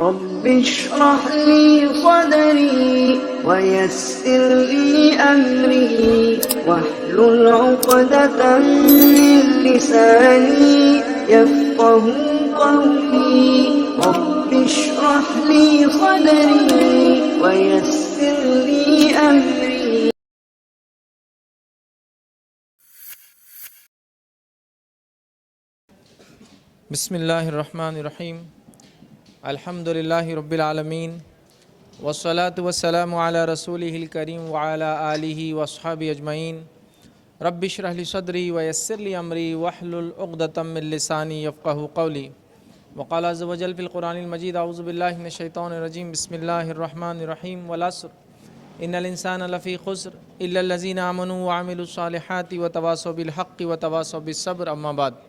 رب اشرح لي صدري ويسر لي أمري واحلل عقدة من لساني يفقه قولي رب اشرح لي صدري ويسر لي أمري. بسم اللہ الرحمن الرحیم الحمد للہ رب العالمین والصلاة والسلام علی رسولہ الکریم وعلی آلہ واصحابہ اجمعین. رب اشرح لی صدری ویسر لی امری واحلل عقدۃ من لسانی یفقہوا قولی. وقال عز وجل فی القرآن المجید اعوذ باللہ من الشیطان الرجیم بسم اللہ الرحمن الرحیم والعصر ان الانسان لفی خسر الا الذین آمنوا وعملوا الصالحات وتواصوا بالحق وتواصوا بالصبر. اما بعد،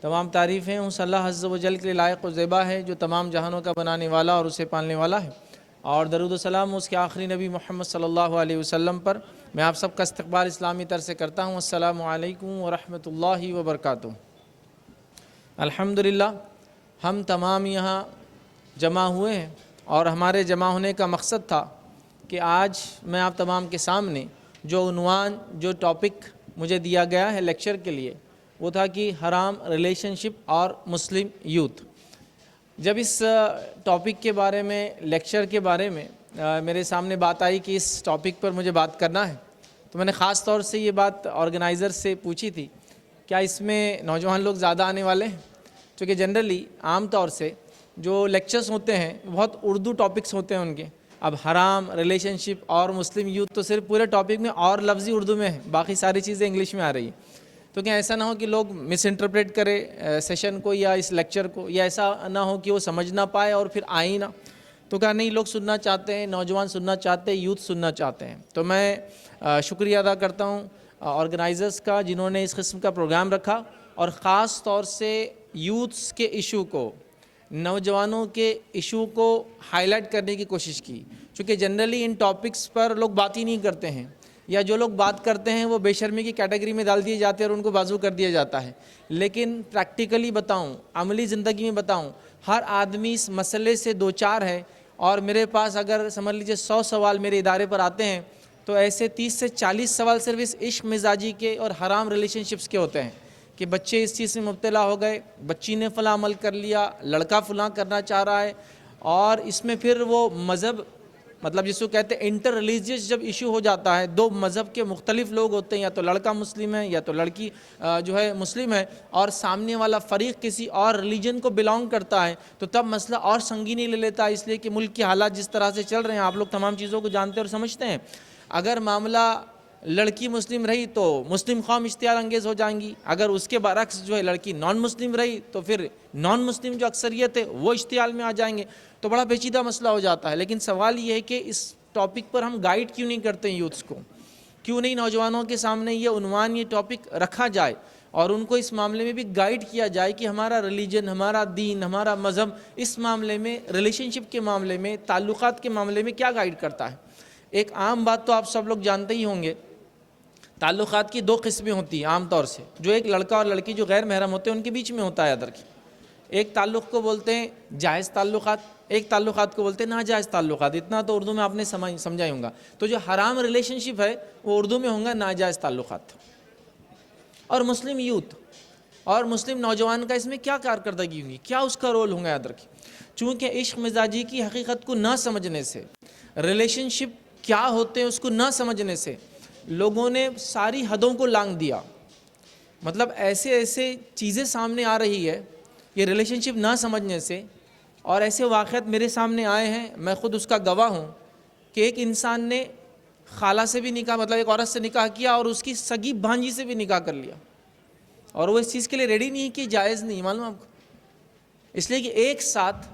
تمام تعریفیں اس اللہ عز و جل کے لیے لائق و زیبا ہے جو تمام جہانوں کا بنانے والا اور اسے پالنے والا ہے، اور درود و سلام اس کے آخری نبی محمد صلی اللہ علیہ وسلم پر. میں آپ سب کا استقبال اسلامی طرح سے کرتا ہوں. السلام علیکم ورحمۃ اللہ وبرکاتہ. الحمدللہ ہم تمام یہاں جمع ہوئے ہیں، اور ہمارے جمع ہونے کا مقصد تھا کہ آج میں آپ تمام کے سامنے جو عنوان جو ٹاپک مجھے دیا گیا ہے لیکچر کے لیے وہ تھا کہ حرام ریلیشن شپ اور مسلم یوتھ. جب اس ٹاپک کے بارے میں لیکچر کے بارے میں میرے سامنے بات آئی کہ اس ٹاپک پر مجھے بات کرنا ہے، تو میں نے خاص طور سے یہ بات آرگنائزر سے پوچھی تھی کیا اس میں نوجوان لوگ زیادہ آنے والے ہیں، چونکہ جنرلی عام طور سے جو لیکچرز ہوتے ہیں بہت اردو ٹاپکس ہوتے ہیں ان کے. اب حرام ریلیشن شپ اور مسلم یوتھ تو صرف پورے ٹاپک میں اور لفظی اردو میں ہے، باقی ساری چیزیں انگلش میں آ رہی ہیں. تو کیا ایسا نہ ہو کہ لوگ مس انٹرپریٹ کرے سیشن کو یا اس لیکچر کو، یا ایسا نہ ہو کہ وہ سمجھ نہ پائے اور پھر آئے ہی نہ. تو کہا نہیں، لوگ سننا چاہتے ہیں، نوجوان سننا چاہتے ہیں، یوتھ سننا چاہتے ہیں. تو میں شکریہ ادا کرتا ہوں آرگنائزرز کا جنہوں نے اس قسم کا پروگرام رکھا، اور خاص طور سے یوتھس کے ایشو کو، نوجوانوں کے ایشو کو ہائی لائٹ کرنے کی کوشش کی. چونکہ جنرلی ان ٹاپکس پر لوگ بات ہی نہیں کرتے ہیں، یا جو لوگ بات کرتے ہیں وہ بے شرمی کی کیٹیگری میں ڈال دیے جاتے ہیں اور ان کو بازو کر دیا جاتا ہے. لیکن پریکٹیکلی بتاؤں، عملی زندگی میں بتاؤں، ہر آدمی اس مسئلے سے دوچار ہے. اور میرے پاس اگر سمجھ لیجیے 100 سوال میرے ادارے پر آتے ہیں تو ایسے 30 سے 40 سوال صرف اس عشق مزاجی کے اور حرام ریلیشن شپس کے ہوتے ہیں کہ بچے اس چیز میں مبتلا ہو گئے، بچی نے فلاں عمل کر لیا، لڑکا فلاں کرنا چاہ رہا ہے. اور اس میں پھر وہ مذہب، مطلب جس کو کہتے ہیں انٹر ریلیجیس جب ایشو ہو جاتا ہے، دو مذہب کے مختلف لوگ ہوتے ہیں، یا تو لڑکا مسلم ہے یا تو لڑکی جو ہے مسلم ہے، اور سامنے والا فریق کسی اور ریلیجن کو بلانگ کرتا ہے، تو تب مسئلہ اور سنگینی لے لیتا ہے. اس لیے کہ ملک کے حالات جس طرح سے چل رہے ہیں، آپ لوگ تمام چیزوں کو جانتے اور سمجھتے ہیں. اگر معاملہ لڑکی مسلم رہی تو مسلم قوم اشتعال انگیز ہو جائیں گی، اگر اس کے برعکس جو ہے لڑکی نان مسلم رہی تو پھر نان مسلم جو اکثریت ہے وہ اشتعال میں آ جائیں گے. تو بڑا پیچیدہ مسئلہ ہو جاتا ہے. لیکن سوال یہ ہے کہ اس ٹاپک پر ہم گائیڈ کیوں نہیں کرتے ہیں یوتھس کو؟ کیوں نہیں نوجوانوں کے سامنے یہ عنوان، یہ ٹاپک رکھا جائے اور ان کو اس معاملے میں بھی گائیڈ کیا جائے کہ ہمارا ریلیجن، ہمارا دین، ہمارا مذہب اس معاملے میں، ریلیشن شپ کے معاملے میں، تعلقات کے معاملے میں کیا گائیڈ کرتا ہے. ایک عام بات تو آپ سب لوگ جانتے ہی ہوں گے، تعلقات کی 2 قسمیں ہوتی ہیں عام طور سے، جو ایک لڑکا اور لڑکی جو غیر محرم ہوتے ہیں ان کے بیچ میں ہوتا ہے ادر کی. ایک تعلق کو بولتے ہیں جائز تعلقات، ایک تعلقات کو بولتے ہیں ناجائز تعلقات. اتنا تو اردو میں آپ نے سمجھا ہی ہوگا. تو جو حرام ریلیشن شپ ہے وہ اردو میں ہوں گا ناجائز تعلقات. اور مسلم یوتھ اور مسلم نوجوان کا اس میں کیا کارکردگی ہوگی، کیا اس کا رول ہوگا ادر کی؟ چونکہ عشق مزاجی کی حقیقت کو نہ سمجھنے سے، ریلیشن شپ کیا ہوتے ہیں اس کو نہ سمجھنے سے، لوگوں نے ساری حدوں کو لانگ دیا. مطلب ایسے چیزیں سامنے آ رہی ہے یہ ریلیشن شپ نہ سمجھنے سے، اور ایسے واقعات میرے سامنے آئے ہیں، میں خود اس کا گواہ ہوں کہ ایک انسان نے خالہ سے بھی نکاح، مطلب ایک عورت سے نکاح کیا اور اس کی سگی بھانجی سے بھی نکاح کر لیا، اور وہ اس چیز کے لیے ریڈی نہیں کہ جائز نہیں. معلوم آپ کو؟ اس لیے کہ ایک ساتھ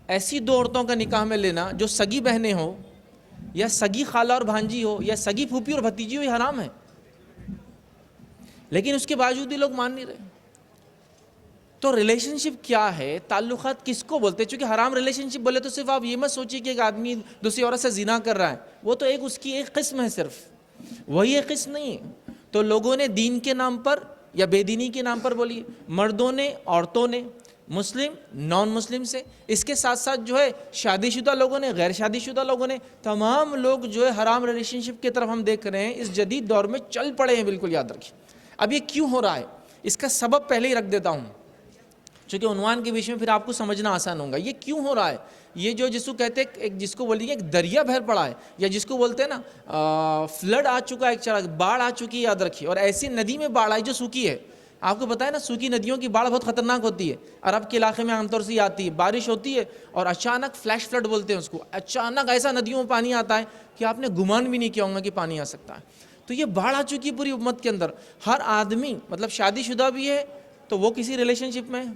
ایسی 2 عورتوں کا نکاح میں لینا جو سگی بہنیں ہو، یا سگی خالہ اور بھانجی ہو، یا سگی پھوپھی اور بھتیجی ہو، یہ حرام ہے. لیکن اس کے باوجود بھی لوگ مان نہیں رہے. تو ریلیشن شپ کیا ہے، تعلقات کس کو بولتے ہیں؟ چونکہ حرام ریلیشن شپ بولے تو صرف آپ یہ مت سوچیے کہ ایک آدمی دوسری عورت سے زنا کر رہا ہے، وہ تو اس کی ایک قسم ہے، صرف وہی ایک قسم نہیں ہے. تو لوگوں نے دین کے نام پر یا بے دینی کے نام پر بولی، مردوں نے، عورتوں نے، مسلم نان مسلم سے، اس کے ساتھ ساتھ جو ہے شادی شدہ لوگوں نے، غیر شادی شدہ لوگوں نے، تمام لوگ جو ہے حرام ریلیشن شپ کی طرف ہم دیکھ رہے ہیں اس جدید دور میں چل پڑے ہیں. بالکل یاد رکھیں. اب یہ کیوں ہو رہا ہے اس کا سبب پہلے ہی رکھ دیتا ہوں، چونکہ عنوان کے بیچ میں پھر آپ کو سمجھنا آسان ہوگا. یہ کیوں ہو رہا ہے؟ یہ جو جس کو کہتے ہیں ایک، جس کو بولیے ایک دریا بہر پڑا ہے، یا جس کو بولتے ہیں نا فلڈ آ چکا ہے، ایک چڑھا باڑھ آ چکی ہے، یاد رکھیے. اور ایسی ندی میں باڑھ آئی جو سوکھی ہے. آپ کو پتہ ہے نا سوکھی ندیوں کی باڑھ بہت خطرناک ہوتی ہے. عرب کے علاقے میں عام طور سے یہ آتی ہے، بارش ہوتی ہے اور اچانک فلیش فلڈ بولتے ہیں اس کو، اچانک ایسا ندیوں میں پانی آتا ہے کہ آپ نے گمان بھی نہیں کیا ہوگا کہ پانی آ سکتا ہے. تو یہ باڑھ آ چکی ہے پوری امت کے اندر. ہر آدمی مطلب شادی شدہ بھی ہے تو وہ کسی ریلیشن شپ میں ہے،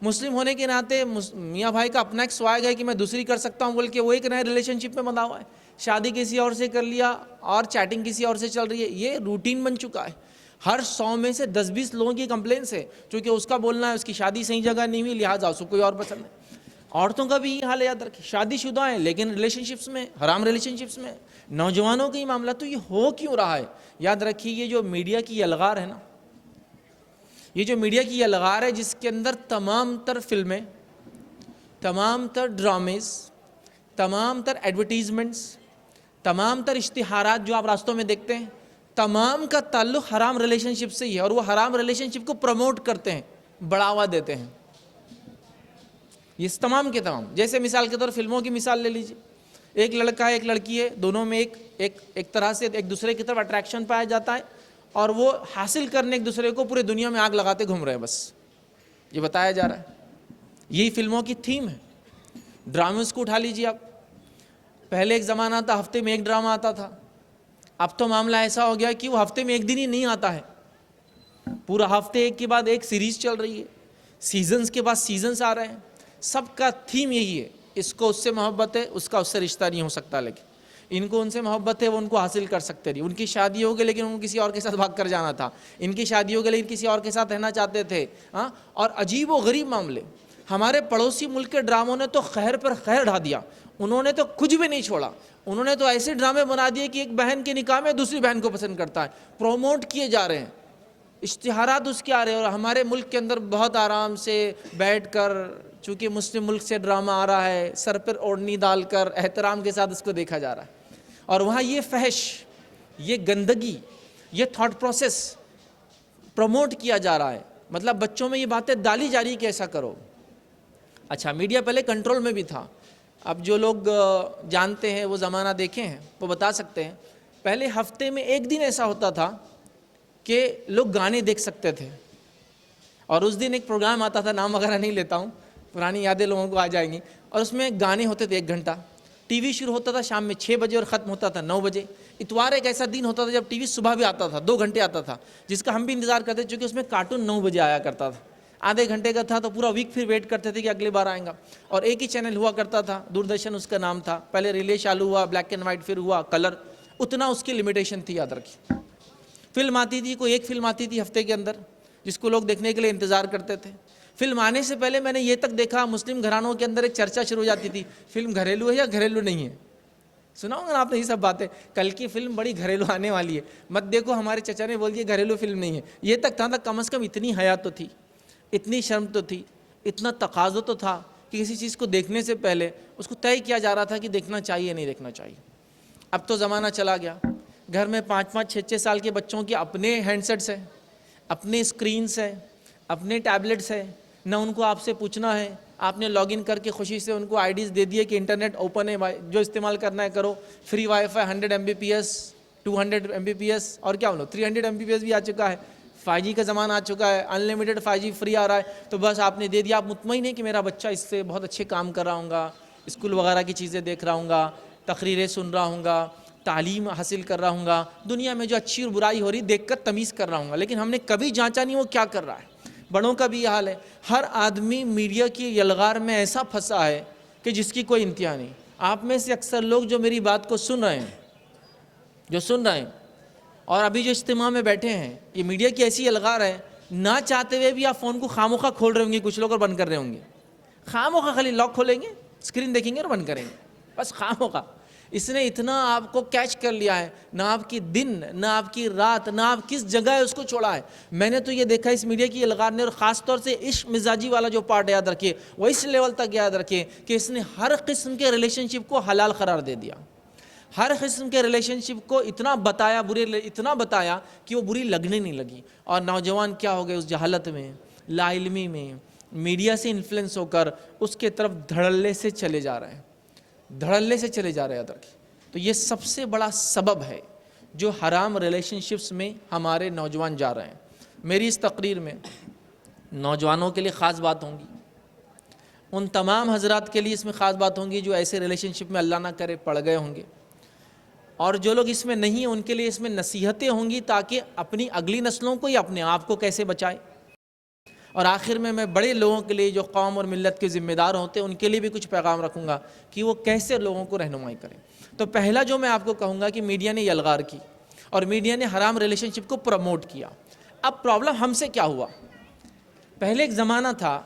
مسلم ہونے کے ناطے میاں بھائی کا اپنا ایک سواگ ہے کہ میں دوسری کر سکتا ہوں بول کے وہ ایک نئے ریلیشن شپ میں بندھا ہوا ہے. شادی کسی اور سے کر لیا اور چیٹنگ کسی اور سے چل رہی ہے. یہ روٹین بن چکا ہے. ہر 100 میں سے 10-20 لوگوں کی کمپلینس ہے، چونکہ اس کا بولنا ہے اس کی شادی صحیح جگہ نہیں ہوئی لہٰذا اس کو کوئی اور پسند ہے. عورتوں کا بھی یہ حال ہے، یاد رکھیں. شادی شدہ ہیں لیکن ریلیشن شپس میں، حرام ریلیشن شپس میں. نوجوانوں کا یہ معاملہ. تو یہ ہو کیوں رہا ہے؟ یاد رکھیے یہ جو میڈیا کی الغار ہے نا، یہ جو میڈیا کی الغار ہے جس کے اندر تمام تر فلمیں، تمام تر ڈرامز، تمام تر ایڈورٹیزمنٹس، تمام تر اشتہارات جو آپ راستوں میں دیکھتے ہیں، تمام کا تعلق حرام ریلیشن شپ سے ہی ہے. اور وہ حرام ریلیشن شپ کو پروموٹ کرتے ہیں، بڑھاوا دیتے ہیں. یہ تمام کے تمام، جیسے مثال کے طور فلموں کی مثال لے لیجیے. ایک لڑکا ہے ایک لڑکی ہے، دونوں میں ایک طرح سے ایک دوسرے کی طرف اٹریکشن پایا جاتا ہے اور وہ حاصل کرنے ایک دوسرے کو پورے دنیا میں آگ لگاتے گھوم رہے ہیں. بس یہ بتایا جا رہا ہے. یہی فلموں کی تھیم ہے. ڈرامز کو اٹھا لیجیے آپ. پہلے ایک زمانہ تھا ہفتے میں ایک ڈرامہ آتا تھا. اب تو معاملہ ایسا ہو گیا کہ وہ ہفتے میں ایک دن ہی نہیں آتا ہے، پورا ہفتے ایک کے بعد ایک سیریز چل رہی ہے. سیزنز کے بعد سیزنز آ رہے ہیں. سب کا تھیم یہی ہے، اس کو اس سے محبت ہے، اس کا اس سے رشتہ نہیں ہو سکتا، لیکن ان کو ان سے محبت ہے، وہ ان کو حاصل کر سکتے نہیں. ان کی شادی ہو گئی لیکن ان کو کسی اور کے ساتھ بھاگ کر جانا تھا. ان کی شادی ہو گئی لیکن کسی اور کے ساتھ رہنا چاہتے تھے. اور عجیب و غریب معاملے. ہمارے پڑوسی ملک کے ڈراموں نے تو خیر پر خیر ڈھا دیا. انہوں نے تو کچھ بھی نہیں چھوڑا. انہوں نے تو ایسے ڈرامے بنا دیے کہ ایک بہن کے نکاح میں دوسری بہن کو پسند کرتا ہے، پروموٹ کیے جا رہے ہیں، اشتہارات اس کے آ رہے ہیں. اور ہمارے ملک کے اندر بہت آرام سے بیٹھ کر، چونکہ مسلم ملک سے ڈرامہ آ رہا ہے، سر پر اوڑھنی ڈال کر احترام کے ساتھ اس کو دیکھا جا رہا ہے. اور وہاں یہ فحش، یہ گندگی، یہ تھاٹ پروسیس پروموٹ کیا جا رہا ہے. مطلب بچوں میں یہ باتیں ڈالی جا رہی کہ ایسا کرو. اچھا میڈیا پہلے کنٹرول میں بھی تھا. اب جو لوگ جانتے ہیں وہ زمانہ دیکھے ہیں وہ بتا سکتے ہیں. پہلے ہفتے میں ایک دن ایسا ہوتا تھا کہ لوگ گانے دیکھ سکتے تھے. اور اس دن ایک پروگرام آتا تھا، نام وغیرہ نہیں لیتا ہوں، پرانی یادیں لوگوں کو آ جائیں گی. اور اس میں گانے ہوتے تھے 1 گھنٹہ. ٹی وی شروع ہوتا تھا شام میں 6 بجے اور ختم ہوتا تھا 9 بجے. اتوار ایک ایسا دن ہوتا تھا جب ٹی وی صبح بھی آتا تھا، 2 گھنٹے آتا تھا، جس کا ہم بھی انتظار کرتے چونکہ اس میں کارٹون 9 بجے آیا کرتا تھا. آدھے گھنٹے کا تھا تو پورا ویک پھر ویٹ کرتے تھے کہ اگلی بار آئیں گا. اور ایک ہی چینل ہوا کرتا تھا، دوردرشن اس کا نام تھا. پہلے ریلے چالو ہوا، بلیک اینڈ وائٹ، پھر ہوا کلر. اتنا اس کی لمیٹیشن تھی، یاد رکھیے. فلم آتی تھی، کوئی ایک فلم آتی تھی ہفتے کے اندر جس کو لوگ دیکھنے کے لیے انتظار کرتے تھے. فلم آنے سے پہلے میں نے یہ تک دیکھا مسلم گھرانوں کے اندر ایک چرچا شروع ہو جاتی تھی، فلم گھریلو ہے یا گھریلو نہیں ہے. سنا ہوگا آپ نے یہ سب باتیں، کل کی فلم بڑی گھریلو آنے والی ہے، مت دیکھو. ہمارے چچا نے بول دیا گھریلو فلم نہیں ہے. یہ تک تھا کم از کم اتنی حیا تو تھی، اتنی شرم تو تھی، اتنا تقاضا تو تھا کہ کسی چیز کو دیکھنے سے پہلے اس کو طے کیا جا رہا تھا کہ دیکھنا چاہیے نہیں دیکھنا چاہیے. اب تو زمانہ چلا گیا. گھر میں 5-5 6-6 سال کے بچوں کے اپنے ہینڈ سیٹس ہیں، اپنے اسکرینس ہیں، اپنے ٹیبلٹس ہیں. نہ ان کو آپ سے پوچھنا ہے، آپ نے لاگ ان کر کے خوشی سے ان کو آئی ڈیز دے دیے کہ انٹرنیٹ اوپن ہے، جو استعمال کرنا ہے کرو. Free wi fi 100 Mbps 200 Mbps اور کیا بولو 300 Mbps بھی آ چکا ہے. 5G کا زمانہ آ چکا ہے، ان لمیٹڈ 5G فری آ رہا ہے. تو بس آپ نے دے دیا، آپ مطمئن ہیں کہ میرا بچہ اس سے بہت اچھے کام کر رہا ہوں گا، اسکول وغیرہ کی چیزیں دیکھ رہا ہوں گا، تقریریں سن رہا ہوں گا، تعلیم حاصل کر رہا ہوں گا، دنیا میں جو اچھی اور برائی ہو رہی دیکھ کر تمیز کر رہا ہوں گا. لیکن ہم نے کبھی جانچا نہیں وہ کیا کر رہا ہے. بڑوں کا بھی یہ حال ہے. ہر آدمی میڈیا کی یلغار میں ایسا پھنسا ہے کہ جس کی کوئی انتہا نہیں. آپ میں سے اکثر لوگ جو میری بات کو سن رہے ہیں اور ابھی جو اجتماع میں بیٹھے ہیں، یہ میڈیا کی ایسی یلغار ہے، نہ چاہتے ہوئے بھی آپ فون کو خاموخواہ کھول رہے ہوں گے، کچھ لوگ اور بند کر رہے ہوں گے. خاموخواہ خالی لاک کھولیں گے، اسکرین دیکھیں گے اور بند کریں گے، بس خاموخواہ. اس نے اتنا آپ کو کیچ کر لیا ہے، نہ آپ کی دن، نہ آپ کی رات، نہ آپ کس جگہ ہے اس کو چھوڑا ہے۔ میں نے تو یہ دیکھا اس میڈیا کی الغار نے، اور خاص طور سے عشق مزاجی والا جو پارٹ یاد رکھیے، وہ اس لیول تک یاد رکھیے کہ اس نے ہر قسم کے ریلیشن شپ کو حلال قرار دے دیا، ہر قسم کے ریلیشن شپ کو اتنا بتایا، اتنا بتایا کہ وہ بری لگنے نہیں لگی۔ اور نوجوان کیا ہو گئے اس جہالت میں، لا علمی میں، میڈیا سے انفلوئنس ہو کر اس کے طرف دھڑلے سے چلے جا رہے ہیں، دھڑلے سے چلے جا رہے ہیں ادھر کی۔ تو یہ سب سے بڑا سبب ہے جو حرام ریلیشن شپس میں ہمارے نوجوان جا رہے ہیں۔ میری اس تقریر میں نوجوانوں کے لیے خاص بات ہوں گی، ان تمام حضرات کے لیے اس میں خاص بات ہوں گی جو ایسے ریلیشن شپ میں اللہ نہ کرے پڑ گئے ہوں گے، اور جو لوگ اس میں نہیں ہیں ان کے لیے اس میں نصیحتیں ہوں گی تاکہ اپنی اگلی نسلوں کو یا اپنے آپ کو کیسے بچائے۔ اور آخر میں بڑے لوگوں کے لیے جو قوم اور ملت کے ذمہ دار ہوتے ہیں ان کے لیے بھی کچھ پیغام رکھوں گا کہ وہ کیسے لوگوں کو رہنمائی کریں۔ تو پہلا جو میں آپ کو کہوں گا کہ میڈیا نے یلغار کی اور میڈیا نے حرام ریلیشن شپ کو پروموٹ کیا۔ اب پرابلم ہم سے کیا ہوا؟ پہلے ایک زمانہ تھا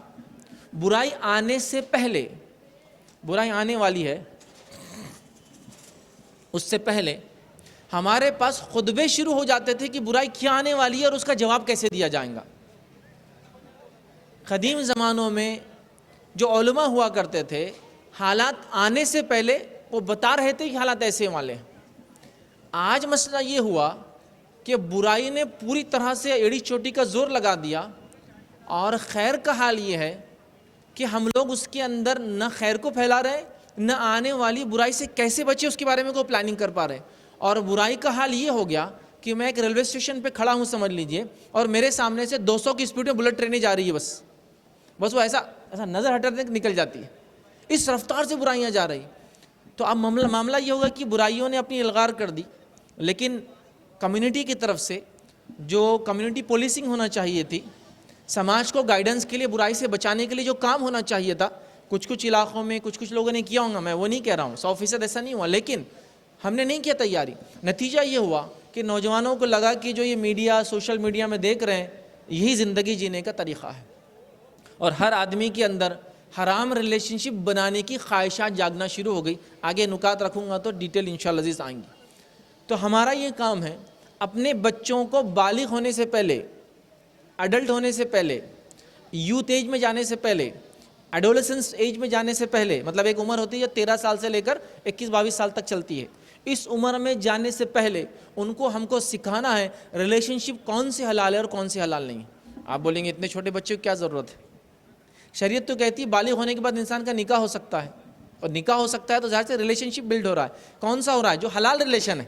برائی آنے سے پہلے، برائی آنے والی ہے اس سے پہلے ہمارے پاس خطبے شروع ہو جاتے تھے کہ برائی کیا آنے والی ہے اور اس کا جواب کیسے دیا جائے گا۔ قدیم زمانوں میں جو علماء ہوا کرتے تھے حالات آنے سے پہلے وہ بتا رہے تھے کہ حالات ایسے والے ہیں۔ آج مسئلہ یہ ہوا کہ برائی نے پوری طرح سے ایڑی چوٹی کا زور لگا دیا، اور خیر کا حال یہ ہے کہ ہم لوگ اس کے اندر نہ خیر کو پھیلا رہے نہ آنے والی برائی سے کیسے بچے اس کے بارے میں کوئی پلاننگ کر پا رہے۔ اور برائی کا حال یہ ہو گیا کہ میں ایک ریلوے اسٹیشن پہ کھڑا ہوں سمجھ لیجئے، اور میرے سامنے سے 200 کی سپیڈ میں بلٹ ٹرینیں جا رہی ہے، بس وہ ایسا نظر ہٹانے تک نکل جاتی ہے، اس رفتار سے برائیاں جا رہی۔ تو اب معاملہ یہ ہوگا کہ برائیوں نے اپنی الغار کر دی، لیکن کمیونٹی کی طرف سے جو کمیونٹی پولیسنگ ہونا چاہیے تھی، سماج کو گائیڈنس کے لیے، برائی سے بچانے کے لیے جو کام ہونا چاہیے تھا، کچھ علاقوں میں کچھ لوگوں نے کیا ہوگا، میں وہ نہیں کہہ رہا ہوں 100% ایسا نہیں ہوا، لیکن ہم نے نہیں کیا تیاری۔ نتیجہ یہ ہوا کہ نوجوانوں کو لگا کہ جو یہ میڈیا، سوشل میڈیا میں دیکھ رہے ہیں یہی زندگی جینے کا طریقہ ہے، اور ہر آدمی کے اندر حرام ریلیشن شپ بنانے کی خواہشات جاگنا شروع ہو گئی۔ آگے نکات رکھوں گا تو ڈیٹیل انشاءاللہ عزیز آئیں گی۔ تو ہمارا یہ کام ہے اپنے بچوں کو بالغ ہونے سے پہلے، ایڈلٹ ہونے سے پہلے، یوتھ ایج میں جانے سے پہلے، ایڈولسنس ایج میں جانے سے پہلے، مطلب ایک عمر ہوتی ہے 13 سال سے لے کر 21-22 سال تک چلتی ہے، اس عمر میں جانے سے پہلے ان کو ہم کو سکھانا ہے ریلیشن شپ کون سے حلال ہے اور کون سے حلال نہیں۔ آپ بولیں گے اتنے چھوٹے بچے کو کیا ضرورت ہے؟ شریعت تو کہتی ہے بالغ ہونے کے بعد انسان کا نکاح ہو سکتا ہے، اور نکاح ہو سکتا ہے تو ظاہر سے ریلیشن شپ بلڈ ہو رہا ہے۔ کون سا ہو رہا ہے؟ جو حلال ریلیشن ہے۔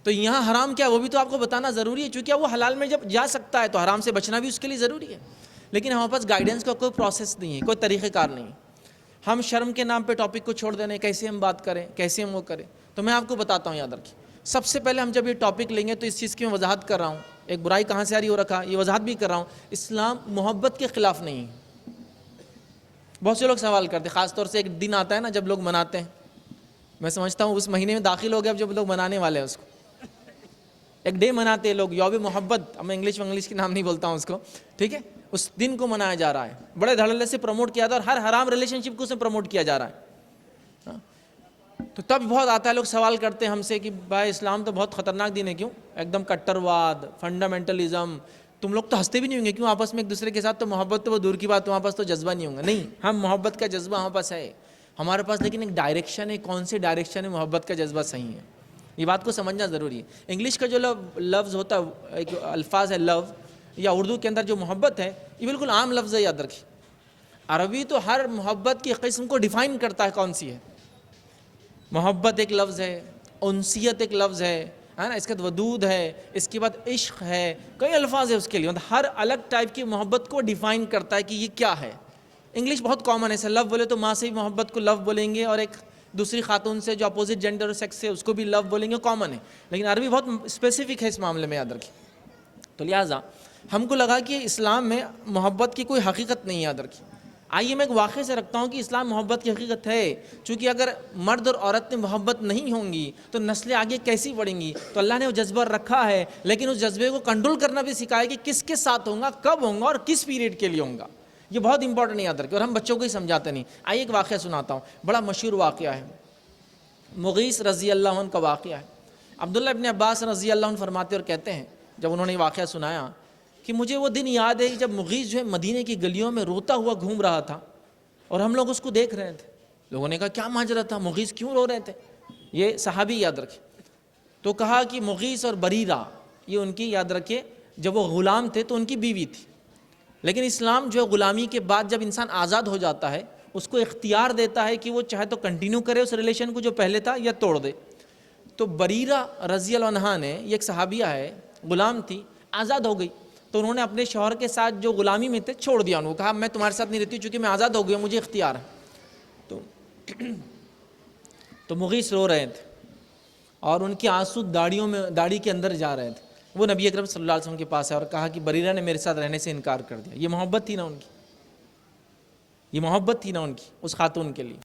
تو یہاں حرام کیا وہ بھی تو آپ کو بتانا ضروری ہے، چونکہ وہ حلال میں جب جا سکتا ہے تو حرام سے بچنا بھی اس کے لیے ضروری ہے۔ لیکن ہمارے پاس گائیڈنس کا کوئی پروسیس نہیں ہے، کوئی طریقہ کار نہیں ہے۔ ہم شرم کے نام پہ ٹاپک کو چھوڑ دینے، کیسے ہم بات کریں، کیسے ہم وہ کریں۔ تو میں آپ کو بتاتا ہوں، یاد رکھیں، سب سے پہلے ہم جب یہ ٹاپک لیں گے تو اس چیز کی میں وضاحت کر رہا ہوں، ایک برائی کہاں سے آ رہی ہو رکھا، یہ وضاحت بھی کر رہا ہوں۔ اسلام محبت کے خلاف نہیں ہے۔ بہت سے لوگ سوال کرتے ہیں، خاص طور سے ایک دن آتا ہے نا جب لوگ مناتے ہیں، میں سمجھتا ہوں اس مہینے میں داخل ہو گیا اب جب لوگ منانے والے ہیں اس کو، ایک ڈے مناتے ہیں لوگ، یوم محبت، اب میں انگلش کی نام نہیں بولتا ہوں اس کو، ٹھیک ہے، اس دن کو منایا جا رہا ہے، بڑے دھڑلے سے پروموٹ کیا تھا، اور ہر حرام ریلیشن شپ کو سے پروموٹ کیا جا رہا ہے۔ تو تب بہت آتا ہے، لوگ سوال کرتے ہیں ہم سے کہ بھائی اسلام تو بہت خطرناک دین ہے، کیوں؟ ایک دم کٹر واد، فنڈامنٹلزم، تم لوگ تو ہنستے بھی نہیں ہوں گے، کیوں؟ آپس میں ایک دوسرے کے ساتھ تو محبت تو وہ دور کی بات، وہاں پاس تو جذبہ نہیں ہوں گا۔ نہیں، ہم محبت کا جذبہ ہمارے پاس ہے، ہمارے پاس، لیکن ایک ڈائریکشن ہے، کون سی ڈائریکشن ہے محبت کا جذبہ صحیح ہے، یہ بات کو سمجھنا ضروری ہے۔ انگلش کا جو لفظ ہوتا ہے، ایک الفاظ ہے لو، یا اردو کے اندر جو محبت ہے، یہ بالکل عام لفظ ہے، یاد رکھیں۔ عربی تو ہر محبت کی قسم کو ڈیفائن کرتا ہے کون سی ہے۔ محبت ایک لفظ ہے، انسیت ایک لفظ ہے نا، اس کے بعد ودود ہے، اس کے بعد عشق ہے، کئی الفاظ ہے اس کے لیے، مطلب ہر الگ ٹائپ کی محبت کو ڈیفائن کرتا ہے کہ یہ کیا ہے۔ انگلش بہت کامن ہے، لو بولے تو ماں سے بھی محبت کو لو بولیں گے، اور ایک دوسری خاتون سے جو اپوزٹ جینڈر اور سیکس ہے اس کو بھی لو بولیں گے، کامن ہے، لیکن عربی بہت اسپیسیفک ہے اس معاملے میں، یاد رکھیں۔ تو لہٰذا ہم کو لگا کہ اسلام میں محبت کی کوئی حقیقت نہیں، یاد رکھیں۔ آئیے میں ایک واقعے سے رکھتا ہوں کہ اسلام محبت کی حقیقت ہے، چونکہ اگر مرد اور عورت میں محبت نہیں ہوں گی تو نسلیں آگے کیسی بڑھیں گی؟ تو اللہ نے وہ جذبہ رکھا ہے، لیکن اس جذبے کو کنٹرول کرنا بھی سکھایا کہ کس کے ساتھ ہوں گا، کب ہوں گا، اور کس پیریڈ کے لیے ہوں گا۔ یہ بہت امپورٹنٹ یاد رکھیں، اور ہم بچوں کو ہی سمجھاتے نہیں۔ آئیے ایک واقعہ سناتا ہوں، بڑا مشہور واقعہ ہے۔ مغیث رضی اللہ عنہ کا واقعہ ہے۔ عبداللہ ابن عباس رضی اللہ عنہ فرماتے اور کہتے ہیں جب انہوں نے یہ واقعہ سنایا کہ مجھے وہ دن یاد ہے جب مغیث جو ہے مدینے کی گلیوں میں روتا ہوا گھوم رہا تھا اور ہم لوگ اس کو دیکھ رہے تھے۔ لوگوں نے کہا کیا ماجرا تھا، مغیث کیوں رو رہے تھے؟ یہ صحابی یاد رکھے۔ تو کہا کہ مغیث اور بریرہ یہ ان کی، یاد رکھے، جب وہ غلام تھے تو ان کی بیوی تھی، لیکن اسلام جو ہے غلامی کے بعد جب انسان آزاد ہو جاتا ہے اس کو اختیار دیتا ہے کہ وہ چاہے تو کنٹینیو کرے اس ریلیشن کو جو پہلے تھا یا توڑ دے۔ تو بریرہ رضی اللہ عنہا نے، یہ ایک صحابیہ ہے، غلام تھی، آزاد ہو گئی، تو انہوں نے اپنے شوہر کے ساتھ جو غلامی میں تھے چھوڑ دیا، انہوں نے کہا میں تمہارے ساتھ نہیں رہتی چونکہ میں آزاد ہو گئی ہوں، مجھے اختیار ہے۔ تو مغیث رو رہے تھے اور ان کے آنسو داڑھی کے اندر جا رہے تھے۔ وہ نبی اکرم صلی اللہ علیہ وسلم کے پاس ہے اور کہا کہ بریرہ نے میرے ساتھ رہنے سے انکار کر دیا۔ یہ محبت تھی نا ان کی، یہ محبت تھی نا ان کی اس خاتون کے لیے،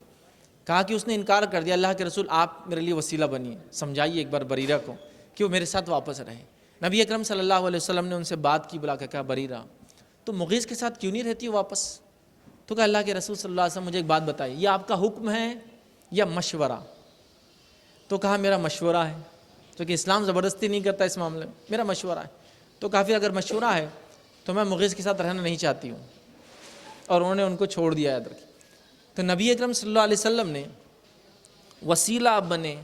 کہا کہ اس نے انکار کر دیا، اللہ کے رسول آپ میرے لیے وسیلہ بنیے، سمجھائیے ایک بار بریرہ کو کہ وہ میرے ساتھ واپس رہے۔ نبی اکرم صلی اللہ علیہ وسلم نے ان سے بات کی، بلا کے کہا بریرہ تو مغیث کے ساتھ کیوں نہیں رہتی ہو واپس؟ تو کہا اللہ کے رسول صلی اللہ علیہ وسلم مجھے ایک بات بتائیے، یہ آپ کا حکم ہے یا مشورہ؟ تو کہا میرا مشورہ ہے، کیونکہ اسلام زبردستی نہیں کرتا اس معاملے میں، میرا مشورہ ہے۔ تو کہا پھر اگر مشورہ ہے تو میں مغیث کے ساتھ رہنا نہیں چاہتی ہوں، اور انہوں نے ان کو چھوڑ دیا یاد رکھیں۔ تو نبی اکرم صلی اللہ علیہ وسلم نے وسیلہ آپ بنے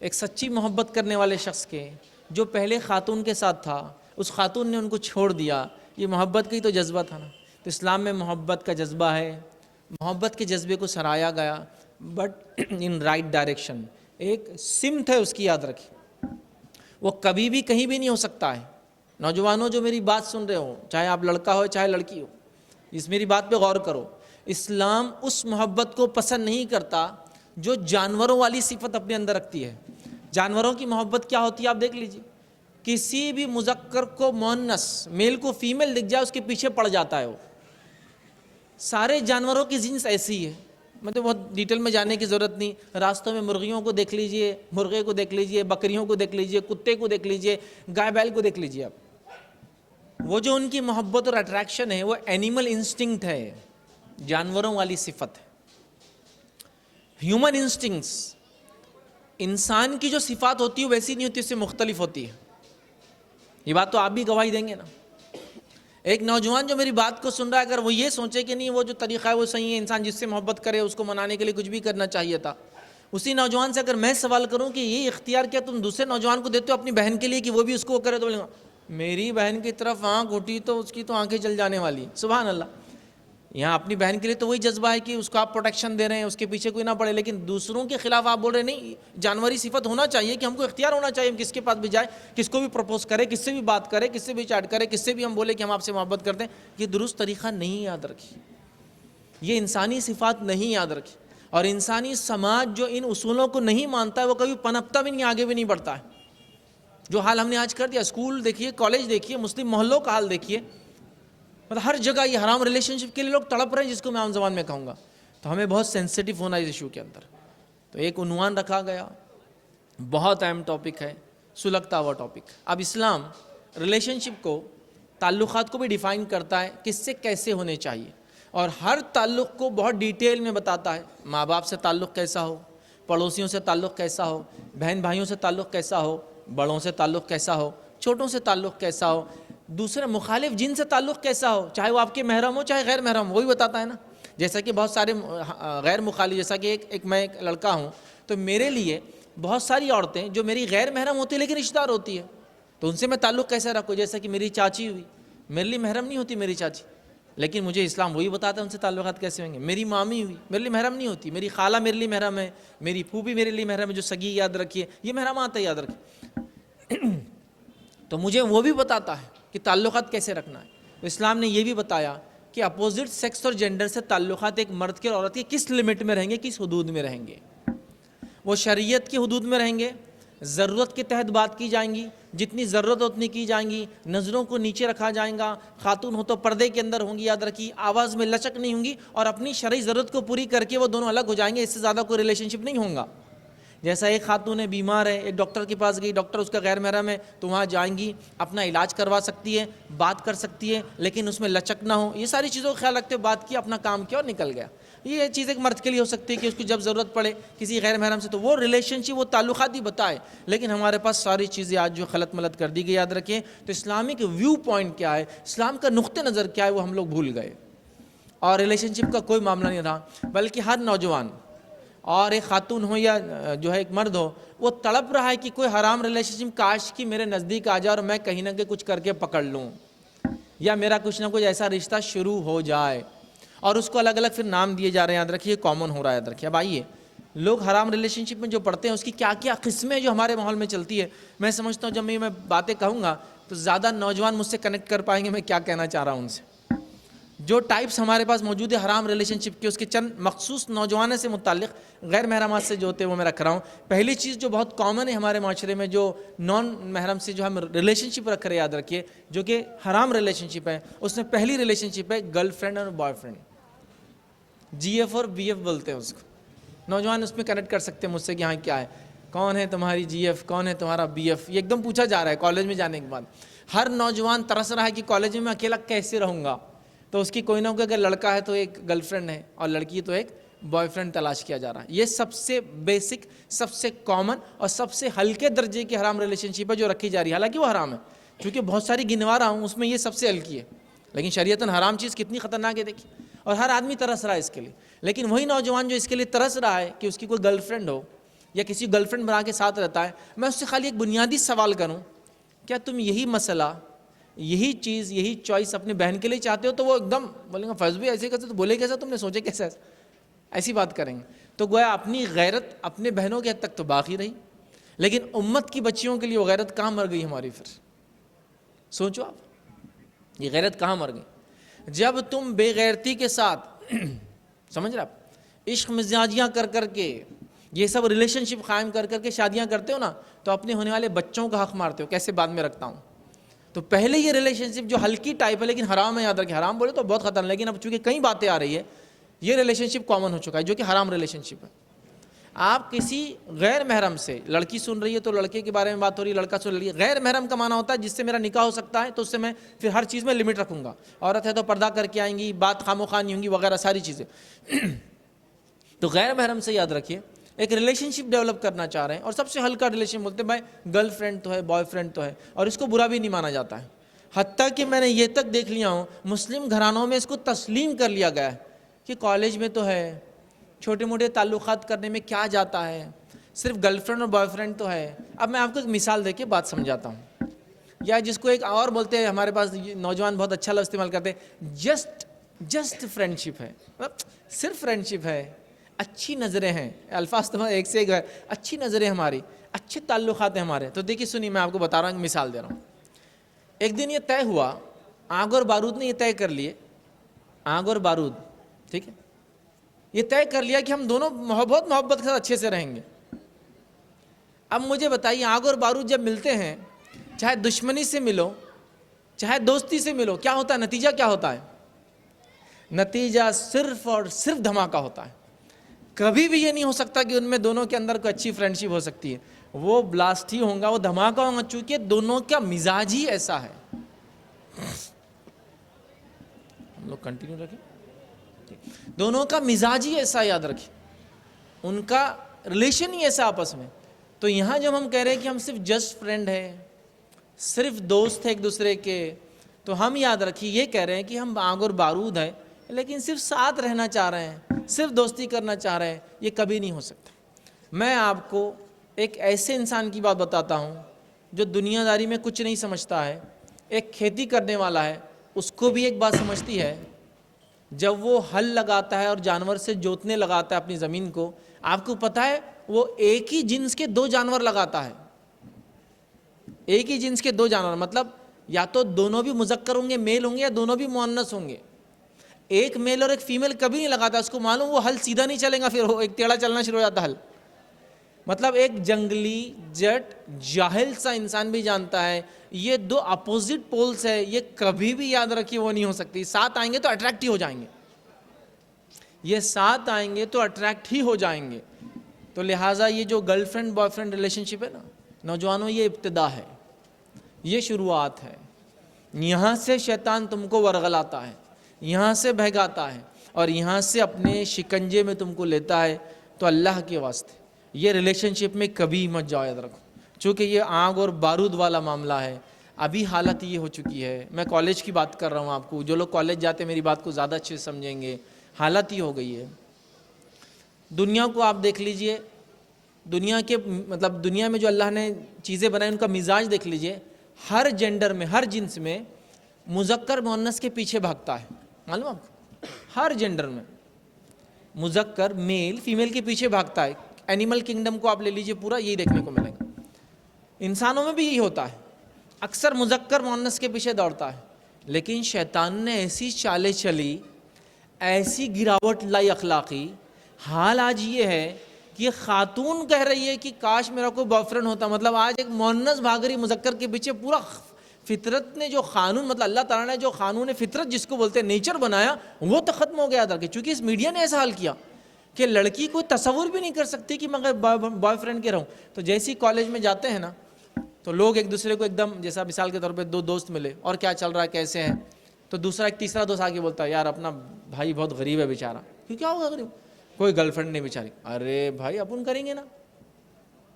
ایک سچی محبت کرنے والے شخص کے، جو پہلے خاتون کے ساتھ تھا، اس خاتون نے ان کو چھوڑ دیا، یہ محبت کا ہی تو جذبہ تھا نا۔ تو اسلام میں محبت کا جذبہ ہے، محبت کے جذبے کو سرایا گیا، بٹ ان رائٹ ڈائریکشن، ایک سمت ہے اس کی، یاد رکھیں، وہ کبھی بھی کہیں بھی نہیں ہو سکتا ہے۔ نوجوانوں جو میری بات سن رہے ہو، چاہے آپ لڑکا ہو چاہے لڑکی ہو، اس میری بات پہ غور کرو، اسلام اس محبت کو پسند نہیں کرتا جو جانوروں والی صفت اپنے اندر رکھتی ہے۔ جانوروں کی محبت کیا ہوتی ہے آپ دیکھ لیجئے، کسی بھی مذکر کو مؤنث، میل کو فیمیل دکھ جائے اس کے پیچھے پڑ جاتا ہے وہ۔ سارے جانوروں کی جنس ایسی ہے، مطلب بہت ڈیٹیل میں جانے کی ضرورت نہیں، راستوں میں مرغیوں کو دیکھ لیجئے، مرغے کو دیکھ لیجئے، بکریوں کو دیکھ لیجئے، کتے کو دیکھ لیجئے، گائے بیل کو دیکھ لیجئے آپ، وہ جو ان کی محبت اور اٹریکشن ہے وہ اینیمل انسٹنکٹ ہے، جانوروں والی صفت ہے۔ ہیومن انسٹنکٹس، انسان کی جو صفات ہوتی ہے ویسی نہیں ہوتی، اس سے مختلف ہوتی ہے، یہ بات تو آپ بھی گواہی دیں گے نا۔ ایک نوجوان جو میری بات کو سن رہا ہے، اگر وہ یہ سوچے کہ نہیں وہ جو طریقہ ہے وہ صحیح ہے، انسان جس سے محبت کرے اس کو منانے کے لیے کچھ بھی کرنا چاہیے تھا، اسی نوجوان سے اگر میں سوال کروں کہ یہ اختیار کیا تم دوسرے نوجوان کو دیتے ہو اپنی بہن کے لیے کہ وہ بھی اس کو کرے، تو بولے گا میری بہن کی طرف آنکھ اٹھی تو اس کی تو آنکھیں جل جانے والی۔ سبحان اللہ، یہاں اپنی بہن کے لیے تو وہی جذبہ ہے کہ اس کو آپ پروٹیکشن دے رہے ہیں، اس کے پیچھے کوئی نہ پڑے، لیکن دوسروں کے خلاف آپ بول رہے ہیں نہیں، جانوری صفت ہونا چاہیے کہ ہم کو اختیار ہونا چاہیے، ہم کس کے پاس بھی جائے، کس کو بھی پرپوز کرے، کس سے بھی بات کرے، کس سے بھی چیٹ کرے، کس سے بھی ہم بولے کہ ہم آپ سے محبت کرتے ہیں، یہ درست طریقہ نہیں، یاد رکھیے، یہ انسانی صفات نہیں، یاد رکھیے۔ اور انسانی سماج جو ان اصولوں کو نہیں مانتا ہے وہ کبھی پنپتا بھی نہیں، آگے بھی نہیں بڑھتا ہے۔ جو حال ہم نے آج کر دیا، اسکول دیکھیے، کالج دیکھیے، مسلم محلوں کا حال دیکھیے، مطلب ہر جگہ یہ حرام ریلیشن شپ کے لیے لوگ تڑپ رہے ہیں، جس کو میں عام زبان میں کہوں گا۔ تو ہمیں بہت سینسیٹیو ہونا ہے اس ایشو کے اندر۔ تو ایک عنوان رکھا گیا، بہت اہم ٹاپک ہے، سلگتا ہوا ٹاپک۔ اب اسلام ریلیشن شپ کو، تعلقات کو بھی ڈیفائن کرتا ہے کس سے کیسے ہونے چاہیے، اور ہر تعلق کو بہت ڈیٹیل میں بتاتا ہے، ماں باپ سے تعلق کیسا ہو، پڑوسیوں سے تعلق کیسا ہو، بہن بھائیوں سے تعلق کیسا ہو، بڑوں سے تعلق کیسا ہو، چھوٹوں سے تعلق کیسا ہو، دوسرے مخالف جن سے تعلق کیسا ہو، چاہے وہ آپ کے محرم ہو چاہے غیر محرم، وہی بتاتا ہے نا۔ جیسا کہ بہت سارے غیر مخالف، جیسا کہ میں ایک لڑکا ہوں تو میرے لیے بہت ساری عورتیں جو میری غیر محرم ہوتی ہیں لیکن رشتہ دار ہوتی ہے، تو ان سے میں تعلق کیسے رکھوں؟ جیسا کہ میری چاچی ہوئی، میرے لیے محرم نہیں ہوتی میری چاچی، لیکن مجھے اسلام وہی بتاتا ہے ان سے تعلقات کیسے ہوں گے۔ میری مامی ہوئی، میرے لیے محرم نہیں ہوتی، میری خالہ میرے لیے محرم ہے، میری پھوپھی میرے لیے محرم ہے، جو سگی، یاد رکھیے یہ محرمات ہے، یاد رکھیے۔ تو مجھے وہ بھی بتاتا ہے کہ تعلقات کیسے رکھنا ہے۔ تو اسلام نے یہ بھی بتایا کہ اپوزٹ سیکس اور جینڈر سے تعلقات ایک مرد کے اور عورت کے کس لمٹ میں رہیں گے، کس حدود میں رہیں گے۔ وہ شریعت کی حدود میں رہیں گے، ضرورت کے تحت بات کی جائیں گی، جتنی ضرورت اتنی کی جائیں گی، نظروں کو نیچے رکھا جائیں گا، خاتون ہو تو پردے کے اندر ہوں گی، یاد رکھیے، آواز میں لچک نہیں ہوں گی، اور اپنی شرعی ضرورت کو پوری کر کے وہ دونوں الگ ہو جائیں گے، اس سے زیادہ کوئی ریلیشن شپ نہیں ہوگا۔ جیسا ایک خاتون ہے، بیمار ہے، ایک ڈاکٹر کے پاس گئی، ڈاکٹر اس کا غیر محرم ہے، تو وہاں جائیں گی، اپنا علاج کروا سکتی ہے، بات کر سکتی ہے، لیکن اس میں لچک نہ ہو، یہ ساری چیزوں کا خیال رکھتے ہوئے بات کی، اپنا کام کیا اور نکل گیا۔ یہ چیز ایک مرد کے لیے ہو سکتی ہے کہ اس کو جب ضرورت پڑے کسی غیر محرم سے تو وہ ریلیشن شپ وہ تعلقات ہی بتائے، لیکن ہمارے پاس ساری چیزیں آج جو خلط ملط کر دی گئی. یاد رکھیں تو اسلامک ویو پوائنٹ کیا ہے، اسلام کا نقطہ نظر کیا ہے، وہ ہم لوگ بھول گئے. اور ریلیشن شپ کا کوئی معاملہ نہیں رہا، بلکہ ہر نوجوان اور ایک خاتون ہو یا جو ہے ایک مرد ہو، وہ تڑپ رہا ہے کہ کوئی حرام ریلیشن شپ کاش کہ میرے نزدیک آ جائے اور میں کہیں نہ کہیں کچھ کر کے پکڑ لوں، یا میرا کچھ نہ کچھ ایسا رشتہ شروع ہو جائے. اور اس کو الگ الگ پھر نام دیے جا رہے ہیں. یاد رکھیے کامن ہو رہا ہے. یاد رکھیے اب آئیے لوگ حرام ریلیشن شپ میں جو پڑھتے ہیں اس کی کیا کیا قسمیں جو ہمارے ماحول میں چلتی ہے. میں سمجھتا ہوں جب میں باتیں کہوں گا تو زیادہ نوجوان مجھ سے کنیکٹ کر پائیں گے میں کیا کہنا چاہ رہا ہوں ان سے. جو ٹائپس ہمارے پاس موجود ہے حرام ریلیشن شپ کے، اس کے چند مخصوص نوجوانوں سے متعلق غیر محرمات سے جو ہوتے ہیں وہ میں رکھ رہا ہوں. پہلی چیز جو بہت کامن ہے ہمارے معاشرے میں، جو نان محرم سے جو ہم ریلیشن شپ رکھ رہے ہیں، یاد رکھیے جو کہ حرام ریلیشن شپ ہے، اس میں پہلی ریلیشن شپ ہے گرل فرینڈ اور بوائے فرینڈ. جی ایف اور بی ایف بولتے ہیں اس کو. نوجوان اس میں کنیکٹ کر سکتے ہیں مجھ سے کہ ہاں کیا ہے، کون ہے تمہاری جی ایف، کون ہے تمہارا بی ایف. یہ ایک دم پوچھا جا رہا ہے کالج میں جانے کے بعد. ہر نوجوان ترس رہا ہے کہ کالج میں اکیلا کیسے رہوں گا، تو اس کی کوئی نہ کوئی اگر لڑکا ہے تو ایک گرل فرینڈ ہے اور لڑکی تو ایک بوائے فرینڈ تلاش کیا جا رہا ہے. یہ سب سے بیسک، سب سے کامن اور سب سے ہلکے درجے کی حرام ریلیشن شپ ہے جو رکھی جا رہی ہے. حالانکہ وہ حرام ہے، کیونکہ بہت ساری گنوا رہا ہوں اس میں یہ سب سے ہلکی ہے، لیکن شریعتاً حرام چیز کتنی خطرناک ہے دیکھیے. اور ہر آدمی ترس رہا ہے اس کے لیے. لیکن وہی نوجوان جو اس کے لیے ترس رہا ہے کہ اس کی کوئی گرل فرینڈ ہو یا کسی گرل فرینڈ بنا کے ساتھ رہتا ہے، میں اس سے خالی ایک بنیادی سوال کروں، کیا تم یہی مسئلہ، یہی چیز، یہی چوائس اپنے بہن کے لیے چاہتے ہو؟ تو وہ ایک دم بولیں گے فیض بھی ایسے کرتے تو بولے کیسا، تم نے سوچے کیسا، ایسی بات کریں گے. تو گویا اپنی غیرت اپنے بہنوں کے حد تک تو باقی رہی، لیکن امت کی بچیوں کے لیے وہ غیرت کہاں مر گئی ہماری؟ پھر سوچو آپ، یہ غیرت کہاں مر گئی؟ جب تم بے غیرتی کے ساتھ سمجھ رہے آپ، عشق مزاجیاں کر کر کے یہ سب ریلیشن شپ قائم کر کر کے شادیاں کرتے ہو نا، تو اپنے ہونے والے بچوں کا حق مارتے ہو. کیسے بعد میں رکھتا ہوں. تو پہلے یہ ریلیشن شپ جو ہلکی ٹائپ ہے لیکن حرام ہے، یاد رکھیں حرام بولے تو بہت خطرناک، لیکن اب چونکہ کئی باتیں آ رہی ہے یہ ریلیشن شپ کامن ہو چکا ہے جو کہ حرام ریلیشن شپ ہے. آپ کسی غیر محرم سے، لڑکی سن رہی ہے تو لڑکے کے بارے میں بات ہو رہی ہے، لڑکا سن رہی ہے. غیر محرم کا معنی ہوتا ہے جس سے میرا نکاح ہو سکتا ہے، تو اس سے میں پھر ہر چیز میں لمٹ رکھوں گا. عورت ہے تو پردہ کر کے آئیں گی، بات خاموخواہ نہیں ہوں گی وغیرہ ساری چیزیں. تو غیر محرم سے یاد رکھیے ایک ریلیشن شپ ڈیولپ کرنا چاہ رہے ہیں، اور سب سے ہلکا ریلیشن بولتے ہیں بھائی گرل فرینڈ تو ہے، بوائے فرینڈ تو ہے، اور اس کو برا بھی نہیں مانا جاتا ہے. حتیٰ کہ میں نے یہ تک دیکھ لیا ہوں مسلم گھرانوں میں اس کو تسلیم کر لیا گیا ہے کہ کالج میں تو ہے، چھوٹے موٹے تعلقات کرنے میں کیا جاتا ہے، صرف گرل فرینڈ اور بوائے فرینڈ تو ہے. اب میں آپ کو ایک مثال دے کے بات سمجھاتا ہوں، یا جس کو ایک اور بولتے ہیں ہمارے پاس نوجوان بہت اچھا لفظ استعمال کرتے ہیں، جسٹ فرینڈ شپ ہے، صرف فرینڈ شپ ہے، اچھی نظریں ہیں. الفاظ تو ایک سے ایک ہے، اچھی نظریں ہماری، اچھے تعلقات ہیں ہمارے. تو دیکھیے سنیے، میں آپ کو بتا رہا ہوں، مثال دے رہا ہوں. ایک دن یہ طے ہوا، آگ اور بارود نے یہ طے کر لیے، آگ اور بارود، ٹھیک ہے، یہ طے کر لیا کہ ہم دونوں بہت محبت کے ساتھ اچھے سے رہیں گے. اب مجھے بتائیے آگ اور بارود جب ملتے ہیں، چاہے دشمنی سے ملو چاہے دوستی سے ملو، کیا ہوتا ہے نتیجہ؟ کیا ہوتا ہے نتیجہ؟ صرف اور صرف دھماکہ ہوتا ہے. کبھی بھی یہ نہیں ہو سکتا کہ ان میں دونوں کے اندر کوئی اچھی فرینڈشپ ہو سکتی ہے. وہ بلاسٹ ہی ہوں گا، وہ دھماکہ ہوگا، چونکہ دونوں کا مزاج ہی ایسا ہے. ہم لوگ کنٹینیو رکھیں، دونوں کا مزاج ہی ایسا، یاد رکھیں ان کا ریلیشن ہی ایسا آپس میں. تو یہاں جب ہم کہہ رہے ہیں کہ ہم صرف جسٹ فرینڈ ہیں، صرف دوست ہیں ایک دوسرے کے، تو ہم یاد رکھیے یہ کہہ رہے ہیں کہ ہم آگ اور بارود ہیں لیکن صرف ساتھ رہنا چاہ رہے ہیں، صرف دوستی کرنا چاہ رہے ہیں. یہ کبھی نہیں ہو سکتا. میں آپ کو ایک ایسے انسان کی بات بتاتا ہوں جو دنیا داری میں کچھ نہیں سمجھتا ہے، ایک کھیتی کرنے والا ہے، اس کو بھی ایک بات سمجھتی ہے. جب وہ ہل لگاتا ہے اور جانور سے جوتنے لگاتا ہے اپنی زمین کو، آپ کو پتہ ہے وہ ایک ہی جنس کے 2 جانور لگاتا ہے. ایک ہی جنس کے 2 جانور، مطلب یا تو دونوں بھی مذکر ہوں گے، میل ہوں گے، یا دونوں بھی مؤنث ہوں گے. ایک میل اور ایک فیمیل کبھی نہیں لگاتا. اس کو معلوم وہ ہل سیدھا نہیں چلے گا، پھر وہ ایک ٹیڑھا چلنا شروع ہو جاتا ہل. مطلب ایک جنگلی جٹ جاہل سا انسان بھی جانتا ہے یہ 2 اپوزٹ پولز ہے، یہ کبھی بھی یاد رکھیے وہ نہیں ہو سکتی. ساتھ آئیں گے تو اٹریکٹ ہی ہو جائیں گے، یہ ساتھ آئیں گے تو اٹریکٹ ہی ہو جائیں گے. تو لہٰذا یہ جو girl friend boy friend relationship ہے نا نوجوانوں، یہ ابتدا ہے، یہ شروعات ہے. یہاں سے شیطان تم کو ورغلاتا ہے، یہاں سے بہگاتا ہے. اور یہاں سے اپنے شکنجے میں تم کو لیتا ہے تو اللہ کے واسطے یہ ریلیشن شپ میں کبھی مت جاؤ، یاد رکھو، چونکہ یہ آگ اور بارود والا معاملہ ہے۔ ابھی حالت یہ ہو چکی ہے، میں کالج کی بات کر رہا ہوں آپ کو، جو لوگ کالج جاتے ہیں میری بات کو زیادہ اچھے سے سمجھیں گے۔ حالت یہ ہو گئی ہے، دنیا کو آپ دیکھ لیجئے، دنیا کے مطلب دنیا میں جو اللہ نے چیزیں بنائی ان کا مزاج دیکھ لیجئے، ہر جینڈر میں، ہر جنس میں مذکر مؤنث کے پیچھے بھاگتا ہے، معلوم آپ کو؟ ہر جینڈر میں مذکر میل فیمیل کے پیچھے بھاگتا ہے۔ اینیمل کنگڈم کو آپ لے لیجئے، پورا یہی دیکھنے کو ملے گا۔ انسانوں میں بھی یہی ہوتا ہے، اکثر مذکر مؤنث کے پیچھے دوڑتا ہے، لیکن شیطان نے ایسی چالیں چلی، ایسی گراوٹ لائی اخلاقی، حال آج یہ ہے کہ یہ خاتون کہہ رہی ہے کہ کاش میرا کوئی بوائے فرینڈ ہوتا، مطلب آج ایک مؤنث بھاگ رہی مذکر کے پیچھے۔ پورا فطرت نے جو قانون، مطلب اللہ تعالیٰ نے جو قانون فطرت جس کو بولتے ہیں نیچر بنایا، وہ تو ختم ہو گیا تھا، چونکہ اس میڈیا نے ایسا حال کیا کہ لڑکی کوئی تصور بھی نہیں کر سکتی کہ میں بوائے فرینڈ کے رہوں۔ تو جیسے ہی کالج میں جاتے ہیں نا تو لوگ ایک دوسرے کو ایک دم، جیسا مثال کے طور پہ دو دوست ملے اور کیا چل رہا ہے، کیسے ہیں، تو دوسرا ایک تیسرا دوست آگے بولتا ہے یار اپنا بھائی بہت غریب ہے بیچارہ۔ کیا ہوگا غریب؟ کوئی گرل فرینڈ نہیں بیچاری۔ ارے بھائی اپن کریں گے نا،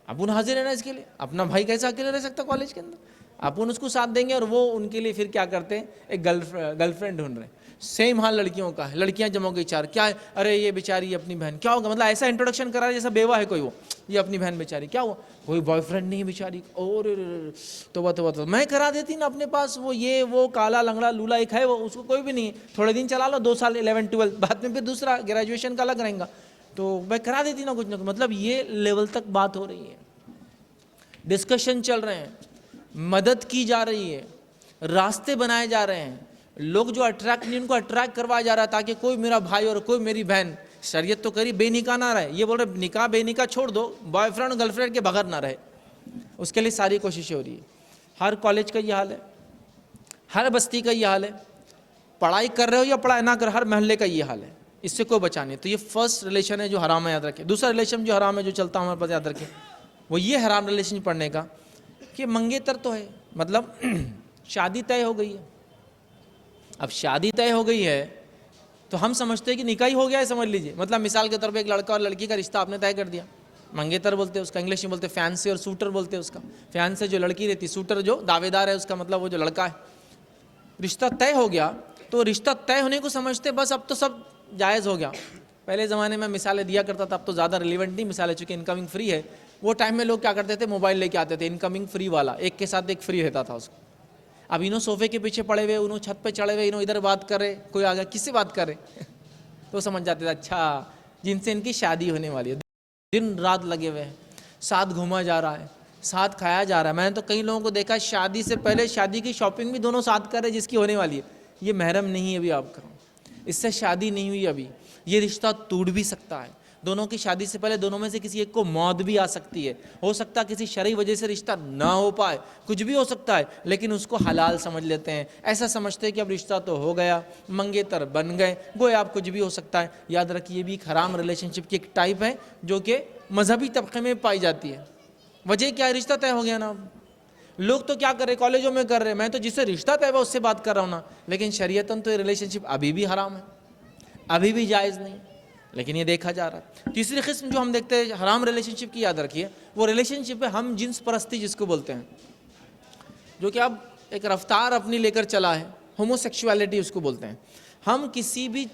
اپن حاضر ہے نا اس کے لیے۔ اپنا بھائی کیسے اکیلے رہ سکتا کالج کے اندر؟ اپن اس کو ساتھ دیں گے اور وہ ان کے لیے پھر کیا کرتے ہیں، ایک گرل فرینڈ ڈھونڈ رہے ہیں۔ سیم حال لڑکیوں کا ہے، لڑکیاں جمع ہو گئی چار، کیا ہے، ارے یہ بیچاری اپنی بہن، کیا ہوگا، مطلب ایسا انٹروڈکشن کرا ہے جیسا بیوہ ہے کوئی، وہ یہ اپنی بہن بیچاری، کیا ہوا، کوئی بوائے فرینڈ نہیں ہے بیچاری، اور تو میں کرا دیتی نا اپنے پاس، وہ یہ وہ کالا لنگڑا لولا ایک ہے، وہ اس کو کوئی بھی نہیں ہے، تھوڑے دن چلا لو، 2 سال 11 12، بعد میں پھر دوسرا گریجویشن کا الگ رہیں گا، تو میں کرا دیتی نا کچھ نہ کچھ۔ مطلب یہ لیول تک بات ہو رہی ہے، ڈسکشن چل رہے ہیں، مدد کی جا رہی ہے، راستے بنائے جا رہے ہیں، لوگ جو اٹریکٹ نہیں ان کو اٹریکٹ کروایا جا رہا ہے تاکہ کوئی میرا بھائی اور کوئی میری بہن، شریعت تو کری بے نکاح نہ رہے، یہ بول رہے نکاح بے نکاح چھوڑ دو، بوائے فرینڈ گرل فرینڈ کے بغیر نہ رہے، اس کے لیے ساری کوششیں ہو رہی ہے۔ ہر کالج کا یہ حال ہے، ہر بستی کا یہ حال ہے، پڑھائی کر رہے ہو یا پڑھائی نہ کر، ہر محلے کا یہ حال ہے، اس سے کوئی بچا نہیں۔ تو یہ فرسٹ ریلیشن ہے جو حرام ہے، یاد رکھیں۔ دوسرا ریلیشن جو حرام ہے جو چلتا ہمارے پاس، یاد رکھیں، وہ یہ حرام ریلیشن پڑھنے کا کہ منگیتر تو ہے، مطلب شادی طے ہو گئی ہے۔ اب شادی طے ہو گئی ہے تو ہم سمجھتے ہیں کہ نکاح ہی ہو گیا ہے، سمجھ لیجئے۔ مطلب مثال کے طور پہ ایک لڑکا اور لڑکی کا رشتہ آپ نے طے کر دیا، منگیتر بولتے ہیں اس کا، انگلش میں بولتے ہیں فیانسی اور سوٹر بولتے ہیں اس کا۔ فیانسی جو لڑکی رہتی، سوٹر جو دعوے دار ہے اس کا، مطلب وہ جو لڑکا ہے۔ رشتہ طے ہو گیا تو رشتہ طے ہونے کو سمجھتے بس اب تو سب جائز ہو گیا۔ پہلے زمانے میں مثالیں دیا کرتا تھا، اب تو زیادہ ریلیونٹ نہیں مثالیں، چونکہ انکمنگ فری ہے۔ وہ ٹائم میں لوگ کیا کرتے تھے، موبائل لے کے آتے تھے، انکمنگ فری والا، ایک کے ساتھ ایک فری رہتا تھا اس کو۔ اب انہوں صوفے کے پیچھے پڑے ہوئے، انہوں چھت پہ چڑھے ہوئے، انہوں ادھر بات کر رہے، کوئی آگیا کس سے بات کر رہے تو سمجھ جاتے تھے اچھا جن سے ان کی شادی ہونے والی ہے۔ دن رات لگے ہوئے ہیں، ساتھ گھوما جا رہا ہے، ساتھ کھایا جا رہا ہے۔ میں نے تو کئی لوگوں کو دیکھا شادی سے پہلے شادی کی شاپنگ بھی دونوں ساتھ کر رہے جس کی ہونے والی ہے۔ یہ محرم نہیں ہے ابھی آپ کا، اس سے شادی نہیں ہوئی ابھی، یہ رشتہ ٹوٹ بھی سکتا ہے۔ دونوں کی شادی سے پہلے دونوں میں سے کسی ایک کو موت بھی آ سکتی ہے، ہو سکتا ہے کسی شرعی وجہ سے رشتہ نہ ہو پائے، کچھ بھی ہو سکتا ہے، لیکن اس کو حلال سمجھ لیتے ہیں، ایسا سمجھتے ہیں کہ اب رشتہ تو ہو گیا، منگیتر بن گئے، گویا اب کچھ بھی ہو سکتا ہے۔ یاد رکھیے یہ بھی ایک حرام ریلیشن شپ کی ایک ٹائپ ہے جو کہ مذہبی طبقے میں پائی جاتی ہے۔ وجہ کیا ہے، رشتہ طے ہو گیا نا۔ لوگ تو کیا کر رہے، کالجوں میں کر رہے، میں تو جس سے رشتہ طے ہوا اس سے بات کر رہا ہوں نا، لیکن شریعتاً تو یہ ریلیشن شپ ابھی بھی حرام ہے، ابھی بھی جائز نہیں، لیکن یہ دیکھا جا رہا ہے۔ تیسری قسم جو ہم دیکھتے ہیں حرام ریلیشن شپ کی، یاد رکھیے وہ ریلیشن شپ ہے ہم جنس پرستی جس کو بولتے ہیں، جو کہ اب ایک رفتار اپنی لے کر چلا ہے، ہومو سیکشولیٹی اس کو بولتے ہیں۔ ہم کسی بھی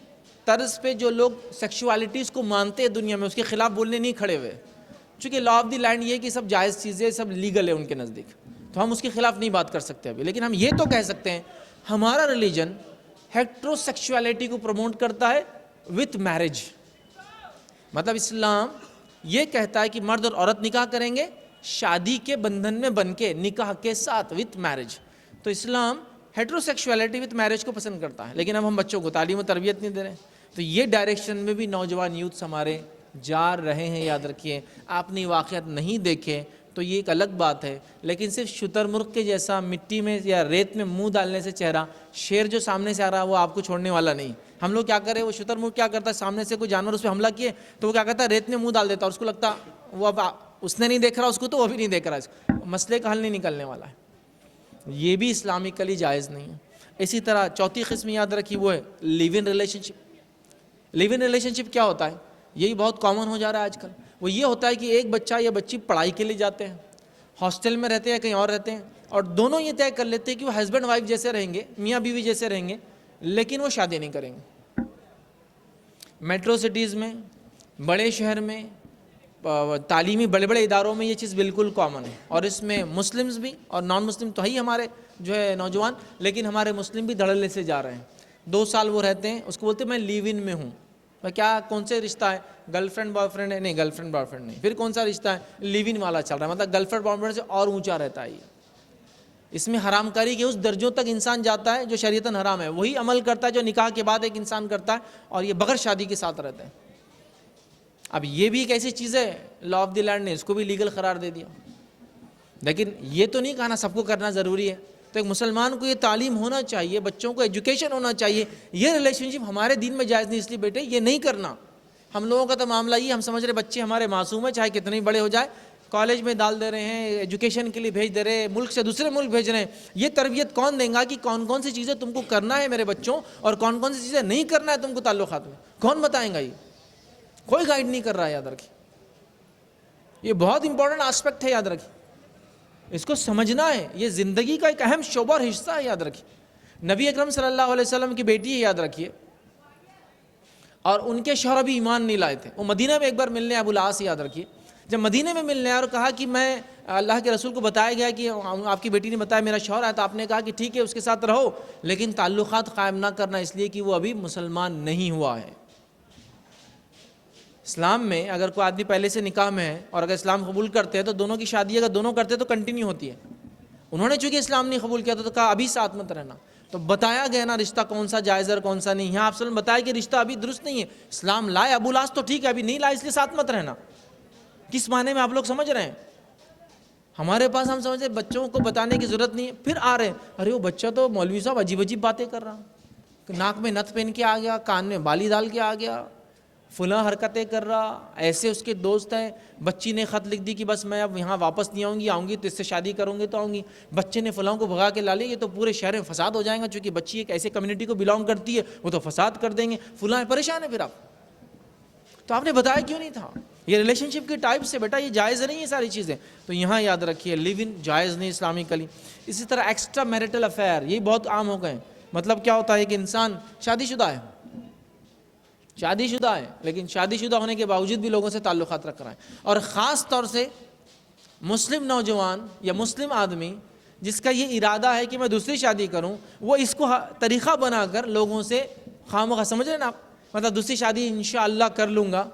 طرز پہ جو لوگ سیکشولیٹیز کو مانتے ہیں دنیا میں اس کے خلاف بولنے نہیں کھڑے ہوئے، چونکہ لا آف دی لینڈ یہ ہے کہ سب جائز چیزیں، سب لیگل ہے ان کے نزدیک، تو ہم اس کے خلاف نہیں بات کر سکتے ابھی۔ لیکن ہم یہ تو کہہ سکتے ہیں ہمارا ریلیجن ہیٹرو سیکشولیٹی کو پروموٹ کرتا ہے وتھ میرج، مطلب اسلام یہ کہتا ہے کہ مرد اور عورت نکاح کریں گے شادی کے بندھن میں بن کے، نکاح کے ساتھ وتھ میرج۔ تو اسلام ہیٹرو سیکشولیٹی وتھ میرج کو پسند کرتا ہے، لیکن اب ہم بچوں کو تعلیم و تربیت نہیں دے رہے ہیں، تو یہ ڈائریکشن میں بھی نوجوان یوتھس ہمارے جا رہے ہیں۔ یاد رکھیے آپ نے واقعات نہیں دیکھے تو یہ ایک الگ بات ہے، لیکن صرف شتر مرغ کے جیسا مٹی میں یا ریت میں منہ ڈالنے سے چہرہ، شیر جو سامنے سے آ رہا ہے وہ آپ کو چھوڑنے والا نہیں۔ ہم لوگ کیا کریں، وہ شتر مرغ کیا کرتا ہے، سامنے سے کوئی جانور اس پہ حملہ کیے تو وہ کیا کرتا ہے، ریت میں منہ ڈال دیتا ہے، اور اس کو لگتا وہ اب اس نے نہیں دیکھ رہا اس کو تو وہ بھی نہیں دیکھ رہا، اس کو مسئلے کا حل نہیں نکلنے والا ہے۔ یہ بھی اسلامکلی جائز نہیں ہے۔ اسی طرح چوتھی قسم یاد رکھی وہ ہے لیو in relation ship. Leave in relation شپ کیا ہوتا ہے؟ یہی بہت کامن ہو جا رہا ہے آج کل. وہ یہ ہوتا ہے کہ ایک بچہ یا بچی پڑھائی کے لیے جاتے ہیں, ہاسٹل میں رہتے ہیں, کہیں اور رہتے ہیں, اور دونوں یہ طے کر لیتے ہیں کہ وہ ہسبینڈ وائف جیسے رہیں گے, میاں بیوی جیسے رہیں گے, لیکن وہ شادی نہیں کریں گے. میٹرو سٹیز میں, بڑے شہر میں, تعلیمی بڑے بڑے اداروں میں یہ چیز بالکل کامن ہے, اور اس میں مسلمز بھی اور نان مسلم تو ہی ہمارے جو ہے نوجوان, لیکن ہمارے مسلم بھی دھڑلے سے جا رہے ہیں. 2 سال وہ رہتے ہیں, اس کو بولتے ہیں میں لیو ان میں ہوں. کیا کون سے رشتہ ہے؟ گرل فرینڈ بوائے فرینڈ ہے؟ نہیں, گرل فرینڈ بوائے فرینڈ نہیں. پھر کون سا رشتہ ہے؟ لیو ان والا چل رہا ہے, مطلب گرل فرینڈ بوائے فرینڈ سے اور اونچا رہتا ہے. اس میں حرام کاری کے اس درجوں تک انسان جاتا ہے جو شریعتاً حرام ہے. وہی عمل کرتا ہے جو نکاح کے بعد ایک انسان کرتا ہے, اور یہ بغیر شادی کے ساتھ رہتا ہے. اب یہ بھی ایک ایسی چیز ہے, لا آف دی لینڈ نے اس کو بھی لیگل قرار دے دیا. لیکن یہ تو نہیں کہا نا سب کو کرنا ضروری ہے. تو ایک مسلمان کو یہ تعلیم ہونا چاہیے, بچوں کو ایجوکیشن ہونا چاہیے. یہ ریلیشن شپ ہمارے دین میں جائز نہیں, اس لیے بیٹے یہ نہیں کرنا. ہم لوگوں کا تو معاملہ یہ, ہم سمجھ رہے بچے ہمارے معصوم ہیں, چاہے کتنے بڑے ہو جائے, کالج میں ڈال دے رہے ہیں, ایجوکیشن کے لیے بھیج دے رہے ہیں, ملک سے دوسرے ملک بھیج رہے ہیں. یہ تربیت کون دیں گا کہ کون کون سی چیزیں تم کو کرنا ہے میرے بچوں, اور کون کون سی چیزیں نہیں کرنا ہے تم کو تعلقات میں؟ کون بتائیں گا؟ یہ کوئی گائیڈ نہیں کر رہا ہے. یاد رکھیں, یہ بہت امپورٹنٹ آسپیکٹ ہے, یاد رکھیں, اس کو سمجھنا ہے. یہ زندگی کا ایک اہم شعبہ اور حصہ ہے, یاد رکھیں. نبی اکرم صلی اللہ علیہ وسلم کی بیٹی ہے, یاد رکھیے, اور ان کے شوہر بھی ایمان نہیں لائے تھے. وہ مدینہ میں ایک بار ملنے ابو العاص, یاد رکھیے, جب مدینہ میں ملنے اور کہا کہ میں اللہ کے رسول کو بتایا گیا کہ آپ کی بیٹی نے بتایا میرا شوہر ہے, تو آپ نے کہا کہ ٹھیک ہے اس کے ساتھ رہو, لیکن تعلقات قائم نہ کرنا, اس لیے کہ وہ ابھی مسلمان نہیں ہوا ہے. اسلام میں اگر کوئی آدمی پہلے سے نکاح میں ہے اور اگر اسلام قبول کرتے ہیں تو دونوں کی شادی اگر دونوں کرتے ہیں تو کنٹینیو ہوتی ہے. انہوں نے چونکہ اسلام نہیں قبول کیا تو کہا ابھی ساتھ مت رہنا. تو بتایا گیا نا رشتہ کون سا جائز اور کون سا نہیں. یہاں آپ صلی اللہ علیہ وسلم بتایا کہ رشتہ ابھی درست نہیں ہے. اسلام لائے ابو العاص تو ٹھیک ہے, ابھی نہیں لائے اس لیے ساتھ مت رہنا. کس معنی میں آپ لوگ سمجھ رہے ہیں؟ ہمارے پاس ہم سمجھتے بچوں کو بتانے کی ضرورت نہیں ہے, پھر آ رہے ہیں ارے وہ بچہ تو مولوی صاحب عجیب عجیب باتیں کر رہا, ناک میں نتھ پہن کے آ گیا, کان میں بالی ڈال کے آ گیا, فلاں حرکتیں کر رہا. ایسے اس کے دوست ہیں, بچی نے خط لکھ دی کہ بس میں اب یہاں واپس نہیں آؤں گی تو اس سے شادی کروں گی تو آؤں گی. بچے نے فلاں کو بھگا کے لا لی, یہ تو پورے شہر میں فساد ہو جائے گا, چونکہ بچی ایک ایسے کمیونٹی کو بلانگ کرتی ہے, وہ تو فساد کر دیں گے, فلاں پریشان ہے. پھر آپ تو آپ نے بتایا کیوں نہیں تھا؟ یہ ریلیشن شپ کے ٹائپ سے بیٹا یہ جائز نہیں ہے ساری چیزیں. تو یہاں یاد رکھیے لیو ان جائز نہیں اسلامکلی. اسی طرح ایکسٹرا میرٹل افیئر, یہ بہت عام ہو گئے ہیں. مطلب کیا ہوتا ہے کہ انسان شادی شدہ ہے لیکن شادی شدہ ہونے کے باوجود بھی لوگوں سے تعلقات رکھ رہا ہے. اور خاص طور سے مسلم نوجوان یا مسلم آدمی جس کا یہ ارادہ ہے کہ میں دوسری شادی کروں, وہ اس کو طریقہ بنا کر لوگوں سے خواہ سمجھ رہے ہیں نا آپ, مطلب دوسری شادی انشاءاللہ کر لوں گا,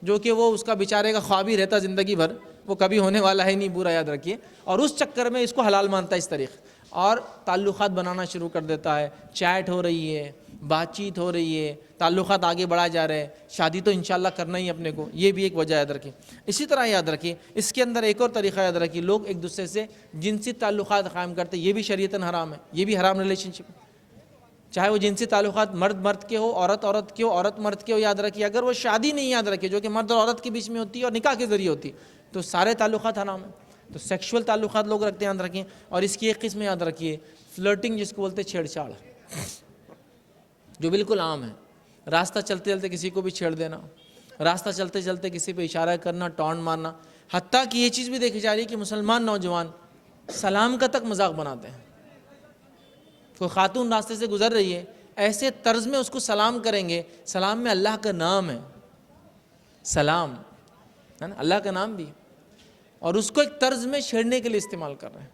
جو کہ وہ اس کا بیچارے کا خواب ہی رہتا زندگی بھر, وہ کبھی ہونے والا ہے نہیں, برا یاد رکھیے. اور اس چکر میں اس کو حلال مانتا ہے اس طریقے, اور تعلقات بنانا شروع کر دیتا ہے. چیٹ ہو رہی ہے, بات چیت ہو رہی ہے, تعلقات آگے بڑھا جا رہے ہیں, شادی تو انشاءاللہ کرنا ہی اپنے کو. یہ بھی ایک وجہ یاد رکھیں. اسی طرح یاد رکھیں اس کے اندر ایک اور طریقہ یاد رکھیں, لوگ ایک دوسرے سے جنسی تعلقات قائم کرتے, یہ بھی شریعتاً حرام ہے, یہ بھی حرام ریلیشن شپ. چاہے وہ جنسی تعلقات مرد مرد کے ہو, عورت کے ہو, عورت مرد کے ہو. یاد رکھیے اگر وہ شادی نہیں یاد رکھیے جو کہ مرد اور عورت کے بیچ میں ہوتی ہے اور نکاح کے ذریعے ہوتی ہے, تو سارے تعلقات حرام ہیں. تو سیکشول تعلقات لوگ رکھتے ہیں, یاد رکھیں. اور اس کی ایک قسم یاد رکھیے, فلرٹنگ جس کو بولتے ہیں, چھیڑ چھاڑ, جو بالکل عام ہے. راستہ چلتے چلتے کسی کو بھی چھیڑ دینا, راستہ چلتے چلتے کسی پہ اشارہ کرنا, ٹانٹ مارنا. حتیٰ کہ یہ چیز بھی دیکھی جا رہی ہے کہ مسلمان نوجوان سلام کا تک مذاق بناتے ہیں. کوئی خاتون راستے سے گزر رہی ہے, ایسے طرز میں اس کو سلام کریں گے, سلام میں اللہ کا نام ہے, سلام ہے نا, اللہ کا نام بھی, اور اس کو ایک طرز میں چھیڑنے کے لیے استعمال کر رہے ہیں.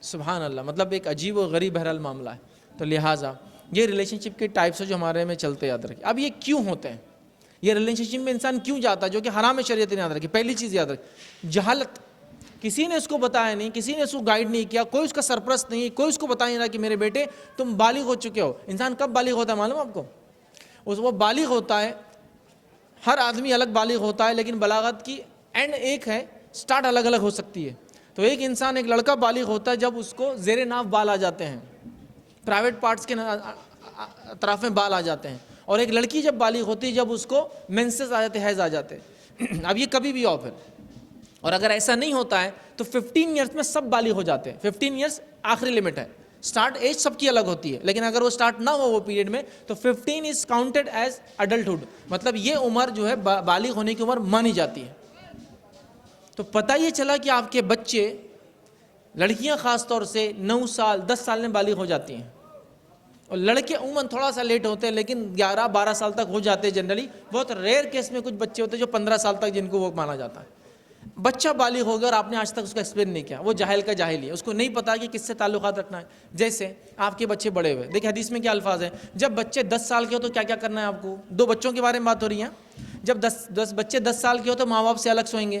سبحان اللہ, مطلب ایک عجیب و غریب بہرحال معاملہ ہے. تو لہٰذا یہ ریلیشن شپ کے ٹائپس جو ہمارے میں چلتے, یاد رکھیں. اب یہ کیوں ہوتے ہیں, یہ ریلیشن شپ میں انسان کیوں جاتا ہے جو کہ حرام شریعت نے, یاد رکھیں. پہلی چیز یاد رکھیں, جہالت. کسی نے اس کو بتایا نہیں, کسی نے اس کو گائیڈ نہیں کیا, کوئی اس کا سرپرست نہیں, کوئی اس کو بتا نہیں رہا کہ میرے بیٹے تم بالغ ہو چکے ہو. انسان کب بالغ ہوتا ہے معلوم آپ کو؟ وہ بالغ ہوتا ہے, ہر آدمی الگ بالغ ہوتا ہے, لیکن بلاغت کی اینڈ ایک ہے, سٹارٹ الگ الگ ہو سکتی ہے. تو ایک انسان, ایک لڑکا بالغ ہوتا ہے جب اس کو زیر ناف بال آ جاتے ہیں, پرائیویٹ پارٹس کے اطراف میں بال آ جاتے ہیں. اور ایک لڑکی جب بالغ ہوتی ہے جب اس کو مینسز آ جاتے, حیض آ جاتے. اب یہ کبھی بھی ہو پھر, اور اگر ایسا نہیں ہوتا ہے تو 15 ایئرس میں سب بالغ ہو جاتے ہیں. 15 ایئرس آخری لمٹ ہے, اسٹارٹ ایج سب کی الگ ہوتی ہے، لیکن اگر وہ اسٹارٹ نہ ہو وہ پیریڈ میں تو 15 از کاؤنٹڈ ایز اڈلٹہڈ، مطلب یہ عمر جو ہے بالغ ہونے کی عمر مانی جاتی ہے۔ تو پتہ یہ چلا کہ آپ کے بچے، لڑکیاں خاص طور سے 9 سال 10 سال میں بالغ ہو جاتی ہیں، اور لڑکے عموماً تھوڑا سا لیٹ ہوتے ہیں، لیکن 11-12 سال تک ہو جاتے ہیں جنرلی۔ بہت ریئر کیس میں کچھ بچے ہوتے ہیں جو 15 سال تک جن کو وہ مانا جاتا ہے۔ بچہ بالغ ہو گیا اور آپ نے آج تک اس کا ایکسپلین نہیں کیا، وہ جاہل کا جاہل ہی ہے، اس کو نہیں پتا کہ کس سے تعلقات رکھنا ہے۔ جیسے آپ کے بچے بڑے ہوئے، دیکھیں حدیث میں کیا الفاظ ہیں، جب بچے 10 سال کے ہو تو کیا کیا کرنا ہے آپ کو؟ 2 بچوں کے بارے میں بات ہو رہی ہے۔ جب بچے 10 سال کے ہو تو ماں باپ سے الگ سوئیں گے،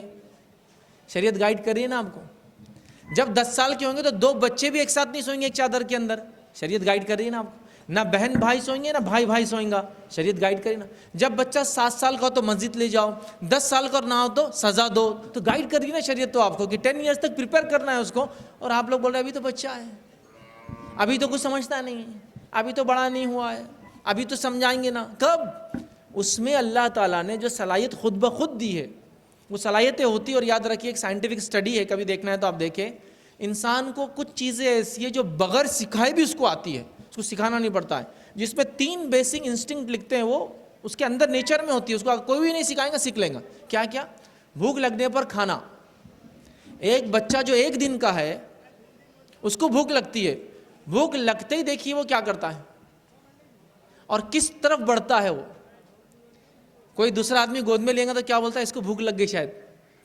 شریعت گائیڈ کر رہی ہے نا آپ کو۔ جب 10 سال کے ہوں گے تو 2 بچے بھی ایک ساتھ نہیں سوئیں گے ایک چادر کے اندر، شریعت گائیڈ کر رہی ہے نا آپ کو۔ نہ بہن بھائی سوئیں گے نہ بھائی بھائی سوئیں گا، شریعت گائیڈ کرے نا۔ جب بچہ 7 سال کا ہو تو مسجد لے جاؤ، 10 سال کا نہ ہو تو سزا دو، تو گائیڈ کر رہی ہے نا شریعت تو آپ کو کہ 10 ایئرس تک پریپیئر کرنا ہے اس کو۔ اور آپ لوگ بول رہے ہیں ابھی تو بچہ ہے، ابھی تو کچھ سمجھتا نہیں ہے، ابھی تو بڑا نہیں ہوا ہے، ابھی تو سمجھائیں گے نا۔ کب؟ اس میں اللہ تعالیٰ نے جو صلاحیت خود بخود دی ہے، وہ صلاحیتیں ہوتی، اور یاد رکھیے ایک سائنٹیفک اسٹڈی ہے، کبھی دیکھنا ہے تو آپ دیکھیں، انسان کو کچھ چیزیں ایسی ہیں جو بغیر سکھائے بھی اس کو آتی ہے، اس کو سکھانا نہیں پڑتا ہے، جس میں 3 بیسک انسٹنکٹ لکھتے ہیں، وہ اس کے اندر نیچر میں ہوتی ہے، اس کو کوئی بھی نہیں سکھائے گا سیکھ لیں گا۔ کیا کیا؟ بھوک لگنے پر کھانا۔ ایک بچہ جو 1 دن کا ہے اس کو بھوک لگتی ہے، بھوک لگتے ہی دیکھیے وہ کیا کرتا ہے اور کس طرف بڑھتا ہے۔ وہ کوئی دوسرا آدمی گود میں لے گا تو کیا بولتا ہے، اس کو بھوک لگ گئی شاید،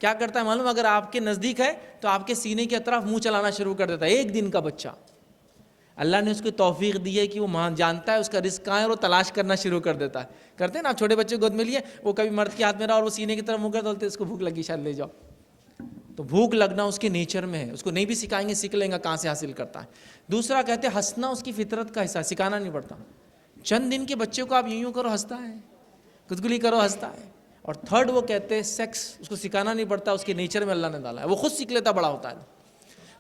کیا کرتا ہے معلوم؟ اگر آپ کے نزدیک ہے تو آپ کے سینے کی طرف منہ چلانا شروع کر دیتا ہے۔ 1 دن کا بچہ، اللہ نے اس کو توفیق دی ہے کہ وہ جانتا ہے اس کا رزق کہاں ہے، اور وہ تلاش کرنا شروع کر دیتا ہے۔ کرتے ہیں نا آپ چھوٹے بچے گود میں لیے، وہ کبھی مرد کے ہاتھ میں رہا اور وہ سینے کی طرف منہ کر ڈالتے، اس کو بھوک لگی شاید لے جاؤ۔ تو بھوک لگنا اس کے نیچر میں ہے، اس کو نہیں بھی سکھائیں گے سیکھ لیں گا کہاں سے حاصل کرتا ہے۔ دوسرا کہتے ہیں ہنسنا اس کی فطرت کا حصہ، سکھانا نہیں پڑتا۔ چند دن کے بچے کو آپ یوں کرو ہنستا ہے، گدگلی کرو ہنستا ہے۔ اور تھرڈ وہ کہتے ہیں سیکس، اس کو سکھانا نہیں پڑتا، اس کے نیچر میں اللہ نے ڈالا ہے، وہ خود سیکھ لیتا بڑا ہوتا ہے۔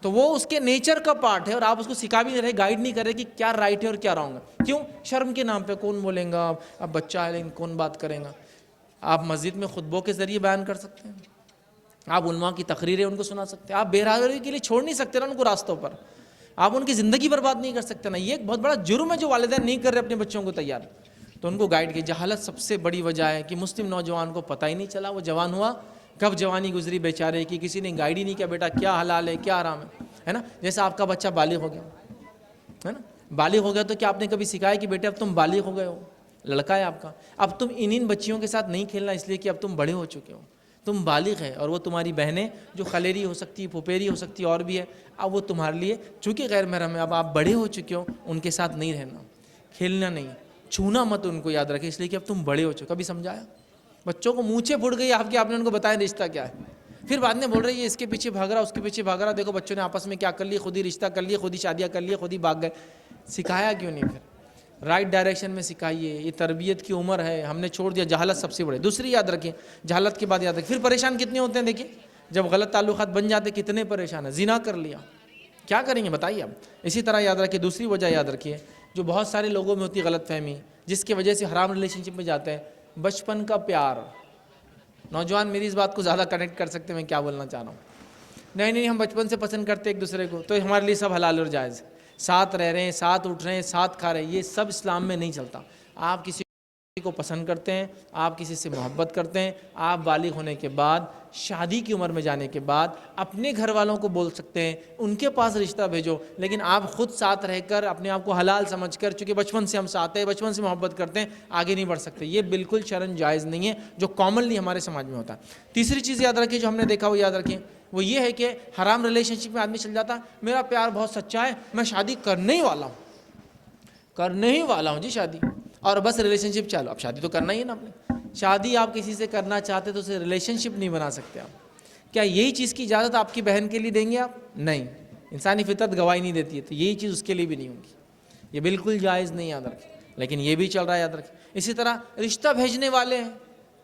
تو وہ اس کے نیچر کا پارٹ ہے، اور آپ اس کو سکھا بھی نہیں رہے، گائیڈ نہیں کرے کہ کیا رائٹ ہے اور کیا رانگ ہے۔ کیوں؟ شرم کے نام پہ کون بولیں گا، اب بچہ ہے لیکن کون بات کریں گا۔ آپ مسجد میں خطبوں کے ذریعے بیان کر سکتے ہیں، آپ علماء کی تقریریں ان کو سنا سکتے ہیں، آپ بہراوی کے لیے چھوڑ نہیں سکتے نا ان کو راستوں پر، آپ ان کی زندگی برباد نہیں کر سکتے نا۔ یہ ایک بہت بڑا جرم ہے جو والدین نہیں کر رہے اپنے بچوں کو تیار۔ تو ان کو گائیڈ کی جہالت سب سے بڑی وجہ ہے کہ مسلم نوجوان کو پتہ ہی نہیں چلا، وہ جوان ہوا کب جوانی گزری بیچارے کی، کسی نے گائیڈ ہی نہیں کیا بیٹا کیا حلال ہے کیا حرام ہے نا۔ جیسا آپ کا بچہ بالغ ہو گیا ہے نا، بالغ ہو گیا تو کیا آپ نے کبھی سکھایا کہ بیٹے اب تم بالغ ہو گئے ہو، لڑکا ہے آپ کا، اب تم ان بچیوں کے ساتھ نہیں کھیلنا اس لیے کہ اب تم بڑے ہو چکے ہو، تم بالغ ہے، اور وہ تمہاری بہنیں جو خلیری ہو سکتی، پھپھیری ہو سکتی اور بھی ہے، اب وہ تمہارے لیے چونکہ غیر محرم ہے، اب آپ بڑے ہو چکے ہو، ان کے ساتھ نہیں رہنا، کھیلنا نہیں، چھونا مت ان کو، یاد رکھیں اس لیے کہ اب تم بڑے ہو چکے۔ کبھی سمجھایا؟ بچوں کو مونچھیں پھوٹ گئی آپ نے ان کو بتایا رشتہ کیا ہے، پھر بعد میں بول رہے یہ اس کے پیچھے بھاگ رہا اس کے پیچھے بھاگ رہا، دیکھو بچوں نے آپس میں کیا کر لی، خود ہی رشتہ کر لیے، خود ہی شادیاں کر لیے، خود ہی بھاگ گئے۔ سکھایا کیوں نہیں؟ پھر رائٹ ڈائریکشن میں سکھائیے، یہ تربیت کی عمر ہے، ہم نے چھوڑ دیا۔ جہالت سب سے بڑے۔ دوسری یاد رکھیں، جہالت کے بعد یاد رکھیں پھر پریشان کتنے ہوتے ہیں، دیکھیں جب غلط تعلقات بن جاتے کتنے پریشان ہیں۔ زنا کر لیا، کیا کریں گے بتائیے آپ۔ اسی طرح یاد رکھیے دوسری وجہ یاد رکھیے جو بہت سارے لوگوں میں ہوتی ہے غلط فہمی، جس کی وجہ سے حرام ریلیشن شپ میں جاتے ہیں، بچپن کا پیار۔ نوجوان میری اس بات کو زیادہ کنیکٹ کر سکتے ہیں میں کیا بولنا چاہ رہا ہوں۔ نہیں ہم بچپن سے پسند کرتے ایک دوسرے کو تو ہمارے لیے سب حلال اور جائز، ساتھ رہ رہے ہیں، ساتھ اٹھ رہے ہیں، ساتھ کھا رہے ہیں، یہ سب اسلام میں نہیں چلتا۔ آپ کسی کو پسند کرتے ہیں، آپ کسی سے محبت کرتے ہیں، آپ بالغ ہونے کے بعد، شادی کی عمر میں جانے کے بعد اپنے گھر والوں کو بول سکتے ہیں ان کے پاس رشتہ بھیجو، لیکن آپ خود ساتھ رہ کر اپنے آپ کو حلال سمجھ کر، چونکہ بچپن سے ہم ساتھ ہیں، بچپن سے محبت کرتے ہیں، آگے نہیں بڑھ سکتے۔ یہ بالکل شرعاً جائز نہیں ہے، جو کامنلی ہمارے سماج میں ہوتا ہے۔ تیسری چیز یاد رکھیں جو ہم نے دیکھا وہ یاد رکھیں، وہ یہ ہے کہ حرام ریلیشن شپ میں آدمی چل جاتا ہے، میرا پیار بہت سچا ہے، میں شادی کرنے ہی والا ہوں جی شادی، اور بس ریلیشن شپ چالو۔ اب شادی تو کرنا ہی ہے نا آپ نے، شادی آپ کسی سے کرنا چاہتے تو اسے ریلیشن شپ نہیں بنا سکتے آپ۔ کیا یہی چیز کی اجازت آپ کی بہن کے لیے دیں گے آپ؟ نہیں، انسانی فطرت گواہی نہیں دیتی ہے، تو یہی چیز اس کے لیے بھی نہیں ہوگی، یہ بالکل جائز نہیں، یاد رکھیں۔ لیکن یہ بھی چل رہا ہے، یاد رکھیں۔ اسی طرح رشتہ بھیجنے والے ہیں،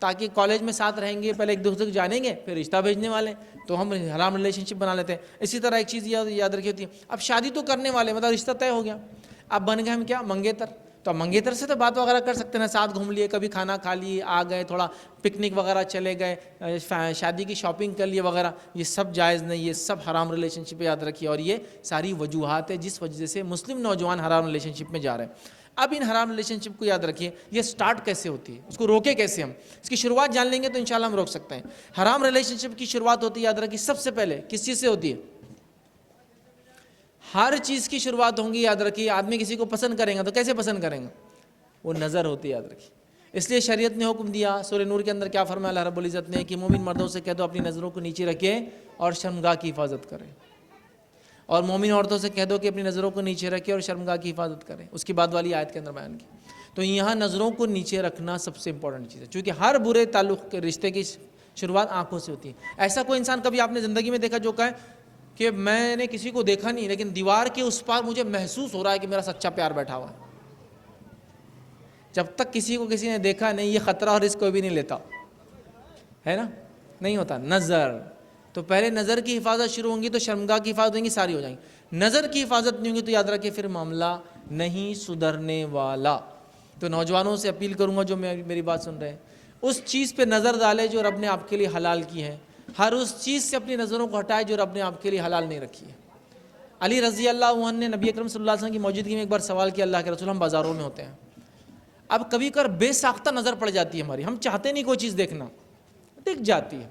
تاکہ کالج میں ساتھ رہیں گے، پہلے ایک دوسرے کو جانیں گے، پھر رشتہ بھیجنے والے تو ہم حرام ریلیشن شپ بنا لیتے ہیں۔ اسی طرح ایک چیز یاد رکھی ہوتی ہے، اب شادی تو کرنے والے، مطلب رشتہ طے ہو گیا، اب بن گئے ہم کیا منگیتر، تو تو منگیتر سے تو بات وغیرہ کر سکتے ہیں، ساتھ گھوم لیے، کبھی کھانا کھا لیے، آ گئے، تھوڑا پکنک وغیرہ چلے گئے، شادی کی شاپنگ کر لیے وغیرہ، یہ سب جائز نہیں، یہ سب حرام ریلیشن شپ یاد رکھیے. اور یہ ساری وجوہات ہے جس وجہ سے مسلم نوجوان حرام ریلیشن شپ میں جا رہے ہیں. اب ان حرام ریلیشن شپ کو یاد رکھیے، یہ سٹارٹ کیسے ہوتی ہے، اس کو روکے کیسے، ہم اس کی شروعات جان لیں گے تو انشاءاللہ ہم روک سکتے ہیں. حرام ریلیشن شپ کی شروعات ہوتی ہے، یاد رکھیے، سب سے پہلے کس چیز سے ہوتی ہے؟ ہر چیز کی شروعات ہوں گی، یاد رکھیے. آدمی کسی کو پسند کریں گا تو کیسے پسند کریں گا؟ وہ نظر ہوتی ہے، یاد رکھیے. اس لیے شریعت نے حکم دیا، سورہ نور کے اندر کیا فرمایا اللہ رب العزت نے، کہ مومن مردوں سے کہہ دو اپنی نظروں کو نیچے رکھیں اور شرمگاہ کی حفاظت کریں، اور مومن عورتوں سے کہہ دو کہ اپنی نظروں کو نیچے رکھیں اور شرمگاہ کی حفاظت کریں. اس کی بعد والی آیت کے اندر بیان کی. تو یہاں نظروں کو نیچے رکھنا سب سے امپورٹنٹ چیز ہے، چونکہ ہر برے تعلق کے رشتے کی شروعات آنکھوں سے ہوتی ہے. ایسا کوئی انسان کبھی آپ نے زندگی میں دیکھا جو کہے کہ میں نے کسی کو دیکھا نہیں لیکن دیوار کے اس پار مجھے محسوس ہو رہا ہے کہ میرا سچا پیار بیٹھا ہوا ہے؟ جب تک کسی کو کسی نے دیکھا نہیں، یہ خطرہ اور رسک کوئی بھی نہیں لیتا ہے نا، نہیں ہوتا. نظر تو پہلے نظر کی حفاظت شروع ہوں گی تو شرمگاہ کی حفاظت ہوں گی، ساری ہو جائیں گی. نظر کی حفاظت نہیں ہوگی تو یاد رکھیں پھر معاملہ نہیں سدھرنے والا. تو نوجوانوں سے اپیل کروں گا جو میری بات سن رہے ہیں، اس چیز پہ نظر ڈالے جو رب نے آپ کے لیے حلال کی ہے، ہر اس چیز سے اپنی نظروں کو ہٹائے جو رب نے آپ کے لیے حلال نہیں رکھی ہے. علی رضی اللہ عنہ نے نبی اکرم صلی اللہ علیہ وسلم کی موجودگی میں ایک بار سوال کیا، اللہ کے رسول ہم بازاروں میں ہوتے ہیں، اب کبھی کبھار بے ساختہ نظر پڑ جاتی ہے ہماری، ہم چاہتے نہیں کوئی چیز دیکھنا، دکھ جاتی ہے،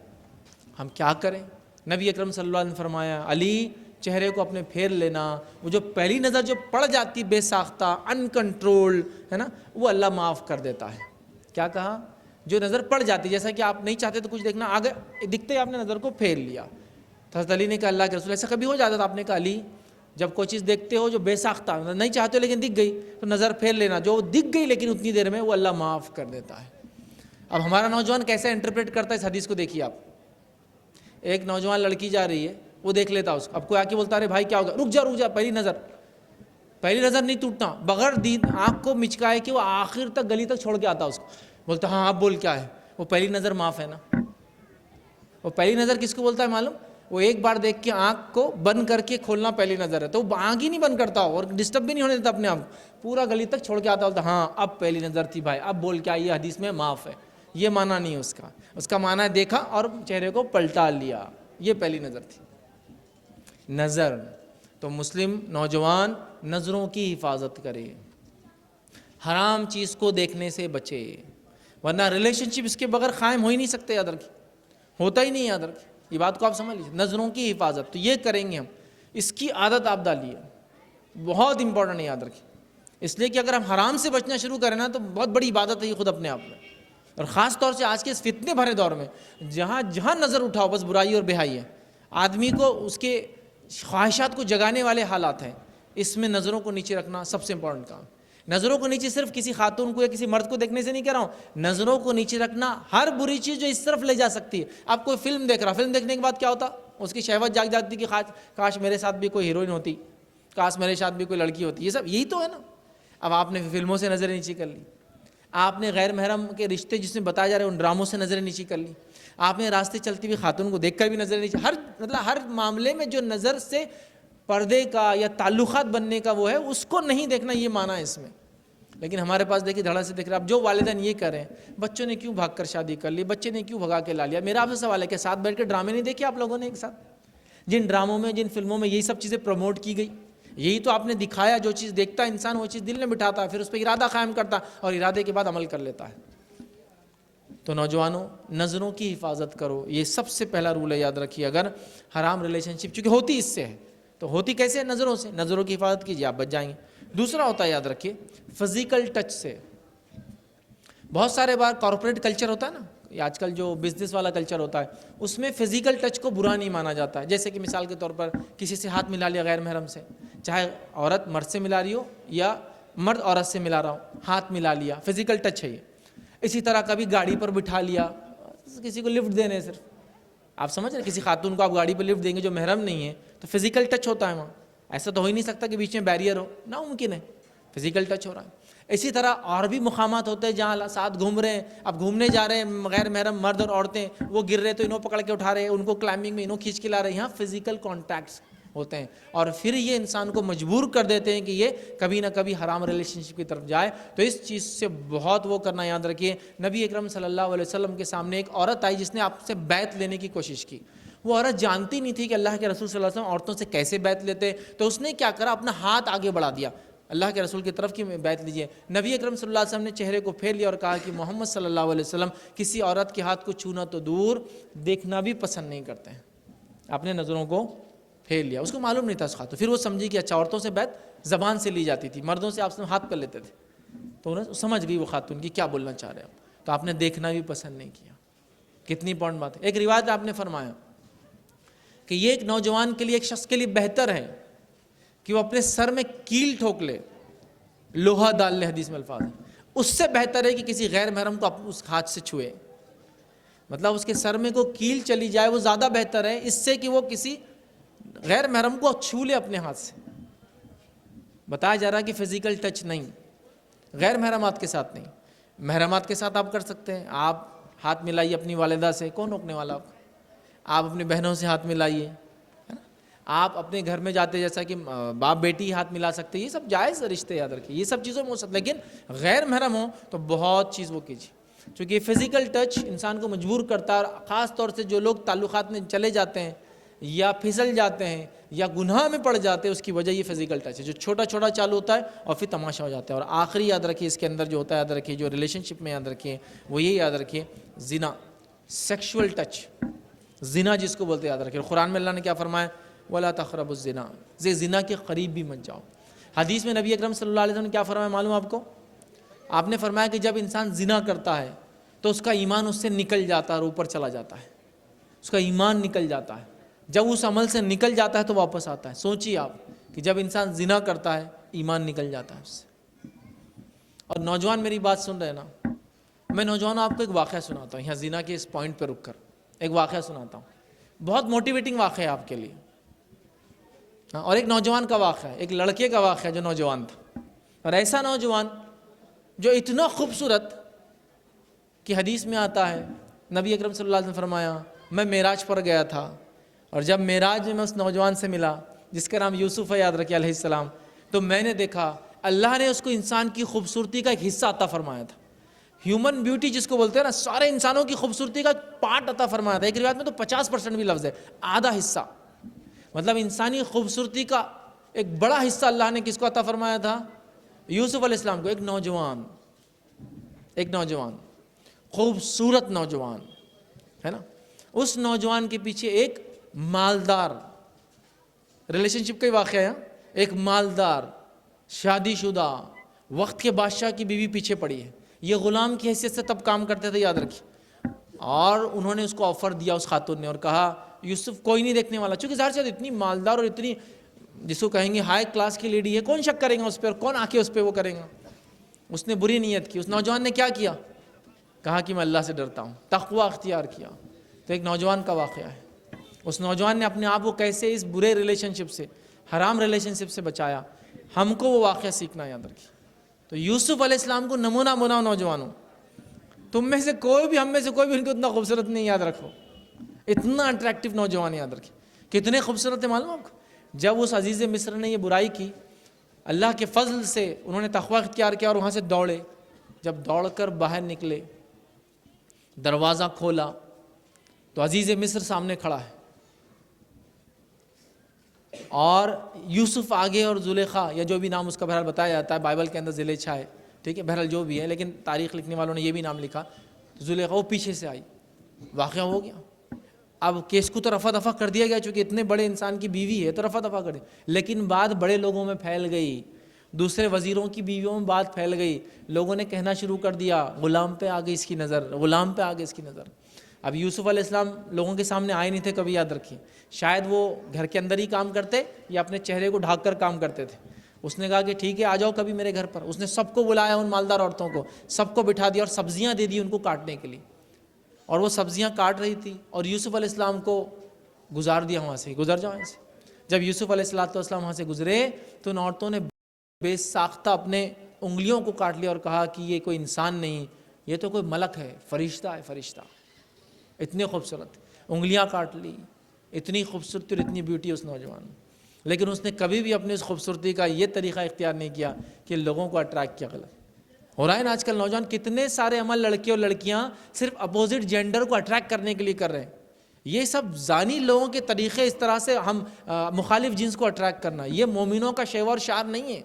ہم کیا کریں؟ نبی اکرم صلی اللہ علیہ وسلم نے فرمایا علی چہرے کو اپنے پھیر لینا. وہ جو پہلی نظر جو پڑ جاتی بے ساختہ ان کنٹرول ہے نا، وہ اللہ معاف کر دیتا ہے. کیا کہا؟ جو نظر پڑ جاتی، جیسا کہ آپ نہیں چاہتے تو کچھ دیکھنا، آگے دکھتے ہی آپ نے نظر کو پھیر لیا. تو حضرت علی نے کہا اللہ کے رسول ایسا کبھی ہو جاتا تھا؟ آپ نے کہا علی جب کوئی چیز دیکھتے ہو جو بے ساختہ نہیں چاہتے ہو لیکن دکھ گئی تو نظر پھیر لینا، جو دکھ گئی لیکن اتنی دیر میں وہ اللہ معاف کر دیتا ہے. اب ہمارا نوجوان کیسے انٹرپریٹ کرتا ہے اس حدیث کو دیکھیے آپ. ایک نوجوان لڑکی جا رہی ہے، وہ دیکھ لیتا اس کو، اب کوئی آ کے بولتا ارے بھائی کیا ہوگا، رک جا، پہلی نظر نہیں ٹوٹنا، بغیر آنکھ کو مچکائے کہ وہ آخر تک گلی تک چھوڑ کے آتا اس کو، بولتا ہاں اب بول کیا ہے. وہ پہلی نظر معاف ہے نا. وہ پہلی نظر کس کو بولتا ہے معلوم؟ وہ ایک بار دیکھ کے آنکھ کو بند کر کے کھولنا پہلی نظر ہے. تو وہ آنکھ ہی نہیں بند کرتا اور ڈسٹرب بھی نہیں ہونے دیتا اپنے آپ کو، پورا گلی تک چھوڑ کے آتا، بولتا ہاں اب پہلی نظر تھی بھائی، اب بول کیا، یہ حدیث میں معاف ہے. یہ معنی نہیں ہے اس کا معنی ہے دیکھا اور چہرے کو پلٹا لیا، یہ پہلی نظر تھی. نظر تو مسلم نوجوان نظروں کی حفاظت کرے، حرام چیز کو دیکھنے سے بچے، ورنہ ریلیشن شپ اس کے بغیر قائم ہو ہی نہیں سکتے، یاد رکھیں، ہوتا ہی نہیں. یاد رکھیں یہ بات کو آپ سمجھ لیجیے. نظروں کی حفاظت تو یہ کریں گے ہم، اس کی عادت آپ ڈالیے، بہت امپورٹنٹ ہے، یاد رکھیں. اس لیے کہ اگر ہم حرام سے بچنا شروع کریں نا تو بہت بڑی عبادت ہے یہ خود اپنے آپ میں. اور خاص طور سے آج کے اس فتنے بھرے دور میں جہاں جہاں نظر اٹھاؤ بس برائی اور بےحائی ہے، آدمی کو اس کے خواہشات کو جگانے والے حالات ہیں. اس میں نظروں کو نیچے رکھنا سب سے امپورٹنٹ کام. نظروں کو نیچے صرف کسی خاتون کو یا کسی مرد کو دیکھنے سے نہیں کہہ رہا ہوں، نظروں کو نیچے رکھنا ہر بری چیز جو اس طرف لے جا سکتی ہے. آپ کوئی فلم دیکھ رہا، فلم دیکھنے کے بعد کیا ہوتا، اس کی شہوت جاگ جاتی کہ کاش میرے ساتھ بھی کوئی ہیروئن ہوتی، کاش میرے ساتھ بھی کوئی لڑکی ہوتی. یہ سب یہی تو ہے نا. اب آپ نے فلموں سے نظریں نیچی کر لی، آپ نے غیر محرم کے رشتے جس میں بتائے جا رہے ہیں ان ڈراموں سے نظریں نیچی کر لی، آپ نے راستے چلتی ہوئی خاتون کو دیکھ کر بھی نظریں نیچی. ہر معاملے میں جو نظر سے پردے کا یا تعلقات بننے کا وہ ہے اس کو نہیں دیکھنا، یہ معنی ہے اس میں. لیکن ہمارے پاس دیکھیے دھڑا سے دیکھ رہے اب جو والدین یہ کریں، بچوں نے کیوں بھاگ کر شادی کر لی، بچے نے کیوں بھگا کے لا لیا. میرا آپ سے سوال ہے کہ ساتھ بیٹھ کے ڈرامے نہیں دیکھے آپ لوگوں نے ایک ساتھ؟ جن ڈراموں میں جن فلموں میں یہی سب چیزیں پروموٹ کی گئی، یہی تو آپ نے دکھایا. جو چیز دیکھتا ہے انسان وہ چیز دل میں بٹھاتا ہے، پھر اس پہ ارادہ قائم کرتا ہے اور ارادے کے بعد عمل کر لیتا ہے. تو نوجوانوں نظروں کی حفاظت کرو، یہ سب سے پہلا رول ہے، یاد رکھیے. اگر حرام ریلیشن شپ چونکہ ہوتی اس سے ہے تو ہوتی کیسے؟ نظروں سے. نظروں کی حفاظت کیجیے آپ بچ جائیں گے. دوسرا ہوتا ہے، یاد رکھیے، فزیکل ٹچ سے. بہت سارے بار کارپوریٹ کلچر ہوتا ہے نا، یہ آج کل جو بزنس والا کلچر ہوتا ہے اس میں فزیکل ٹچ کو برا نہیں مانا جاتا ہے. جیسے کہ مثال کے طور پر کسی سے ہاتھ ملا لیا غیر محرم سے، چاہے عورت مرد سے ملا رہی ہو یا مرد عورت سے ملا رہا ہو، ہاتھ ملا لیا، فزیکل ٹچ ہے یہ. اسی طرح کبھی گاڑی پر بٹھا لیا، کسی کو لفٹ دینے، صرف آپ سمجھ رہے ہیں کسی خاتون کو آپ گاڑی پہ لفٹ دیں گے جو محرم نہیں ہے تو فزیکل ٹچ ہوتا ہے وہاں. ایسا تو ہو ہی نہیں سکتا کہ بیچ میں بیریئر ہو، ناممکن ہے، فزیکل ٹچ ہو رہا ہے. اسی طرح اور بھی مقامات ہوتے ہیں جہاں ساتھ گھوم رہے ہیں، اب گھومنے جا رہے ہیں غیر محرم مرد اور عورتیں، وہ گر رہے تو انہوں پکڑ کے اٹھا رہے ہیں، ان کو کلائمبنگ میں انہوں کھینچ کے لا رہے ہیں. یہاں فزیکل کانٹیکٹس ہوتے ہیں، اور پھر یہ انسان کو مجبور کر دیتے ہیں کہ یہ کبھی نہ کبھی حرام ریلیشن شپ کی طرف جائے۔ تو اس چیز سے بہت وہ کرنا یاد رکھیے۔ نبی اکرم صلی اللہ علیہ وسلم کے سامنے ایک عورت آئی جس نے آپ سے بیعت لینے کی کوشش کی۔ وہ عورت جانتی نہیں تھی کہ اللہ کے رسول صلی اللہ علیہ وسلم عورتوں سے کیسے بیعت لیتے، تو اس نے کیا کرا، اپنا ہاتھ آگے بڑھا دیا اللہ کے رسول کی طرف کی بیعت لیجیے۔ نبی اکرم صلی اللہ علیہ وسلم نے چہرے کو پھیر لیا اور کہا کہ محمد صلی اللہ علیہ وسلم کسی عورت کے ہاتھ کو چھونا تو دور، دیکھنا بھی پسند نہیں کرتے ہیں۔ اپنے نظروں کو پھیر لیا، اس کو معلوم نہیں تھا اس خاتون، پھر وہ سمجھی کہ اچھا عورتوں سے بیعت زبان سے لی جاتی تھی، مردوں سے آپ ہاتھ کر لیتے تھے، تو انہیں سمجھ گئی وہ خاتون کی کیا بولنا چاہ رہے ہیں، تو آپ نے دیکھنا بھی پسند نہیں کیا۔ کتنی امپورٹنٹ بات ہے۔ ایک روایت آپ نے فرمایا کہ یہ ایک نوجوان کے لیے، ایک شخص کے لیے بہتر ہے کہ وہ اپنے سر میں کیل ٹھوک لے، لوہا ڈال لے، حدیث میں الفاظ ہے، اس سے بہتر ہے کہ کسی غیر محرم کو اس ہاتھ سے چھوئے۔ مطلب اس کے سر میں کوئی کیل چلی جائے وہ زیادہ بہتر ہے اس سے کہ وہ کسی غیر محرم کو چھو لے اپنے ہاتھ سے۔ بتایا جا رہا ہے کہ فزیکل ٹچ نہیں، غیر محرمات کے ساتھ نہیں، محرمات کے ساتھ آپ کر سکتے ہیں۔ آپ ہاتھ ملائیے اپنی والدہ سے، کون روکنے والا آپ اپنی بہنوں سے ہاتھ ملائیے، آپ اپنے گھر میں جاتے جیسا کہ باپ بیٹی ہاتھ ملا سکتے، یہ سب جائز رشتے، یاد رکھیے یہ سب چیزوں میں ہو سکتا ہے، لیکن غیر محرم ہو تو بہت چیز وہ کیجیے، چونکہ فزیکل ٹچ انسان کو مجبور کرتا ہے، اور خاص طور سے جو لوگ تعلقات میں چلے جاتے ہیں یا پھسل جاتے ہیں یا گناہ میں پڑ جاتے ہیں، اس کی وجہ یہ فزیکل ٹچ ہے، جو چھوٹا چھوٹا چالو ہوتا ہے اور پھر تماشا ہو جاتا ہے۔ اور آخری یاد رکھیے اس کے اندر جو ہوتا ہے، یاد رکھیے جو ریلیشن شپ میں یاد رکھیے وہ یہ یاد رکھیے، زنا، سیکشول ٹچ، زنا جس کو بولتے یاد رکھیے۔ قرآن میں اللہ نے کیا فرمایا، وَلَا تَقْرَبُوا الزِّنَا، زنا کے قریب بھی مت جاؤ۔ حدیث میں نبی اکرم صلی اللہ علیہ وسلم نے کیا فرمایا معلوم آپ کو؟ آپ نے فرمایا کہ جب انسان زنا کرتا ہے تو اس کا ایمان اس سے نکل جاتا ہے اور اوپر چلا جاتا ہے، اس کا ایمان نکل جاتا ہے، جب اس عمل سے نکل جاتا ہے تو واپس آتا ہے۔ سوچیے آپ کہ جب انسان زنا کرتا ہے ایمان نکل جاتا ہے اس سے۔ اور نوجوان میری بات سن رہے ہیں نا، میں نوجوانوں آپ کو ایک واقعہ سناتا ہوں، یہاں زنا کے اس پوائنٹ پہ رک کر ایک واقعہ سناتا ہوں، بہت موٹیویٹنگ واقعہ ہے آپ کے لیے، اور ایک نوجوان کا واقعہ ہے، ایک لڑکے کا واقعہ جو نوجوان تھا، اور ایسا نوجوان جو اتنا خوبصورت کہ حدیث میں آتا ہے، نبی اکرم صلی اللہ علیہ وسلم نے فرمایا میں معراج پر گیا تھا، اور جب معراج میں اس نوجوان سے ملا جس کا نام یوسف ہے، یاد رکھیے علیہ السلام، تو میں نے دیکھا اللہ نے اس کو انسان کی خوبصورتی کا ایک حصہ عطا فرمایا تھا، ہیومن بیوٹی جس کو بولتے ہیں نا، سارے انسانوں کی خوبصورتی کا پارٹ عطا فرمایا تھا۔ ایک روایت میں تو 50% بھی لفظ ہے، آدھا حصہ، مطلب انسانی خوبصورتی کا ایک بڑا حصہ اللہ نے کس کو عطا فرمایا تھا؟ یوسف علیہ السلام کو۔ ایک نوجوان خوبصورت نوجوان ہے نا، اس نوجوان کے پیچھے ایک مالدار، ریلیشن شپ کا ہی واقعہ ہے، ایک مالدار شادی شدہ وقت کے بادشاہ کی بیوی پیچھے پڑی ہے، یہ غلام کی حیثیت سے تب کام کرتے تھے، یاد رکھیے، اور انہوں نے اس کو آفر دیا اس خاتون نے، اور کہا یوسف کوئی نہیں دیکھنے والا، چونکہ ظاہر سے اتنی مالدار اور اتنی جس کو کہیں گے ہائی کلاس کی لیڈی ہے، کون شک کرے گا اس پہ، اور کون آ کے اس پہ وہ کرے گا۔ اس نے بری نیت کی، اس نوجوان نے کیا کیا، کہا کہ میں اللہ سے ڈرتا ہوں، تقوی اختیار کیا۔ تو ایک نوجوان کا واقعہ ہے، اس نوجوان نے اپنے آپ کو کیسے اس برے ریلیشن شپ سے، حرام ریلیشن شپ سے بچایا، ہم کو وہ واقعہ سیکھنا، یاد رکھیے۔ تو یوسف علیہ السلام کو نمونہ بناؤ نوجوانوں، تم میں سے کوئی بھی، ہم میں سے کوئی بھی ان کو اتنا خوبصورت نہیں، یاد رکھو، اتنا اٹریکٹیو نوجوان، یاد رکھیے کتنے خوبصورت ہے معلوم آپ کو۔ جب اس عزیز مصر نے یہ برائی کی، اللہ کے فضل سے انہوں نے تقوی اختیار کیا اور وہاں سے دوڑے، جب دوڑ کر باہر نکلے، دروازہ کھولا تو عزیز مصر سامنے کھڑا ہے، اور یوسف آگے اور زلیخا یا جو بھی نام اس کا بہرحال بتایا جاتا ہے، بائبل کے اندر زلیخا ہے، ٹھیک ہے، بہرحال جو بھی ہے، لیکن تاریخ لکھنے والوں نے یہ بھی نام لکھا، زلیخا وہ پیچھے سے آئی، واقعہ ہو گیا۔ اب کیس کو تو رفع دفع کر دیا گیا، چونکہ اتنے بڑے انسان کی بیوی ہے تو رفع دفع کر دیا، لیکن بات بڑے لوگوں میں پھیل گئی، دوسرے وزیروں کی بیویوں میں بات پھیل گئی، لوگوں نے کہنا شروع کر دیا غلام پہ آ گئی اس کی نظر، غلام پہ آ گئی اس کی نظر۔ اب یوسف علیہ السلام لوگوں کے سامنے آئے نہیں تھے کبھی، یاد رکھیے، شاید وہ گھر کے اندر ہی کام کرتے یا اپنے چہرے کو ڈھانک کر کام کرتے تھے۔ اس نے کہا کہ ٹھیک ہے آ جاؤ کبھی میرے گھر پر، اس نے سب کو بلایا، ان مالدار عورتوں کو سب کو بٹھا دیا اور سبزیاں دے دی ان کو کاٹنے کے لیے، اور وہ سبزیاں کاٹ رہی تھی، اور یوسف علیہ السلام کو گزار دیا وہاں سے، گزر جاؤ سے۔ جب یوسف علیہ السلام وہاں سے گزرے تو ان عورتوں نے بے ساختہ اپنے انگلیوں کو کاٹ لیا اور کہا کہ یہ کوئی انسان نہیں، یہ تو کوئی ملک ہے، فرشتہ ہے، فرشتہ، اتنے خوبصورت انگلیاں کاٹ لی، اتنی خوبصورتی اور اتنی بیوٹی اس نوجوان۔ لیکن اس نے کبھی بھی اپنی اس خوبصورتی کا یہ طریقہ اختیار نہیں کیا کہ لوگوں کو اٹریکٹ کیا. غلط ہو رہا ہے نا آج کل. نوجوان کتنے سارے عمل لڑکے اور لڑکیاں صرف اپوزٹ جینڈر کو اٹریکٹ کرنے کے لیے کر رہے ہیں. یہ سب زانی لوگوں کے طریقے, اس طرح سے ہم مخالف جنس کو اٹریکٹ کرنا, یہ مومنوں کا شیوا اور شعار نہیں ہے.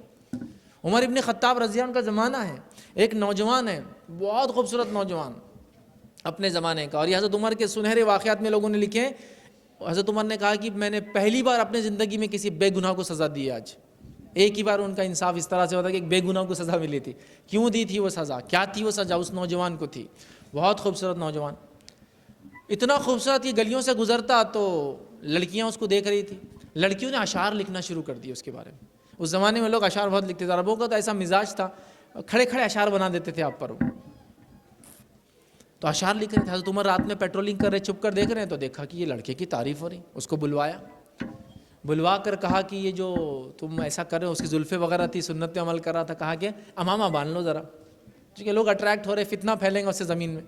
عمر ابن خطاب رضی اللہ عنہ کا زمانہ ہے, ایک نوجوان ہے, بہت خوبصورت نوجوان اپنے زمانے کا, اور یہ حضرت عمر کے سنہرے واقعات میں لوگوں نے لکھے. حضرت عمر نے کہا کہ میں نے پہلی بار اپنے زندگی میں کسی بے گناہ کو سزا دی ہے. آج ایک ہی بار ان کا انصاف اس طرح سے ہوتا کہ ایک بے گناہ کو سزا ملی تھی. کیوں دی تھی وہ سزا, کیا تھی وہ سزا؟ اس نوجوان کو تھی. بہت خوبصورت نوجوان, اتنا خوبصورت کہ گلیوں سے گزرتا تو لڑکیاں اس کو دیکھ رہی تھی. لڑکیوں نے اشعار لکھنا شروع کر دیے اس کے بارے میں. اس زمانے میں لوگ اشعار بہت لکھتے تھے. عربوں کا تو ایسا مزاج تھا, کھڑے کھڑے اشعار بنا دیتے تھے آپ پر. تو اشعار لکھ رہے تھے. حضرت عمر رات میں پیٹرولنگ کر رہے, چھپ کر دیکھ رہے ہیں, تو دیکھا کہ یہ لڑکے کی تعریف ہو رہی. اس کو بلوا کر کہا کہ یہ جو تم ایسا کر رہے ہو, اس کی زلفیں وغیرہ تھی, سنت پہ عمل کر رہا تھا. کہا کہ امامہ باندھ لو ذرا, کیونکہ لوگ اٹریکٹ ہو رہے, فتنہ پھیلیں گا اس سے زمین میں.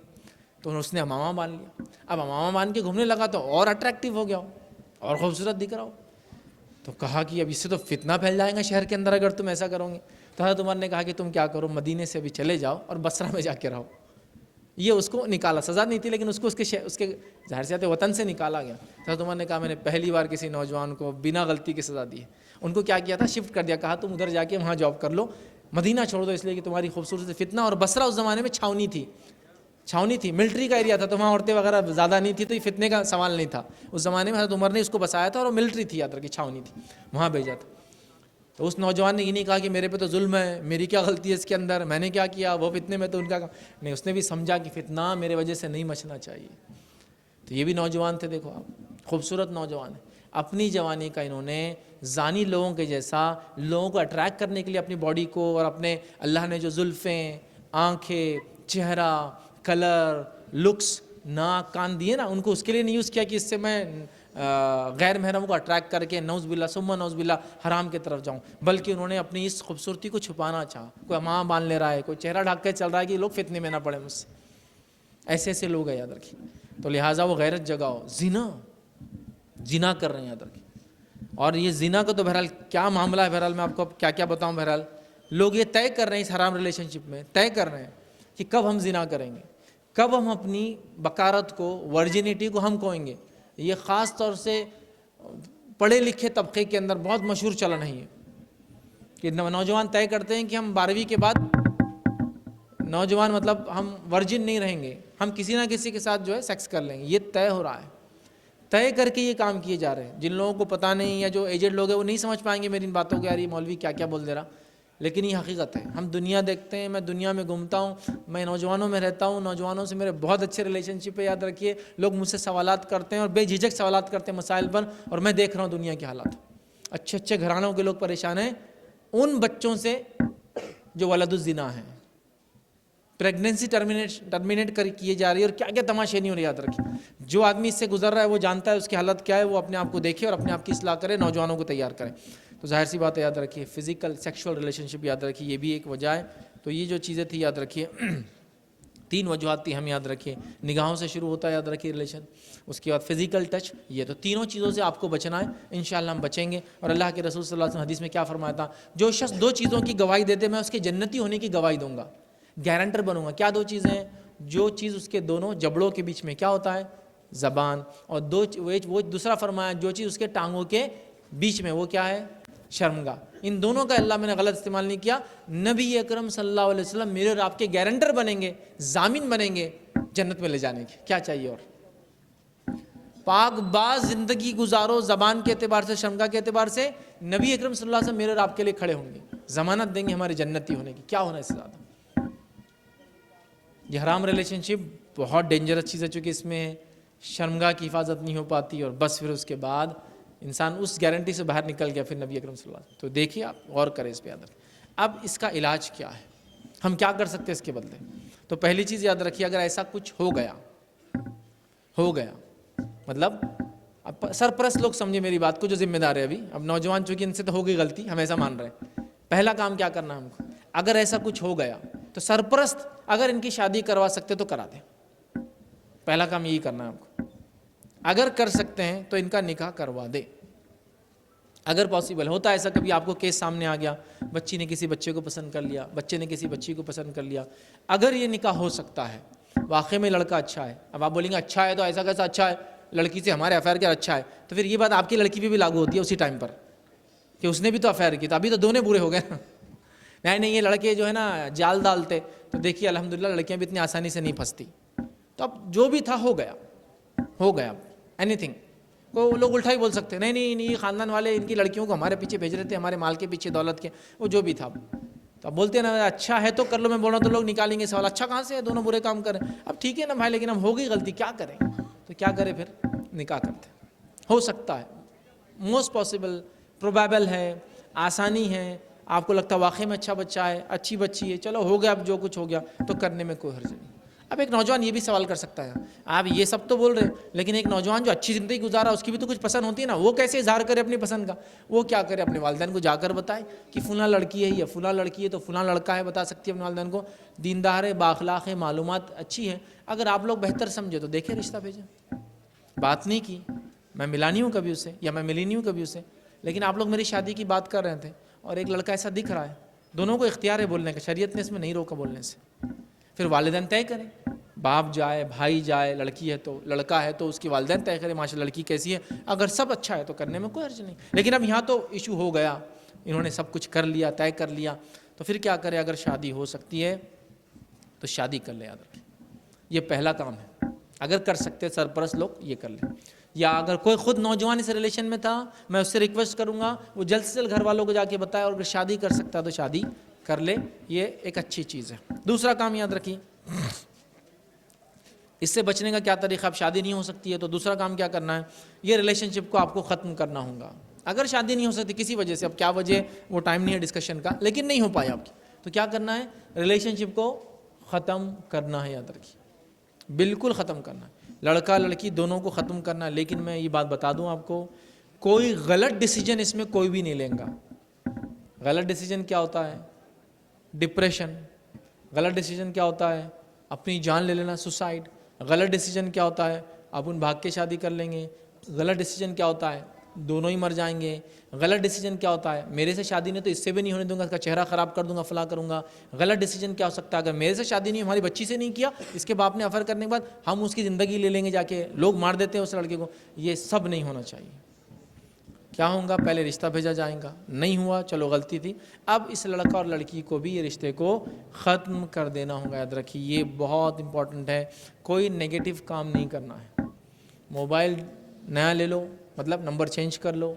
تو اس نے امامہ باندھ لیا. اب امامہ باندھ کے گھومنے لگا تو اور اٹریکٹیو ہو گیا ہو, اور خوبصورت دکھ رہا ہو. تو کہا کہ اب اس سے تو فتنہ پھیل جائے گا شہر کے اندر اگر تم ایسا کرو گے. تو حضرت عمر نے کہا کہ تم کیا کرو, مدینے سے ابھی چلے جاؤ اور بصرہ میں جا کے رہو. یہ اس کو نکالا, سزا نہیں تھی لیکن اس کو اس کے ظاہر سے وطن سے نکالا گیا. حضرت عمر نے کہا میں نے پہلی بار کسی نوجوان کو بنا غلطی کی سزا دی ہے. ان کو کیا کیا تھا, شفٹ کر دیا. کہا تم ادھر جا کے وہاں جاب کر لو, مدینہ چھوڑ دو, اس لیے کہ تمہاری خوبصورتی سے فتنہ. اور بصرہ اس زمانے میں چھاونی تھی, ملٹری کا ایریا تھا, تو وہاں عورتیں وغیرہ زیادہ نہیں تھی, تو یہ فتنے کا سوال نہیں تھا اس زمانے میں. حضرت عمر نے اس کو بسایا تھا, اور وہ ملٹری تھی, یاد رکھیے, چھاونی تھی, وہاں بھیجا تھا. تو اس نوجوان نے یہ نہیں کہا کہ میرے پہ تو ظلم ہے, میری کیا غلطی ہے اس کے اندر, میں نے کیا کیا, وہ فتنے میں تو ان کا نہیں. اس نے بھی سمجھا کہ فتنہ میرے وجہ سے نہیں مچنا چاہیے. تو یہ بھی نوجوان تھے, دیکھو آپ, خوبصورت نوجوان ہیں. اپنی جوانی کا انہوں نے زانی لوگوں کے جیسا لوگوں کو اٹریکٹ کرنے کے لیے اپنی باڈی کو, اور اپنے اللہ نے جو زلفیں, آنکھیں, چہرہ, کلر, لکس, ناک, کان دیے نا, ان کو اس کے لیے نہیں یوز کیا کہ اس سے میں غیر محرم کو اٹریکٹ کر کے نعوذ باللہ ثم نعوذ باللہ حرام کی طرف جاؤں, بلکہ انہوں نے اپنی اس خوبصورتی کو چھپانا چاہا. کوئی امامہ باندھ لے رہا ہے, کوئی چہرہ ڈھک کے چل رہا ہے کہ لوگ فتنے میں نہ پڑے مجھ سے. ایسے ایسے لوگ ہیں, یاد رکھیے. تو لہٰذا وہ غیرت جگاؤ. زنا کر رہے ہیں, یاد رکھیے. اور یہ زنا کا تو بہرحال کیا معاملہ ہے, بہرحال میں آپ کو کیا کیا بتاؤں. بہرحال لوگ یہ طے کر رہے ہیں اس حرام ریلیشن شپ میں, طے کر رہے ہیں کہ کب ہم زنا کریں گے, کب ہم اپنی بکارت کو, ورجینٹی کو ہم کھوئیں گے. یہ خاص طور سے پڑھے لکھے طبقے کے اندر بہت مشہور چلن ہے یہ, کہ نوجوان طے کرتے ہیں کہ ہم 12ویں کے بعد نوجوان, مطلب ہم ورجن نہیں رہیں گے, ہم کسی نہ کسی کے ساتھ جو ہے سیکس کر لیں گے. یہ طے ہو رہا ہے, طے کر کے یہ کام کیے جا رہے ہیں. جن لوگوں کو پتہ نہیں, یا جو ایجڈ لوگ ہیں وہ نہیں سمجھ پائیں گے میری ان باتوں کو, یار یہ مولوی کیا کیا بول دے رہا, لیکن یہ حقیقت ہے. ہم دنیا دیکھتے ہیں, میں دنیا میں گھومتا ہوں, میں نوجوانوں میں رہتا ہوں, نوجوانوں سے میرے بہت اچھے ریلیشن شپ ہے. یاد رکھیے, لوگ مجھ سے سوالات کرتے ہیں اور بے جھجک سوالات کرتے ہیں مسائل پر, اور میں دیکھ رہا ہوں دنیا کے حالات. اچھے اچھے گھرانوں کے لوگ پریشان ہیں ان بچوں سے جو ولد الزنا ہیں. پریگننسی ٹرمینیٹ کیے جا رہی ہے, اور کیا کیا تماشے نہیں ہو رہے. یاد رکھیے, جو آدمی اس سے گزر رہا ہے وہ جانتا ہے اس کی حالت کیا ہے, وہ اپنے آپ کو دیکھے اور اپنے آپ کی اصلاح کرے, نوجوانوں کو تیار کرے. تو ظاہر سی بات ہے, یاد رکھیے, فزیکل سیکشول ریلیشن شپ, یاد رکھیے یہ بھی ایک وجہ ہے. تو یہ جو چیزیں تھی, یاد رکھیے 3 وجوہات تھی, ہم یاد رکھیے. نگاہوں سے شروع ہوتا ہے, یاد رکھیے, ریلیشن. اس کے بعد فزیکل ٹچ. یہ تو تینوں چیزوں سے آپ کو بچنا ہے. انشاءاللہ ہم بچیں گے. اور اللہ کے رسول صلی اللہ علیہ وسلم حدیث میں کیا فرمایا تھا, جو شخص 2 چیزوں کی گواہی دیتے میں اس کے جنتی ہونے کی گواہی دوں گا, گارنٹر بنوں گا. کیا 2 چیزیں ہیں؟ جو چیز اس کے دونوں جبڑوں کے بیچ میں کیا ہوتا ہے, زبان. اور وہ دوسرا فرمایا, جو چیز اس کے ٹانگوں کے بیچ میں, وہ کیا ہے, شرمگاہ. ان دونوں کا اللہ میں نے غلط استعمال نہیں کیا. نبی اکرم صلی اللہ علیہ وسلم میرے اور آپ کے گارنٹر بنیں گے, ضامن بنیں گے جنت میں لے جانے کے. کیا چاہیے اور؟ پاک باز زندگی گزارو, زبان کے اعتبار سے, شرمگاہ کے اعتبار سے. نبی اکرم صلی اللہ علیہ وسلم میرے اور آپ کے لیے کھڑے ہوں گے, ضمانت دیں گے ہمارے جنتی ہونے کی. کیا ہونا اس سے زیادہ؟ یہ حرام ریلیشن شپ بہت ڈینجرس چیز ہے, چونکہ اس میں شرمگاہ کی حفاظت نہیں ہو پاتی, اور بس پھر اس کے بعد انسان اس گارنٹی سے باہر نکل گیا پھر نبی اکرم صلی اللہ علیہ وسلم. تو دیکھیے, آپ غور کریں اس پہ. یاد رکھیں, اب اس کا علاج کیا ہے, ہم کیا کر سکتے ہیں اس کے بدلے. تو پہلی چیز یاد رکھیے, اگر ایسا کچھ ہو گیا مطلب, اب سرپرست لوگ سمجھے میری بات کو جو ذمہ دار ہے ابھی. اب نوجوان چونکہ ان سے تو ہو گئی غلطی, ہم ایسا مان رہے ہیں. پہلا کام کیا کرنا ہے ہم کو, اگر ایسا کچھ ہو گیا تو سرپرست اگر ان کی شادی کروا سکتے تو کرا دیں. پہلا کام یہی کرنا ہے ہم کو. اگر کر سکتے ہیں تو ان کا نکاح کروا دے. اگر پاسبل ہوتا ہے ایسا کبھی آپ کو کیس سامنے آ گیا, بچی نے کسی بچے کو پسند کر لیا, بچے نے کسی بچی کو پسند کر لیا, اگر یہ نکاح ہو سکتا ہے, واقعی میں لڑکا اچھا ہے, اب آپ بولیں گے اچھا ہے تو ایسا کیسا اچھا ہے, لڑکی سے ہمارے افیئر کیا اچھا ہے, تو پھر یہ بات آپ کی لڑکی پہ بھی لاگو ہوتی ہے اسی ٹائم پر کہ اس نے بھی تو افیئر کی, تو ابھی تو دونوں برے ہو گئے نا. نہیں یہ لڑکے جو ہے نا جال ڈالتے, تو دیکھیے الحمدللہ لڑکیاں بھی اتنی آسانی سے نہیں پھنستی. تو اب جو بھی تھا ہو گیا اینی تھنگ. وہ لوگ الٹا ہی بول سکتے ہیں, نہیں یہ خاندان والے ان کی لڑکیوں کو ہمارے پیچھے بھیج رہے تھے, ہمارے مال کے پیچھے, دولت کے, وہ جو بھی تھا. تو اب بولتے ہیں نا اچھا ہے تو کر لو, میں بول رہا ہوں تو لوگ نکالیں گے سوال, اچھا کہاں سے ہے, دونوں برے کام کریں. اب ٹھیک ہے نا بھائی, لیکن اب ہو گئی غلطی, کیا کریں, تو کیا کرے پھر, نکاح کرتے. ہو سکتا ہے, موسٹ پاسبل, پروبیبل ہے, آسانی ہے, آپ کو لگتا ہے واقعی میں اچھا بچہ ہے, اچھی بچی ہے, چلو ہو گیا, اب جو کچھ ہو گیا تو کرنے میں کوئی حرج نہیں. اب ایک نوجوان یہ بھی سوال کر سکتا ہے, آپ یہ سب تو بول رہے لیکن ایک نوجوان جو اچھی زندگی گزارا اس کی بھی تو کچھ پسند ہوتی ہے نا, وہ کیسے اظہار کرے اپنی پسند کا, وہ کیا کرے, اپنے والدین کو جا کر بتائے کہ فلاں لڑکی ہے یا فلاں لڑکی ہے, تو فلاں لڑکا ہے, بتا سکتی ہے اپنے والدین کو, دیندار ہے, بااخلاق ہے, معلومات اچھی ہے, اگر آپ لوگ بہتر سمجھے تو دیکھیں رشتہ بھیجیں. بات نہیں کی, میں ملا نہیں ہوں کبھی اسے یا میں ملی نہیں ہوں کبھی اسے, لیکن آپ لوگ میری شادی کی بات کر رہے تھے اور ایک لڑکا ایسا دکھ رہا ہے, دونوں کو اختیار ہے بولنے کا, شریعت نے اس میں نہیں روکا بولنے سے. پھر والدین طے کریں, باپ جائے, بھائی جائے, لڑکی ہے تو, لڑکا ہے تو اس کی والدین طے کرے ماشاء لڑکی کیسی ہے, اگر سب اچھا ہے تو کرنے میں کوئی حرج نہیں. لیکن اب یہاں تو ایشو ہو گیا, انہوں نے سب کچھ کر لیا, طے کر لیا, تو پھر کیا کرے, اگر شادی ہو سکتی ہے تو شادی کر لے. یاد رکھیں یہ پہلا کام ہے, اگر کر سکتے سرپرست لوگ یہ کر لیں. یا اگر کوئی خود نوجوان اس ریلیشن میں تھا, میں اس سے ریکویسٹ کروں گا وہ جلد سے جلد گھر والوں کو جا کے بتائے, اور اگر شادی کر سکتا ہے تو شادی کر لے, یہ ایک اچھی چیز ہے. دوسرا کام یاد رکھیے, اس سے بچنے کا کیا طریقہ, اب شادی نہیں ہو سکتی ہے تو دوسرا کام کیا کرنا ہے, یہ ریلیشن شپ کو آپ کو ختم کرنا ہوگا. اگر شادی نہیں ہو سکتی کسی وجہ سے, اب کیا وجہ وہ ٹائم نہیں ہے ڈسکشن کا, لیکن نہیں ہو پایا آپ کی, تو کیا کرنا ہے, ریلیشن شپ کو ختم کرنا ہے. یاد رکھیے بالکل ختم کرنا ہے, لڑکا لڑکی دونوں کو ختم کرنا ہے. لیکن میں یہ بات بتا دوں آپ کو, کوئی غلط ڈیسیجن اس میں کوئی بھی نہیں لیں گا. غلط ڈیسیجن کیا ہوتا ہے, ڈپریشن. غلط ڈیسیجن کیا ہوتا ہے, اپنی جان لے لینا, سوسائڈ. غلط ڈیسیجن کیا ہوتا ہے, اپن بھاگ کے شادی کر لیں گے. غلط ڈیسیجن کیا ہوتا ہے, دونوں ہی مر جائیں گے. غلط ڈیسیجن کیا ہوتا ہے, میرے سے شادی نہیں تو اس سے بھی نہیں ہونے دوں گا, اس کا چہرہ خراب کر دوں گا, فلاں کروں گا. غلط ڈیسیجن کیا ہو سکتا ہے, اگر میرے سے شادی نہیں, ہماری بچی سے نہیں کیا, اس کے باپ نے افر کرنے کے بعد ہم اس کی زندگی لے لیں گے, جا کے لوگ مار دیتے ہیں اس لڑکے کو. یہ سب نہیں ہونا چاہیے. کیا ہوگا, پہلے رشتہ بھیجا جائے گا, نہیں ہوا چلو غلطی تھی, اب اس لڑکا اور لڑکی کو بھی یہ رشتے کو ختم کر دینا ہوگا. یاد رکھیے یہ بہت امپورٹنٹ ہے, کوئی نیگیٹو کام نہیں کرنا ہے. موبائل نیا لے لو, مطلب نمبر چینج کر لو,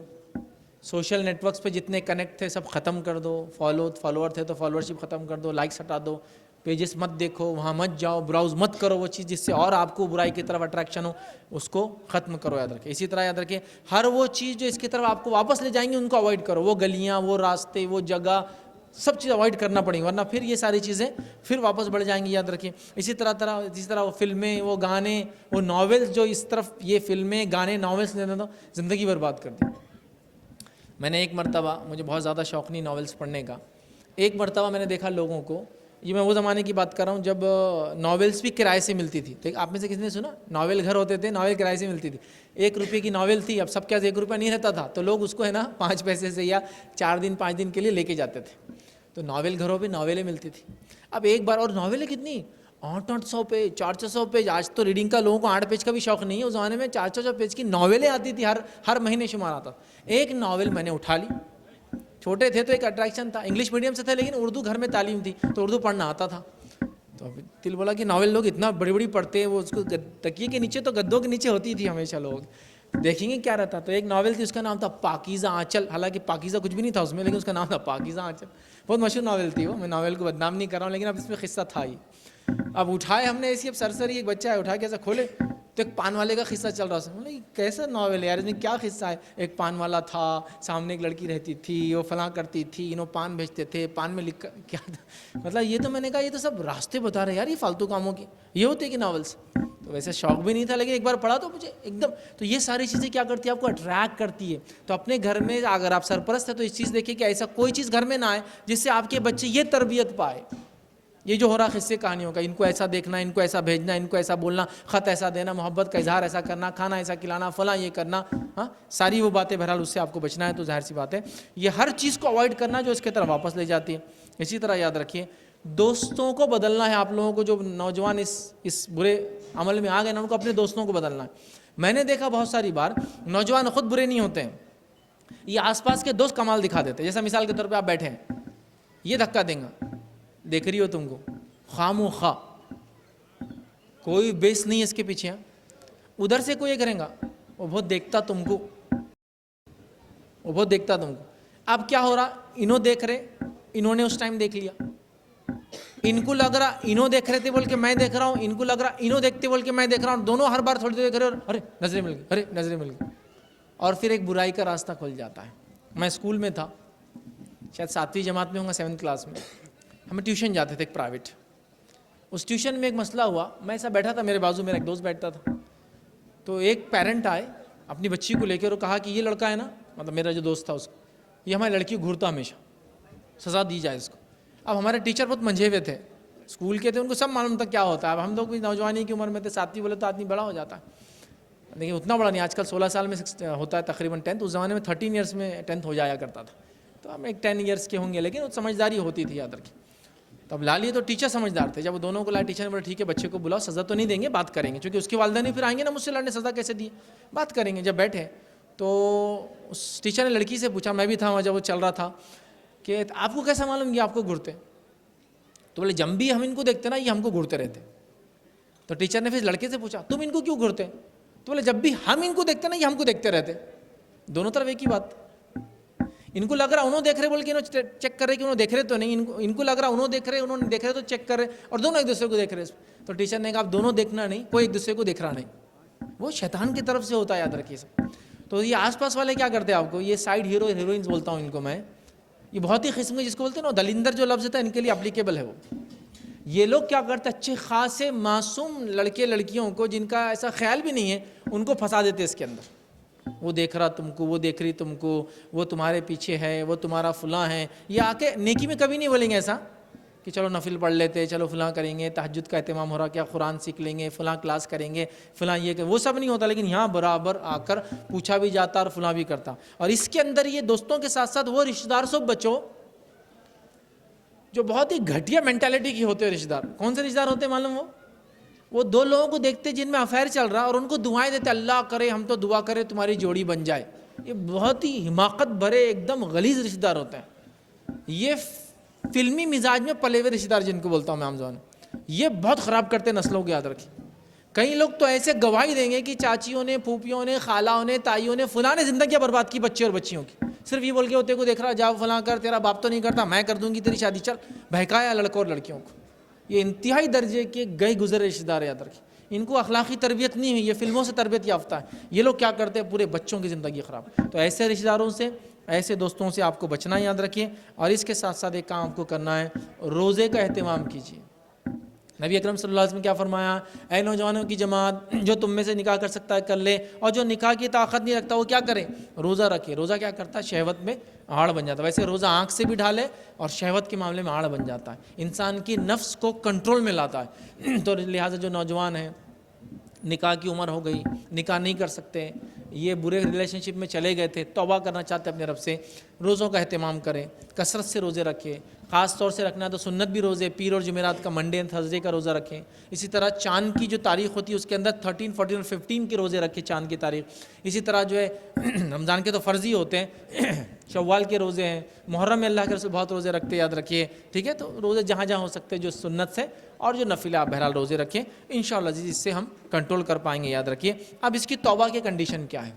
سوشل نیٹ ورکس پہ جتنے کنیکٹ تھے سب ختم کر دو, فالوور تھے تو فالوورشپ ختم کر دو, لائکس ہٹا دو, پیجز مت دیکھو, وہاں مت جاؤ, براؤز مت کرو وہ چیز جس سے اور آپ کو برائی کی طرف اٹریکشن ہو, اس کو ختم کرو. یاد رکھیں اسی طرح یاد رکھیں ہر وہ چیز جو اس کی طرف آپ کو واپس لے جائیں گے ان کو اوائڈ کرو. وہ گلیاں, وہ راستے, وہ جگہ, سب چیز اوائڈ کرنا پڑیں گی, ورنہ پھر یہ ساری چیزیں پھر واپس بڑھ جائیں گی. یاد رکھیں اسی طرح وہ فلمیں, وہ گانے, وہ ناولز جو اس طرف, یہ فلمیں, گانے, ناولز نے تو زندگی برباد کر دی. میں نے ایک مرتبہ, مجھے بہت زیادہ شوق نہیں ناولز پڑھنے کا, ایک مرتبہ میں نے دیکھا لوگوں کو, یہ میں وہ زمانے کی بات کر رہا ہوں جب ناولز بھی کرائے سے ملتی تھی. تو آپ میں سے کسی نے سنا, ناول گھر ہوتے تھے, ناول کرائے سے ملتی تھی. 1 روپے کی ناول تھی, اب سب کے پاس 1 روپیہ نہیں رہتا تھا, تو لوگ اس کو ہے نا 5 پیسے سے یا 4 دن 5 دن کے لیے لے کے جاتے تھے. تو ناول گھروں پہ ناولیں ملتی تھی. اب ایک بار, اور ناولیں کتنی, 800 پیج, 400 پیج. آج تو ریڈنگ کا لوگوں کو 8 پیج کا بھی شوق نہیں ہے, اس زمانے میں 400 پیج کی ناولیں آتی تھی, ہر مہینے شمار آتا. ایک ناول میں نے اٹھا لی, چھوٹے تھے تو ایک اٹریکشن تھا, انگلش میڈیم سے تھے لیکن اردو گھر میں تعلیم تھی تو اردو پڑھنا آتا تھا. تو دل بولا کہ ناول لوگ اتنا بڑی بڑی پڑھتے ہیں, وہ اس کو تکیے کے نیچے, تو گدوں کے نیچے ہوتی تھی ہمیشہ, لوگ دیکھیں گے کیا رہتا. تو ایک ناول تھی, اس کا نام تھا پاکیزہ آنچل. حالانکہ پاکیزہ کچھ بھی نہیں تھا اس میں, لیکن اس کا نام تھا پاکیزہ آنچل. بہت مشہور ناول تھی وہ, میں ناول کو بدنام نہیں کر رہا ہوں, لیکن اب اس میں قصہ تھا ہی. اب اٹھائے ہم نے ایسی, اب سرسری ایک بچہ ہے, اٹھا کے ایسا کھولے تو ایک پان والے کا قصہ چل رہا تھا. کیسا ناول ہے یار, اس میں کیا قصہ ہے. ایک پان والا تھا, سامنے ایک لڑکی رہتی تھی, وہ فلاں کرتی تھی, انہوں پان بھیجتے تھے, پان میں لکھ کیا تھا, مطلب یہ تو میں نے کہا یہ تو سب راستے بتا رہے یار, یہ فالتو کاموں کی یہ ہوتے کہ ناولس. تو ویسے شوق بھی نہیں تھا, لیکن ایک بار پڑھا تو مجھے ایک دم, تو یہ ساری چیزیں کیا کرتی ہے, آپ کو اٹریکٹ کرتی ہے. تو اپنے گھر میں اگر آپ سرپرست ہیں تو اس چیز دیکھیں کہ ایسا کوئی چیز گھر میں نہ آئے جس سے آپ کے بچے یہ تربیت پائے, یہ جو ہو رہا قصے کہانیوں کا، ان کو ایسا دیکھنا، ان کو ایسا بھیجنا، ان کو ایسا بولنا، خط ایسا دینا، محبت کا اظہار ایسا کرنا، کھانا ایسا کھلانا، فلاں یہ کرنا، ہاں ساری وہ باتیں بہرحال اس سے آپ کو بچنا ہے. تو ظاہر سی بات ہے یہ ہر چیز کو اوائڈ کرنا جو اس کی طرف واپس لے جاتی ہے. اسی طرح یاد رکھیے دوستوں کو بدلنا ہے آپ لوگوں کو. جو نوجوان اس برے عمل میں آ گئے نا، ان کو اپنے دوستوں کو بدلنا ہے. میں نے دیکھا بہت ساری بار نوجوان خود برے نہیں ہوتے ہیں، یہ آس پاس کے دوست کمال دکھا دیتے ہیں. جیسا مثال کے طور پہ آپ بیٹھے ہیں، یہ دھکا دیں گا، دیکھ رہی ہو تم کو، خام و خواہ، کوئی بیس نہیں ہے اس کے پیچھے. ادھر سے کوئی یہ کرے گا، وہ بہت دیکھتا تم کو، وہ بہت دیکھتا تم کو. اب کیا ہو رہا، انہوں دیکھ رہے، انہوں نے اس ٹائم دیکھ لیا، ان کو لگ رہا انہوں دیکھ رہے تھے بول کے میں دیکھ رہا ہوں، ان کو لگ رہا انہوں دیکھتے بول کے میں دیکھ رہا ہوں. دونوں ہر بار تھوڑی دیر دیکھ رہے اور ارے نظریں مل گئی، ارے نظریں مل گئی، اور پھر ایک برائی کا راستہ کھل جاتا ہے. میں اسکول میں تھا، شاید 7ویں جماعت میں ہوں گا، 7th کلاس میں. ہم ٹیوشن جاتے تھے ایک پرائیویٹ. اس ٹیوشن میں ایک مسئلہ ہوا، میں ایسا بیٹھا تھا، میرے بازو میرا ایک دوست بیٹھتا تھا. تو ایک پیرنٹ آئے اپنی بچی کو لے کے اور کہا کہ یہ لڑکا ہے نا، مطلب میرا جو دوست تھا اس کو، یہ ہماری لڑکی کو گھورتا ہمیشہ، سزا دی جائے اس کو. اب ہمارے ٹیچر بہت منجھے ہوئے تھے، اسکول کے تھے، ان کو سب معلوم تھا کیا ہوتا ہے. اب ہم لوگ بھی نوجوانی کی عمر میں تھے، 7ویں بولے تو آدمی بڑا ہو جاتا ہے، لیکن اتنا بڑا نہیں. آج کل 16 سال میں ہوتا ہے تقریباً 10th، اس زمانے میں 13 ایئرس میں 10th ہو جایا کرتا تھا. تو ہم ایک 10 ایئرس کے ہوں گے، لیکن سمجھداری ہوتی تھی یاد رکھیں. تو اب لا لیے تو ٹیچر سمجھدار تھے. جب وہ دونوں کو لائے، ٹیچر نے بولا ٹھیک ہے بچے کو بلاؤ، سزا تو نہیں دیں گے، بات کریں گے، چونکہ اس کے والدین پھر آئیں گے نا مجھ سے لڑنے، سزا کیسے دی، بات کریں گے. جب بیٹھے تو اس ٹیچر نے لڑکی سے پوچھا، میں بھی تھا وہاں جب وہ چل رہا تھا، کہ آپ کو کیسا معلوم یہ آپ کو گھورتے؟ تو بولے جب بھی ہم ان کو دیکھتے نا یہ ہم کو گھورتے رہتے. تو ٹیچر نے پھر لڑکے سے پوچھا تم ان کو کیوں گھورتے؟ تو بولے جب بھی ہم ان کو دیکھتے نا یہ ہم کو دیکھتے رہتے. دونوں طرف ایک ہی بات. ان کو لگ رہا انہوں دیکھ رہے بول کے انہوں چیک کر رہے کہ انہوں دیکھ رہے تو نہیں، ان کو لگ رہا انہوں دیکھ رہے، انہوں نے دیکھ رہے تو چیک کر رہے، اور دونوں ایک دوسرے کو دیکھ رہے. تو ٹیچر نے کہا آپ دونوں دیکھنا نہیں، کوئی ایک دوسرے کو دیکھ رہا نہیں، وہ شیطان کی طرف سے ہوتا ہے، یاد رکھیے سب. تو یہ آس پاس والے کیا کرتے ہیں آپ کو، یہ سائڈ ہیرو ہیروئنز بولتا ہوں ان کو میں، یہ بہت ہی قسم کے جس کو بولتے ہیں نا دلندر جو لفظ ہے ان کے لیے اپلیکیبل ہے. وہ یہ لوگ کیا کرتے ہیں، اچھے خاصے معصوم لڑکے لڑکیوں کو جن کا ایسا خیال بھی نہیں ہے، ان کو پھنسا دیتے اس کے اندر. وہ دیکھ رہا تم کو، وہ دیکھ رہی تم کو، وہ تمہارے پیچھے ہے، وہ تمہارا فلاں ہے. یہ آ کے نیکی میں کبھی نہیں بولیں گے ایسا کہ چلو نفل پڑھ لیتے، چلو فلاں کریں گے، تہجد کا اہتمام ہو رہا، کیا قرآن سیکھ لیں گے، فلاں کلاس کریں گے، فلاں یہ کہ وہ سب نہیں ہوتا. لیکن یہاں برابر آ کر پوچھا بھی جاتا اور فلاں بھی کرتا. اور اس کے اندر یہ دوستوں کے ساتھ ساتھ وہ رشتہ دار سب بچو جو بہت ہی گھٹیا مینٹالٹی کی ہوتے ہیں. رشتہ دار کون سے رشتہ دار ہوتے ہیں معلوم؟ وہ دو لوگوں کو دیکھتے جن میں افیئر چل رہا اور ان کو دعائیں دیتے، اللہ کرے ہم تو دعا کرے تمہاری جوڑی بن جائے. یہ بہت ہی حماقت بھرے ایک دم غلیظ رشتہ دار ہوتے ہیں. یہ فلمی مزاج میں پلے ہوئے رشتہ دار جن کو بولتا ہوں میں عام زبان میں، یہ بہت خراب کرتے نسلوں کو. یاد رکھیں کئی لوگ تو ایسے گواہی دیں گے کہ چاچیوں نے، پھوپھیوں نے، خالہوں نے، تائیوں نے، فلاں نے زندگیاں برباد کی بچے اور بچیوں کی، صرف یہ بول کے ہوتے کو دیکھ رہا جاؤ فلاں کر، تیرا باپ تو نہیں کرتا، میں کر دوں گی تیری شادی، چل بہکایا لڑکوں اور لڑکیوں کو. یہ انتہائی درجے کے گئے گزرے رشتہ دار. یاد رکھیں ان کو اخلاقی تربیت نہیں ہوئی، یہ فلموں سے تربیت یافتہ ہے. یہ لوگ کیا کرتے ہیں، پورے بچوں کی زندگی خراب. تو ایسے رشتہ داروں سے، ایسے دوستوں سے آپ کو بچنا یاد رکھیے. اور اس کے ساتھ ساتھ ایک کام آپ کو کرنا ہے، روزے کا اہتمام کیجیے. نبی اکرم صلی اللہ علیہ وسلم کیا فرمایا، اے نوجوانوں کی جماعت، جو تم میں سے نکاح کر سکتا ہے کر لے، اور جو نکاح کی طاقت نہیں رکھتا وہ کیا کرے، روزہ رکھے. روزہ کیا کرتا ہے، شہوت میں آڑ بن جاتا ہے. ویسے روزہ آنکھ سے بھی ڈھالے اور شہوت کے معاملے میں آڑ بن جاتا ہے، انسان کی نفس کو کنٹرول میں لاتا ہے. تو لہٰذا جو نوجوان ہیں، نکاح کی عمر ہو گئی، نکاح نہیں کر سکتے، یہ برے ریلیشن شپ میں چلے گئے تھے، توبہ کرنا چاہتے اپنے رب سے، روزوں کا اہتمام کریں، کثرت سے روزے رکھیں. خاص طور سے رکھنا ہے تو سنت بھی روزے، پیر اور جمعرات کا، منڈے اینڈ تھرسڈے کا روزہ رکھیں. اسی طرح چاند کی جو تاریخ ہوتی ہے اس کے اندر 13، 14 اور 15 کے روزے رکھیں، چاند کی تاریخ. اسی طرح جو ہے رمضان کے تو فرضی ہوتے ہیں، شوال کے روزے ہیں، محرم میں اللہ کے رسول بہت روزے رکھتے، یاد رکھیے. ٹھیک ہے، تو روزے جہاں جہاں ہو سکتے جو سنت سے، اور جو نفل آپ بہرحال روزے رکھیں انشاءاللہ عزیز، اس سے ہم کنٹرول کر پائیں گے. یاد رکھیے. اب اس کی توبہ کی کنڈیشن کیا ہے،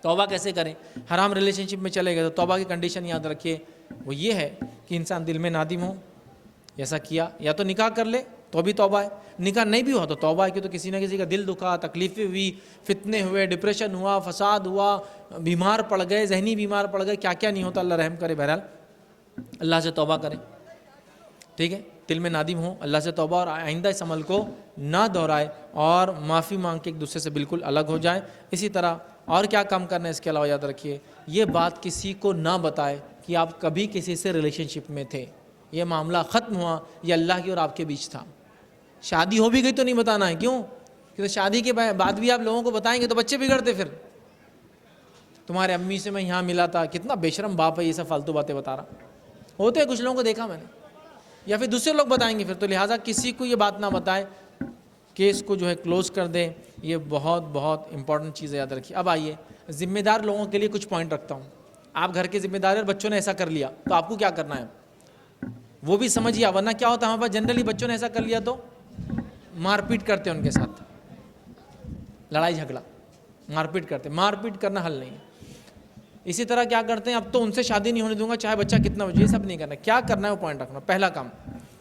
توبہ کیسے کریں؟ حرام ریلیشن شپ میں چلے گئے تو توبہ کی کنڈیشن یاد رکھیے، وہ یہ ہے کہ انسان دل میں نادم ہو، ایسا کیا، یا تو نکاح کر لے تو بھی توبہ ہے، نکاح نہیں بھی ہوا تو توبہ ہے کہ تو کسی نہ کسی کا دل دکھا، تکلیفیں ہوئی، فتنے ہوئے، ڈپریشن ہوا، فساد ہوا، بیمار پڑ گئے، ذہنی بیمار پڑ گئے، کیا کیا نہیں ہوتا. اللہ رحم کرے. بہرحال اللہ سے توبہ کریں. ٹھیک ہے، دل میں نادم ہو، اللہ سے توبہ، اور آئندہ اس عمل کو نہ دہرائے اور معافی مانگ کے ایک دوسرے سے بالکل الگ ہو جائے. اسی طرح اور کیا کام کرنا ہے اس کے علاوہ یاد رکھیے، یہ بات کسی کو نہ بتائے کہ آپ کبھی کسی سے ریلیشن شپ میں تھے. یہ معاملہ ختم ہوا، یہ اللہ کی اور آپ کے بیچ تھا۔ شادی ہو بھی گئی تو نہیں بتانا ہے، کیوں؟ کیونکہ شادی کے بعد بھی آپ لوگوں کو بتائیں گے تو بچے بگڑتے، پھر تمہارے امی سے میں یہاں ملا تھا، کتنا بے شرم باپ ہے، یہ سب فالتو باتیں بتا رہا ہوتے ہیں کچھ لوگوں کو، دیکھا میں نے، یا پھر دوسرے لوگ بتائیں گے پھر، تو لہٰذا کسی کو یہ بات نہ بتائے، کیس کو جو ہے کلوز کر دیں، یہ بہت بہت امپورٹنٹ چیز ہے، یاد رکھیے۔ اب آئیے ذمہ دار لوگوں کے لیے کچھ پوائنٹ رکھتا ہوں۔ آپ گھر کے ذمہ دار ہیں اور بچوں نے ایسا کر لیا تو آپ کو کیا کرنا ہے وہ بھی سمجھیے، ورنہ کیا ہوتا ہے ہمارے پاس جنرلی بچوں نے ایسا کر لیا تو مار پیٹ کرتے ہیں، ان کے ساتھ لڑائی جھگڑا، مار پیٹ کرتے، مار پیٹ کرنا حل نہیں ہے۔ اسی طرح کیا کرتے ہیں، اب تو ان سے شادی نہیں ہونے دوں گا چاہے بچہ کتنا ہو، یہ سب نہیں کرنا۔ کیا کرنا ہے وہ پوائنٹ رکھنا۔ پہلا کام،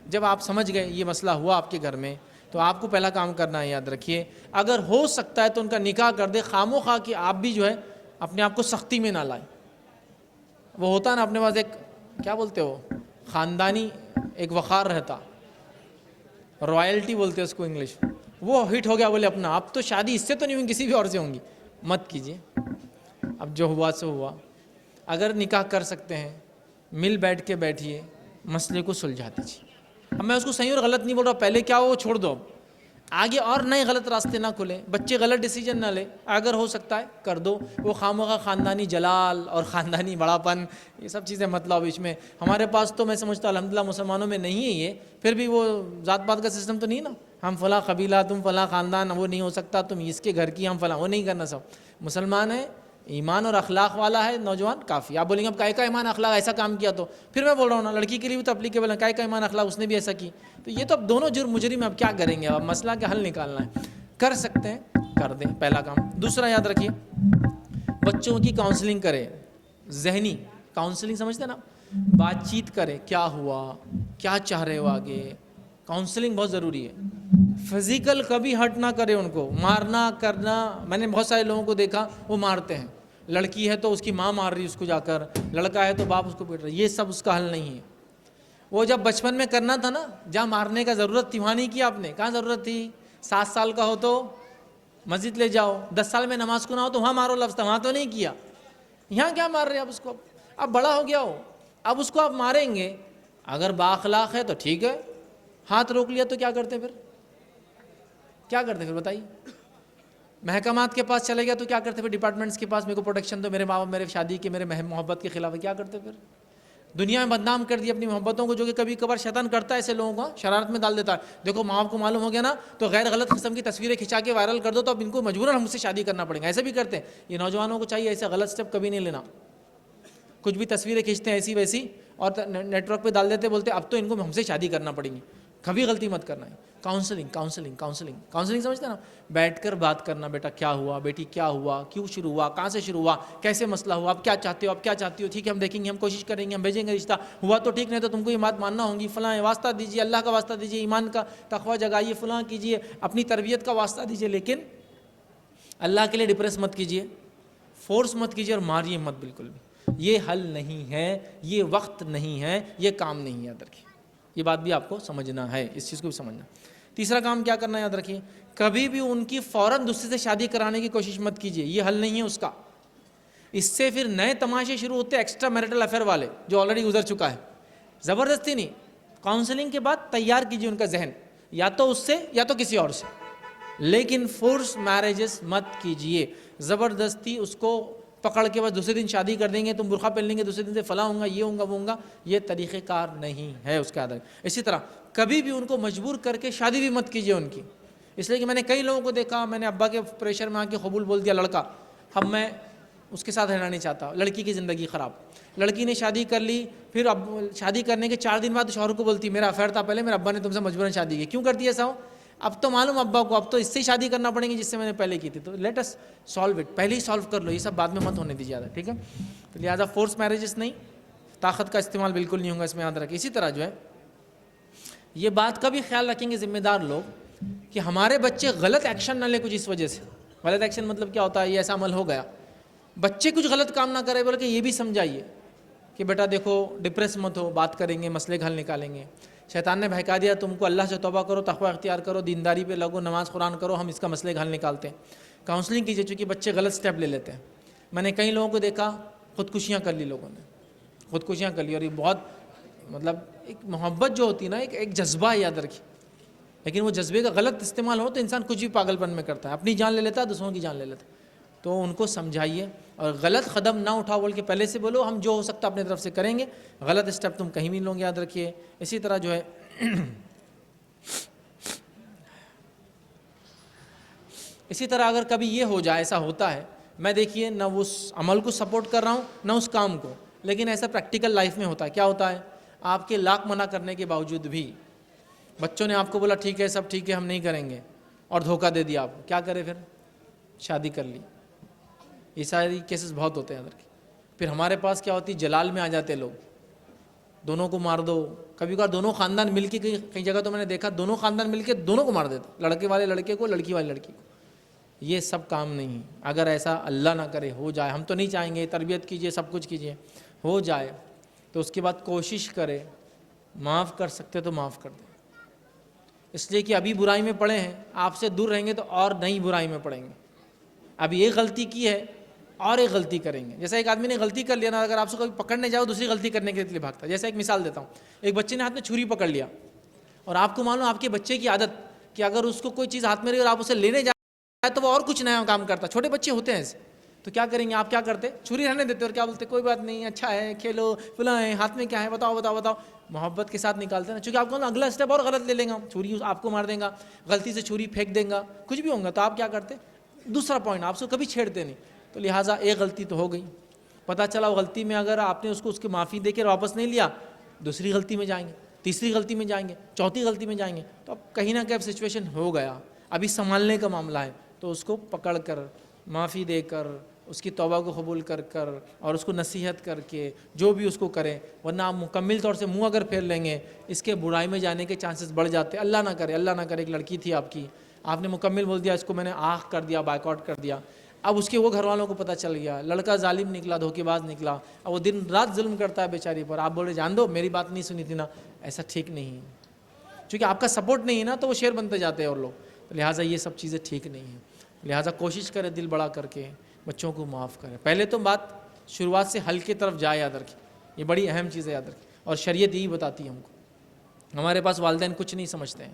جب آپ سمجھ گئے یہ مسئلہ ہوا آپ کے گھر میں، تو آپ کو پہلا کام کرنا ہے، یاد رکھیے، اگر ہو سکتا ہے تو ان کا نکاح کر دے، خام و خواہ کہ آپ بھی جو ہے اپنے آپ کو سختی میں نہ لائیں۔ وہ ہوتا ہے نا اپنے پاس ایک کیا بولتے ہو، خاندانی ایک وقار رہتا، رائلٹی بولتے ہیں اس کو انگلش، وہ ہٹ ہو گیا، بولے اپنا اب تو شادی اس سے تو نہیں ہوئی، کسی بھی اور سے ہوں گی، مت کیجیے۔ اب جو ہوا سو ہوا۔ اگر نکاح کر سکتے ہیں مل بیٹھ کے بیٹھیے، مسئلے کو سلجھا دیجیے۔ اب میں اس کو صحیح اور غلط نہیں بول رہا، پہلے کیا ہو وہ چھوڑ دو، اب آگے اور نئے غلط راستے نہ کھلیں، بچے غلط ڈیسیجن نہ لے، اگر ہو سکتا ہے کر دو۔ وہ خامخواہ خاندانی جلال اور خاندانی بڑا پن یہ سب چیزیں مت لاؤ بیچ میں۔ ہمارے پاس تو میں سمجھتا ہوں الحمدللہ مسلمانوں میں نہیں ہے یہ، پھر بھی وہ ذات پات کا سسٹم تو نہیں نا، ہم فلاں قبیلہ تم فلاں خاندان، وہ نہیں ہو سکتا، تم اس کے گھر کی ہم فلاں، وہ نہیں کرنا۔ سب مسلمان ہے، ایمان اور اخلاق والا ہے نوجوان، کافی۔ آپ بولیں گے اب کائے کا ایمان اخلاق ایسا کام کیا، تو پھر میں بول رہا ہوں نا لڑکی کے لیے بھی تو اپلیکیبل ہے، کائے کا ایمان اخلاق اس نے بھی ایسا کی، تو یہ تو اب دونوں جرم مجرم، اب کیا کریں گے، اب مسئلہ کا حل نکالنا ہے۔ کر سکتے ہیں کر دیں، پہلا کام۔ دوسرا یاد رکھیے، بچوں کی کاؤنسلنگ کرے، ذہنی کاؤنسلنگ سمجھتے نا، بات چیت کرے، کیا ہوا، کیا چاہ رہے ہو آگے، کاؤنسلنگ بہت ضروری ہے۔ فزیکل کبھی ہرٹ نہ کرے ان کو، مارنا کرنا، میں نے بہت سارے لوگوں کو دیکھا وہ مارتے ہیں، لڑکی ہے تو اس کی ماں مار رہی اس کو جا کر، لڑکا ہے تو باپ اس کو پیٹ رہا، یہ سب اس کا حل نہیں ہے۔ وہ جب بچپن میں کرنا تھا نا، جہاں مارنے کا ضرورت تھی وہاں نہیں کیا آپ نے، کہاں ضرورت تھی؟ 7 سال کا ہو تو مسجد لے جاؤ، 10 سال میں نماز کو نہ ہو تو وہاں مارو لفظ تھا، وہاں تو نہیں کیا۔ یہاں کیا مار رہے ہیں آپ اس کو، اب بڑا ہو گیا ہو، اب اس کو آپ ماریں گے، اگر بااخلاق ہے تو ٹھیک ہے، ہاتھ روک لیا تو کیا کرتے پھر، کیا کرتے پھر بتائیے؟ محکمات کے پاس چلے گیا تو کیا کرتے پھر، ڈپارٹمنٹس کے پاس، میرے کو پروٹیکشن دو، میرے ماں باپ میرے شادی کے میرے محبت کے خلاف ہے، کیا کرتے پھر؟ دنیا میں بدنام کر دی اپنی محبتوں کو، جو کہ کبھی کبھار شیطان کرتا ہے ایسے لوگوں کو، شرارت میں ڈال دیتا ہے۔ دیکھو ماں باپ کو معلوم ہو گیا نا تو غیر غلط قسم کی تصویریں کھنچا کے وائرل کر دو تو اب ان کو مجبوراً ہم سے شادی کرنا پڑے گا، ایسے بھی کرتے ہیں یہ نوجوانوں کو چاہیے، ایسے غلط سٹیپ کبھی نہیں لینا۔ کچھ بھی تصویریں کھینچتے ہیں ایسی ویسی اور نیٹ ورک پہ ڈال دیتے، بولتے اب تو ان کو ہم سے شادی کرنا پڑے گی، کبھی غلطی مت کرنا ہے۔ کاؤنسلنگ کاؤنسلنگ کاؤنسلنگ کاؤنسلنگ سمجھتے ہیں نا، بیٹھ کر بات کرنا، بیٹا کیا ہوا، بیٹی کیا ہوا، کیوں شروع ہوا، کہاں سے شروع ہوا، کیسے مسئلہ ہوا، آپ کیا چاہتے ہو، آپ کیا چاہتی ہو، ٹھیک ہے ہم دیکھیں گے، ہم کوشش کریں گے، ہم بھیجیں گے رشتہ، ہوا تو ٹھیک، نہیں تو تم کو یہ بات ماننا ہوگی، فلاں واسطہ دیجیے، اللہ کا واسطہ دیجیے، ایمان کا تقویٰ جگائیے، فلاں کیجیے، اپنی تربیت کا واسطہ دیجیے، لیکن اللہ کے لیے ڈپریس مت کیجیے، فورس مت کیجیے اور ماریے مت بالکل بھی، یہ حل نہیں ہے، یہ وقت نہیں ہے، یہ کام نہیں ہے، یاد رکھیے، یہ بات بھی آپ کو سمجھنا ہے، اس چیز کو بھی سمجھنا۔ تیسرا کام کیا کرنا ہے یاد رکھیے، کبھی بھی ان کی فوراً دوسرے سے شادی کرانے کی کوشش مت کیجیے، یہ حل نہیں ہے اس کا، اس سے پھر نئے تماشے شروع ہوتے ہیں ایکسٹرا میرٹل افیئر والے جو آلریڈی گزر چکا ہے۔ زبردستی نہیں، کاؤنسلنگ کے بعد تیار کیجیے ان کا ذہن، یا تو اس سے یا تو کسی اور سے، لیکن فورس میرجز مت کیجیے، زبردستی اس کو پکڑ کے بس دوسرے دن شادی کر دیں گے، تم برقع پہن لیں گے، دوسرے دن سے فلاں ہوں گا، یہ ہوں گا وہ ہوں گا، یہ طریقہ کار نہیں ہے اس کا عادت۔ اسی طرح کبھی بھی ان کو مجبور کر کے شادی بھی مت کیجیے ان کی، اس لیے کہ میں نے کئی لوگوں کو دیکھا، میں نے ابا کے پریشر میں آ کے قبول بول دیا لڑکا، اب میں اس کے ساتھ رہنا نہیں چاہتا، لڑکی کی زندگی خراب، لڑکی نے شادی کر لی، پھر اب شادی کرنے کے 4 دن بعد شوہر کو بولتی میرا افیئر تھا پہلے، میرے ابا نے تم سے مجبوراً شادی کی، کیوں کرتی ہے ایسا ہو؟ اب تو معلوم ابا کو اب تو اس سے شادی کرنا پڑے گی جس سے میں نے پہلے کی تھی، تو لیٹ اس سالو اٹ، پہلے ہی سالو کر لو، یہ سب بعد میں مت ہونے دیجیے زیادہ، ٹھیک ہے؟ تو لہٰذا فورس میرجز نہیں، طاقت کا استعمال بالکل نہیں ہوگا اس میں، یاد رکھیں۔ اسی طرح جو ہے یہ بات کا بھی خیال رکھیں گے ذمہ دار لوگ کہ ہمارے بچے غلط ایکشن نہ لیں کچھ اس وجہ سے، غلط ایکشن مطلب کیا ہوتا ہے، یہ ایسا عمل ہو گیا، بچے کچھ غلط کام نہ کرے، بلکہ یہ بھی سمجھائیے کہ بیٹا دیکھو ڈپریس مت ہو، بات کریں گے، مسئلے کا حل نکالیں گے، شیطان نے بہکا دیا تم کو، اللہ سے توبہ کرو، تقویٰ اختیار کرو، دینداری پہ لگو، نماز قرآن کرو، ہم اس کا مسئلے کا حل نکالتے ہیں۔ کاؤنسلنگ کیجیے، چونکہ بچے غلط سٹیپ لے لیتے ہیں، میں نے کئی لوگوں کو دیکھا خودکشیاں کر لی، لوگوں نے خودکشیاں کر لی، اور یہ بہت مطلب ایک محبت جو ہوتی ہے نا ایک جذبہ ہے، یاد رکھیے، لیکن وہ جذبے کا غلط استعمال ہو تو انسان کچھ بھی پاگل پن میں کرتا ہے، اپنی جان لے لیتا ہے، دوسروں کی جان لے لیتا ہے۔ تو ان کو سمجھائیے اور غلط قدم نہ اٹھاؤ بول کے پہلے سے بولو، ہم جو ہو سکتا اپنے طرف سے کریں گے، غلط اسٹیپ تم کہیں بھی لو گے، یاد رکھیے۔ اسی طرح جو ہے اسی طرح اگر کبھی یہ ہو جائے، ایسا ہوتا ہے، میں دیکھیے نہ اس عمل کو سپورٹ کر رہا ہوں نہ اس کام کو، لیکن ایسا پریکٹیکل لائف میں ہوتا ہے، کیا ہوتا ہے، آپ کے لاکھ منع کرنے کے باوجود بھی بچوں نے آپ کو بولا ٹھیک ہے سب ٹھیک ہے ہم نہیں کریں گے، اور دھوکہ دے دیا آپ کو، کیا کرے پھر، شادی کر لی۔ یہ ساری کیسز بہت ہوتے ہیں ادھر کے۔ پھر ہمارے پاس کیا ہوتی، جلال میں آ جاتے لوگ، دونوں کو مار دو، کبھی کبھار دونوں خاندان مل کے، کئی جگہ تو میں نے دیکھا دونوں خاندان مل کے دونوں کو مار دیتے، لڑکے والے لڑکے کو، لڑکی والے لڑکی کو۔ یہ سب کام نہیں، اگر ایسا اللہ نہ کرے ہو جائے، ہم تو نہیں چاہیں گے، تربیت کیجئے سب کچھ کیجئے، ہو جائے تو اس کے بعد کوشش کرے، معاف کر سکتے تو معاف کر دیں، اس لیے کہ ابھی برائی میں پڑے ہیں، آپ سے دور رہیں گے تو اور نئی برائی میں پڑیں گے۔ ابھی ایک غلطی کی ہے اور ایک غلطی کریں گے، جیسا ایک آدمی نے غلطی کر لیا نا، اگر آپ سے کبھی پکڑنے جاؤ دوسری غلطی کرنے کے لیے بھاگتا ہے۔ جیسا ایک مثال دیتا ہوں، ایک بچے نے ہاتھ میں چھری پکڑ لیا، اور آپ کو معلوم آپ کے بچے کی عادت کہ اگر اس کو کوئی چیز ہاتھ میں رہی اور آپ اسے لینے جائیں تو وہ اور کچھ نیا کام کرتا، چھوٹے بچے ہوتے ہیں ایسے، تو کیا کریں گے آپ، کیا کرتے، چھری رہنے دیتے اور کیا بولتے، کوئی بات نہیں، اچھا ہے، کھیلو، فلاں ہے، ہاتھ میں کیا ہے، بتاؤ بتاؤ بتاؤ، محبت کے ساتھ نکالتے ہیں، چونکہ آپ کو اگلا اسٹیپ اور غلط لے لیں گا، چھری آپ کو مار دیں گا، غلطی سے چھری پھینک دیں گا، کچھ بھی ہوگا، تو آپ کیا کرتے، دوسرا پوائنٹ آپ سے کبھی چھیڑتے نہیں، تو لہٰذا ایک غلطی تو ہو گئی، پتہ چلا وہ غلطی میں اگر آپ نے اس کی معافی دے کے واپس نہیں لیا، دوسری غلطی میں جائیں گے، تیسری غلطی میں جائیں گے، چوتھی غلطی میں جائیں گے، تو اب کہیں نہ کہیں سچویشن ہو گیا، ابھی سنبھالنے کا معاملہ ہے، تو اس کو پکڑ کر، معافی دے کر، اس کی توبہ کو قبول کر کر اور اس کو نصیحت کر کے جو بھی اس کو کریں، ورنہ آپ مکمل طور سے منہ اگر پھیر لیں گے، اس کے برائی میں جانے کے چانسز بڑھ جاتے ہیں۔ اللہ نہ کرے، اللہ نہ کرے، ایک لڑکی تھی آپ کی، آپ نے مکمل بول دیا اس کو میں نے آنکھ کر دیا، بائیک آؤٹ کر دیا، اب اس کے وہ گھر والوں کو پتہ چل گیا، لڑکا ظالم نکلا، دھوکے باز نکلا، اب وہ دن رات ظلم کرتا ہے بیچاری پر، آپ بولے جان دو میری بات نہیں سنی تھی نا، ایسا ٹھیک نہیں ہے، چونکہ آپ کا سپورٹ نہیں ہے نا، تو وہ شیر بنتے جاتے ہیں اور لوگ، تو لہٰذا یہ سب چیزیں ٹھیک نہیں ہیں، لہٰذا کوشش کرے دل بڑا کر کے بچوں کو معاف کرے، پہلے تو بات شروعات سے حل کی طرف جائے، یاد رکھیں، یہ بڑی اہم چیز ہے، یاد رکھیں، اور شریعت یہی بتاتی ہے ہم کو۔ ہمارے پاس والدین کچھ نہیں سمجھتے ہیں،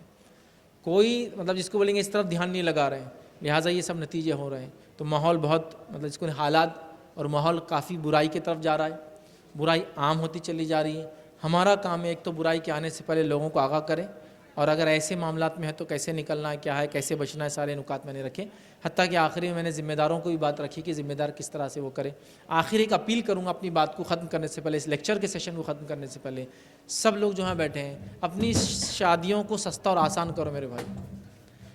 کوئی مطلب جس کو بولیں گے اس طرف دھیان نہیں لگا رہے ہیں، لہٰذا یہ سب نتیجے ہو رہے ہیں، تو ماحول بہت مطلب جس کو حالات اور ماحول کافی برائی کی طرف جا رہا ہے، برائی عام ہوتی چلی جا رہی ہے۔ ہمارا کام ہے ایک تو برائی کے آنے سے پہلے لوگوں کو آگاہ کریں، اور اگر ایسے معاملات میں ہے تو کیسے نکلنا ہے، کیا ہے، کیسے بچنا ہے، سارے نکات میں نے رکھے، حتیٰ کہ آخری میں نے ذمہ داروں کو بھی بات رکھی کہ ذمہ دار کس طرح سے وہ کرے۔ آخر ایک اپیل کروں گا اپنی بات کو ختم کرنے سے پہلے، اس لیکچر کے سیشن کو ختم کرنے سے پہلے، سب لوگ جو ہیں بیٹھے ہیں، اپنی شادیوں کو سستا اور آسان کرو میرے بھائی،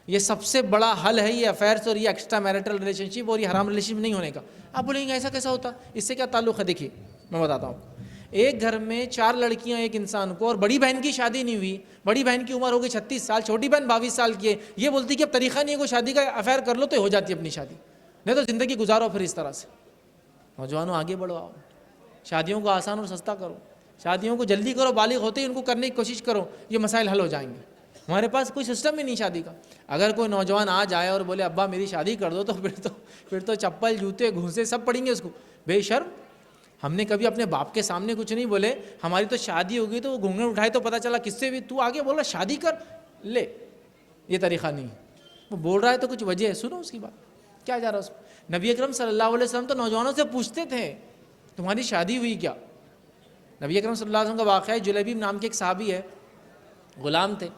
یہ سب سے بڑا حل ہے، یہ افیئرس اور یہ ایکسٹرا میرٹل ریلیشن شپ اور یہ حرام ریلیشن شپ نہیں ہونے کا۔ آپ بولیں گے ایسا کیسا ہوتا، اس سے کیا تعلق ہے، دیکھیے میں بتاتا ہوں۔ ایک گھر میں 4 لڑکیاں ایک انسان کو، اور بڑی بہن کی شادی نہیں ہوئی، بڑی بہن کی عمر ہو گئی 36 سال، چھوٹی بہن 22 سال کی ہے، یہ بولتی کہ اب طریقہ نہیں ہے کوئی شادی کا، افیئر کر لو تو ہو جاتی ہے اپنی شادی، نہیں تو زندگی گزارو پھر اس طرح سے۔ نوجوانوں آگے بڑھو، آؤ شادیوں کو آسان اور سستا کرو، شادیوں کو جلدی کرو، بالغ ہوتے ہی ان کو کرنے کی کوشش کرو، یہ مسائل حل ہو جائیں گے۔ ہمارے پاس کوئی سسٹم ہی نہیں شادی کا، اگر کوئی نوجوان آ جائے اور بولے ابا میری شادی کر دو، تو پھر تو چپل جوتے گھوسے سب پڑیں گے اس کو، بے شرم۔ ہم نے کبھی اپنے باپ کے سامنے کچھ نہیں بولے، ہماری تو شادی ہو گئی تو وہ گھونگھٹ اٹھائے تو پتہ چلا کس سے بھی، تو آگے بول رہا شادی کر لے، یہ طریقہ نہیں ہے، وہ بول رہا ہے تو کچھ وجہ ہے، سنو اس کی بات، کیا جا رہا ہے اس کو۔ نبی اکرم صلی اللہ علیہ وسلم تو نوجوانوں سے پوچھتے تھے تمہاری شادی ہوئی کیا؟ نبی اکرم صلی اللہ علیہ وسلم کا واقعہ ہے، جلیبیب نام کے ایک صحابی ہے، غلام تھے،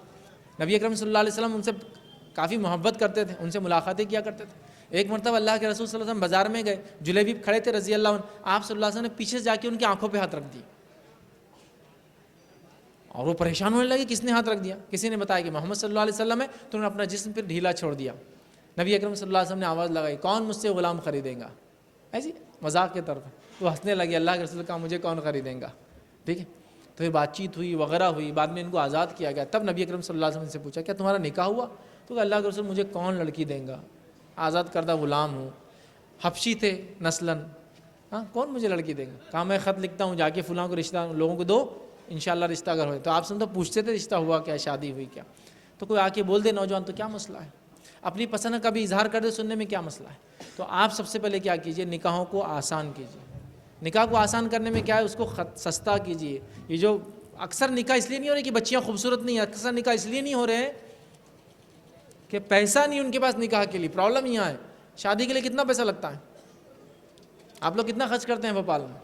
نبی اکرم صلی اللہ علیہ وسلم ان سے کافی محبت کرتے تھے، ان سے ملاقاتیں کیا کرتے تھے۔ ایک مرتبہ اللہ کے رسول صلی اللہ علیہ وسلم بازار میں گئے، جلیبیب کھڑے تھے رضی اللہ عنہ، آپ صلی اللہ علیہ وسلم نے پیچھے سے جا کے ان کی آنکھوں پہ ہاتھ رکھ دی، اور وہ پریشان ہونے لگے کس نے ہاتھ رکھ دیا، کسی نے بتایا کہ محمد صلی اللہ علیہ وسلم ہے، تو انہوں نے اپنا جسم پھر ڈھیلا چھوڑ دیا۔ نبی اکرم صلی اللہ علیہ وسلم نے آواز لگائی کون مجھ سے غلام خریدیں گا، ایسی مذاق کی طرف، وہ ہنسنے لگے، اللہ کے رسول کہا مجھے کون خریدیں گا، ٹھیک ہے۔ تو یہ بات چیت ہوئی وغیرہ ہوئی، بعد میں ان کو آزاد کیا گیا، تب نبی اکرم صلی اللہ علیہ وسلم سے پوچھا کیا تمہارا نکاح ہوا؟ تو کہا اللہ کے رسول مجھے کون لڑکی دیں گا، آزاد کردہ غلام ہوں، حبشی تھے نسلاً، ہاں کون مجھے لڑکی دیں گا، کہا میں خط لکھتا ہوں جا کے فلاں کو رشتہ لوگوں کو دو، انشاءاللہ رشتہ اگر ہوئے، تو آپ سے تو پوچھتے تھے رشتہ ہوا کیا، شادی ہوئی کیا، تو کوئی آ کے بول دے نوجوان تو کیا مسئلہ ہے، اپنی پسند کا بھی اظہار کر دے، سننے میں کیا مسئلہ ہے۔ تو آپ سب سے پہلے کیا کیجئے، نکاحوں کو آسان کیجئے، نکاح کو آسان کرنے میں کیا ہے، اس کو سستا کیجئے، یہ جو اکثر نکاح اس لیے نہیں ہو رہے کہ بچیاں خوبصورت نہیں ہیں، اکثر نکاح اس لیے نہیں ہو رہے ہیں کہ پیسہ نہیں ان کے پاس نکاح کے لیے. پرابلم یہاں ہے. شادی کے لیے کتنا پیسہ لگتا ہے؟ آپ لوگ کتنا خرچ کرتے ہیں بھوپال میں؟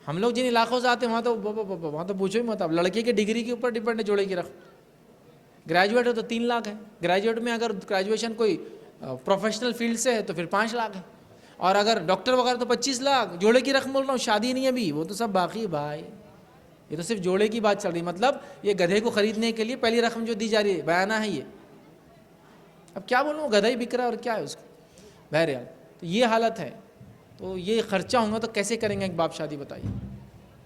ہم لوگ جن علاقوں سے آتے ہیں وہاں تو پوچھو ہی مت. اب لڑکے کی ڈگری کے اوپر ڈیپینڈ ہے جوڑے کی رقم. گریجویٹ ہو تو 3 لاکھ ہے. گریجویٹ میں اگر گریجویشن کوئی پروفیشنل فیلڈ سے ہے تو پھر 5 لاکھ ہے. اور اگر ڈاکٹر وغیرہ تو 25 لاکھ. جوڑے کی رقم بول رہا ہوں, شادی نہیں ابھی, وہ تو سب باقی بھائی. یہ تو صرف جوڑے کی بات چل رہی. مطلب یہ گدھے کو خریدنے کے لیے پہلی رقم جو دی جا رہی ہے بیانہ ہے یہ. اب کیا بولوں, گدھا ہی بک رہا ہے اور کیا ہے اس کو. بہرحال تو یہ حالت ہے. تو یہ خرچہ ہوگا تو کیسے کریں گے ایک باپ شادی, بتائیے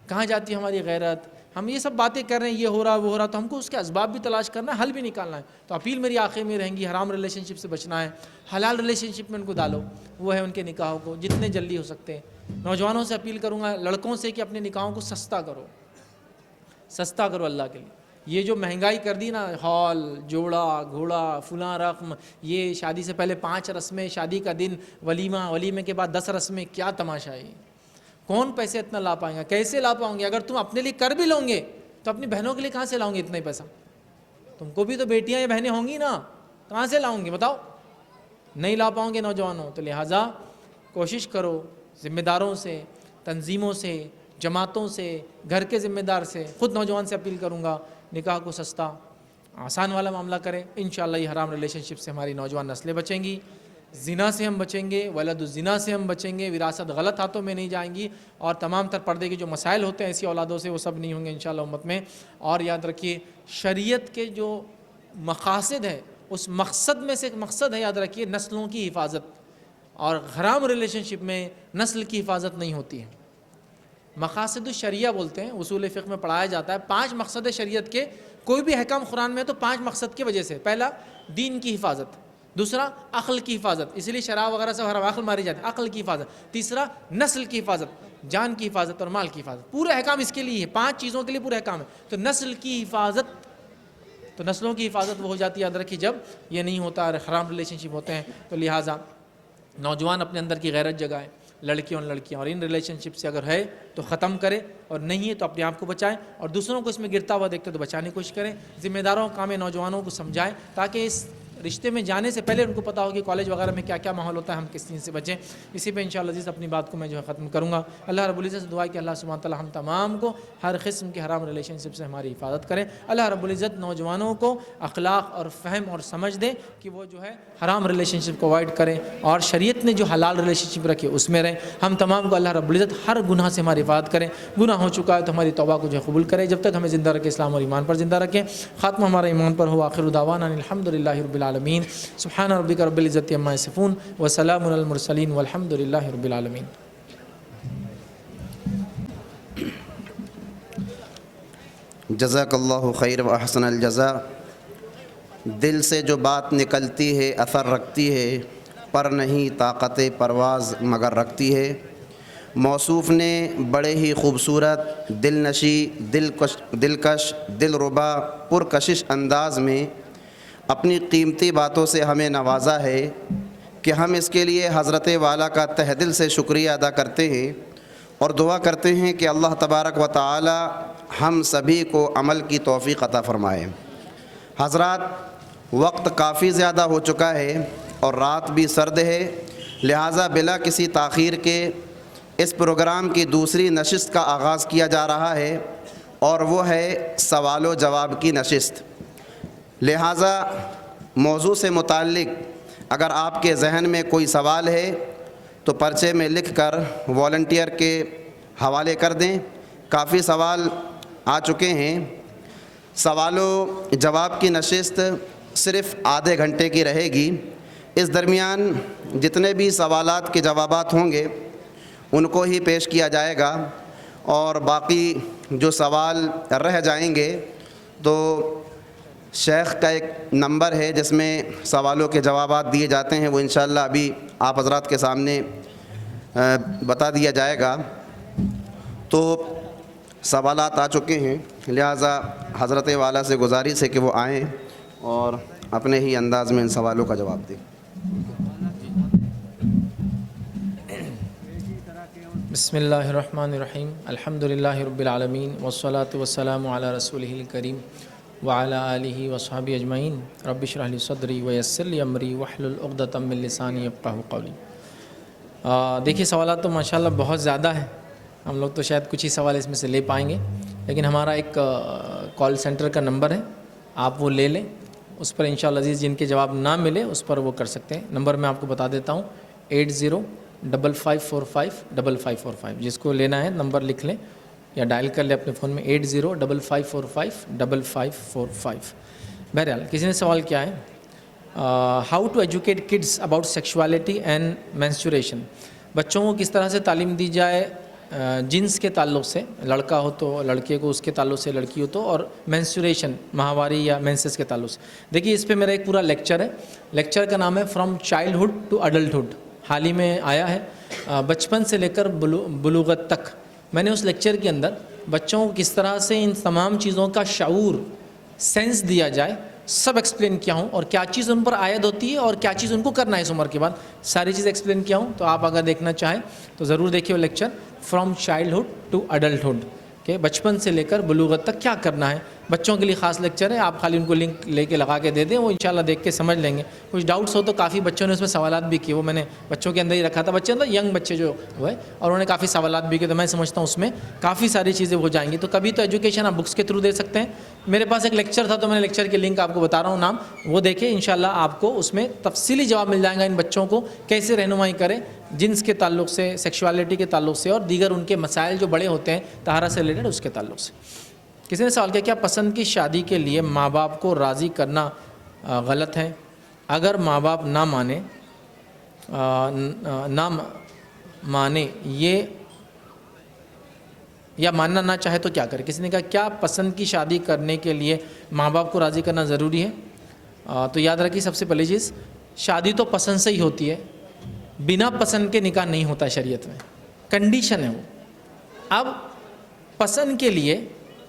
کہاں جاتی ہے ہماری غیرت. ہم یہ سب باتیں کر رہے ہیں, یہ ہو رہا وہ ہو رہا, تو ہم کو اس کے اسباب بھی تلاش کرنا ہے, حل بھی نکالنا ہے. تو اپیل میری آخر میں رہیں گی, حرام ریلیشن شپ سے بچنا ہے, حلال ریلیشن شپ میں ان کو ڈالو. وہ ہے ان کے نکاحوں کو جتنے جلدی ہو سکتے ہیں. نوجوانوں سے اپیل کروں گا, لڑکوں سے, کہ اپنے نکاحوں کو سستا کرو, سستا کرو اللہ کے لیے. یہ جو مہنگائی کر دی نا, ہال, جوڑا, گھوڑا, فلاں رقم, یہ شادی سے پہلے 5 رسمیں, شادی کا دن ولیمہ, ولیمے کے بعد 10 رسمیں, کیا تماشا ہے. کون پیسے اتنا لا پائیں گا؟ کیسے لا پاؤں گے؟ اگر تم اپنے لیے کر بھی لوں گے تو اپنی بہنوں کے لیے کہاں سے لاؤں گے اتنا ہی پیسہ؟ تم کو بھی تو بیٹیاں یا بہنیں ہوں گی نا, کہاں سے لاؤں گے بتاؤ؟ نہیں لا پاؤں گے نوجوانوں. تو لہٰذا کوشش کرو, ذمہ داروں سے, تنظیموں سے, جماعتوں سے, گھر کے ذمہ دار سے, خود نوجوان سے اپیل کروں گا, نکاح کو سستا آسان والا معاملہ کریں. انشاءاللہ یہ حرام ریلیشن شپ سے ہماری نوجوان نسلیں بچیں گی, زنا سے ہم بچیں گے, ولد الزنا سے ہم بچیں گے, وراثت غلط ہاتھوں میں نہیں جائیں گی, اور تمام تر پردے کے جو مسائل ہوتے ہیں ایسی اولادوں سے وہ سب نہیں ہوں گے انشاءاللہ امت میں. اور یاد رکھیے, شریعت کے جو مقاصد ہیں اس مقصد میں سے ایک مقصد ہے, یاد رکھیے, نسلوں کی حفاظت. اور حرام ریلیشن شپ میں نسل کی حفاظت نہیں ہوتی ہے. مقاصد الشریعہ بولتے ہیں, اصول فقہ میں پڑھایا جاتا ہے. 5 مقصد ہے شریعت کے, کوئی بھی احکام قرآن میں ہے تو 5 مقصد کی وجہ سے. پہلا دین کی حفاظت, دوسرا عقل کی حفاظت, اس لیے شراب وغیرہ سے حرام عقل ماری جاتی ہے, عقل کی حفاظت. تیسرا نسل کی حفاظت, جان کی حفاظت اور مال کی حفاظت. پورے احکام اس کے لیے ہے, 5 چیزوں کے لیے پورے احکام ہے. تو نسل کی حفاظت, تو نسلوں کی حفاظت وہ ہو جاتی ہے یاد رکھیے جب یہ نہیں ہوتا, حرام ریلیشن شپ ہوتے ہیں. تو لہٰذا نوجوان اپنے اندر کی غیرت جگائیں, لڑکیوں اور لڑکیاں, اور ان ریلیشن شپ سے اگر ہے تو ختم کرے, اور نہیں ہے تو اپنے آپ کو بچائیں, اور دوسروں کو اس میں گرتا ہوا دیکھتے تو بچانے کی کوشش کریں. ذمہ داروں کام نوجوانوں کو سمجھائیں تاکہ اس رشتے میں جانے سے پہلے ان کو پتہ ہو کہ کالج وغیرہ میں کیا کیا ماحول ہوتا ہے, ہم کس چیز سے بچیں. اسی پہ انشاءاللہ عزیز اپنی بات کو میں جو ہے ختم کروں گا. اللہ رب العزت سے دعا ہے کہ اللہ سبحانہ تعالیٰ ہم تمام کو ہر قسم کے حرام ریلیشن شپ سے ہماری حفاظت کریں. اللہ رب العزت نوجوانوں کو اخلاق اور فہم اور سمجھ دے کہ وہ جو ہے حرام ریلیشن شپ کو اوائڈ کریں, اور شریعت نے جو حلال ریلیشن شپ رکھی اس میں رہیں. ہم تمام کو اللہ رب العزت ہر گناہ سے ہماری حفاظت کریں. گناہ ہو چکا ہے تو ہماری توبہ کو جو ہے قبول کرے, جب تک ہمیں زندہ رکھے اسلام اور ایمان پر زندہ رکھیں. خاتمہ ہمارا ایمان پر ہو. آخر دعوانا الحمدللہ رب العالمین. سبحان ربک رب العزت عما یصفون وسلام علی المرسلین والحمدللہ رب العالمین. جزاک اللہ خیر و احسن الجزاء. دل سے جو بات نکلتی ہے اثر رکھتی ہے, پر نہیں طاقت پرواز مگر رکھتی ہے. موصوف نے بڑے ہی خوبصورت, دل نشی, دلکش, دل ربا, پرکشش انداز میں اپنی قیمتی باتوں سے ہمیں نوازا ہے کہ ہم اس کے لیے حضرت والا کا تہ دل سے شکریہ ادا کرتے ہیں, اور دعا کرتے ہیں کہ اللہ تبارک و تعالی ہم سبھی کو عمل کی توفیق عطا فرمائے. حضرات, وقت کافی زیادہ ہو چکا ہے اور رات بھی سرد ہے, لہٰذا بلا کسی تاخیر کے اس پروگرام کی دوسری نشست کا آغاز کیا جا رہا ہے, اور وہ ہے سوال و جواب کی نشست. لہٰذا موضوع سے متعلق اگر آپ کے ذہن میں کوئی سوال ہے تو پرچے میں لکھ کر والنٹیئر کے حوالے کر دیں. کافی سوال آ چکے ہیں. سوال و جواب کی نشست صرف آدھے گھنٹے کی رہے گی. اس درمیان جتنے بھی سوالات کے جوابات ہوں گے ان کو ہی پیش کیا جائے گا, اور باقی جو سوال رہ جائیں گے تو شیخ کا ایک نمبر ہے جس میں سوالوں کے جوابات دیے جاتے ہیں, وہ انشاءاللہ ابھی آپ حضرات کے سامنے بتا دیا جائے گا. تو سوالات آ چکے ہیں, لہٰذا حضرت والا سے گزارش ہے کہ وہ آئیں اور اپنے ہی انداز میں ان سوالوں کا جواب دیں. بسم اللہ الرحمن الرحیم الحمدللہ رب العالمین والصلاة والسلام علی رسولہ الکریم وعلی آلہ وصحبہ اجمعین رب اشرح لی صدری ویسر لی امری واحلل عقدۃ من لسانی یفقہوا قولی۔ دیکھیے سوالات تو ماشاءاللہ بہت زیادہ ہیں، ہم لوگ تو شاید کچھ ہی سوال اس میں سے لے پائیں گے، لیکن ہمارا ایک کال سینٹر کا نمبر ہے، آپ وہ لے لیں، اس پر انشاءاللہ عزیز جن کے جواب نہ ملے اس پر وہ کر سکتے ہیں۔ نمبر میں آپ کو بتا دیتا ہوں 8055455545، جس کو لینا ہے نمبر لکھ لیں یا ڈائل کر لیں اپنے فون میں 8055455545۔ بہرحال کسی نے سوال کیا ہے، how to educate kids about sexuality and menstruation, بچوں کو کس طرح سے تعلیم دی جائے جنس کے تعلق سے، لڑکا ہو تو لڑکے کو اس کے تعلق سے، لڑکی ہو تو، اور مینسچوریشن ماہواری یا مینسس کے تعلق سے۔ دیکھیے اس پہ میرا ایک پورا لیکچر ہے، لیکچر کا نام ہے فرام چائلڈہڈ ٹو ایڈلٹہڈ، حال ہی میں آیا ہے، بچپن سے لے کر بلوغت تک۔ میں نے اس لیکچر کے اندر بچوں کو کس طرح سے ان تمام چیزوں کا شعور، سینس دیا جائے، سب ایکسپلین کیا ہوں، اور کیا چیز ان پر عائد ہوتی ہے اور کیا چیز ان کو کرنا ہے اس عمر کے بعد، ساری چیز ایکسپلین کیا ہوں۔ تو آپ اگر دیکھنا چاہیں تو ضرور دیکھیے وہ lecture from childhood to adulthood, کہ بچپن سے لے کر بلوغت تک کیا کرنا ہے۔ بچوں کے لیے خاص لیکچر ہے، آپ خالی ان کو لنک لے کے لگا کے دے دیں، وہ انشاءاللہ دیکھ کے سمجھ لیں گے۔ کچھ ڈاؤٹس ہو تو کافی بچوں نے اس میں سوالات بھی کیے، وہ میں نے بچوں کے اندر ہی رکھا تھا، بچے اندر ینگ بچے جو ہوئے، اور انہوں نے کافی سوالات بھی کیے، تو میں سمجھتا ہوں اس میں کافی ساری چیزیں ہو جائیں گی۔ تو کبھی تو ایجوکیشن آپ بکس کے تھرو دے سکتے ہیں، میرے پاس ایک لیکچر تھا تو میں نے لیکچر کے لنک آپ کو بتا رہا ہوں، نام وہ دیکھیں، انشاءاللہ آپ کو اس میں تفصیلی جواب مل جائے گا ان بچوں کو کیسے رہنمائی کریں جنس کے تعلق سے، سیکشوالٹی کے تعلق سے، اور دیگر ان کے مسائل جو بڑے ہوتے ہیں طہارت سے ریلیٹڈ اس کے تعلق سے۔ کسی نے سوال کیا، کیا پسند کی شادی کے لیے ماں باپ کو راضی کرنا غلط ہے؟ اگر ماں باپ نہ مانے یہ یا ماننا نہ چاہے تو کیا کرے؟ کسی نے کہا کیا پسند کی شادی کرنے کے لیے ماں باپ کو راضی کرنا ضروری ہے؟ تو یاد رکھیے سب سے پہلی چیز، شادی تو پسند سے ہی ہوتی ہے، بنا پسند کے نکاح نہیں ہوتا شریعت میں، کنڈیشن ہے وہ۔ اب پسند کے لیے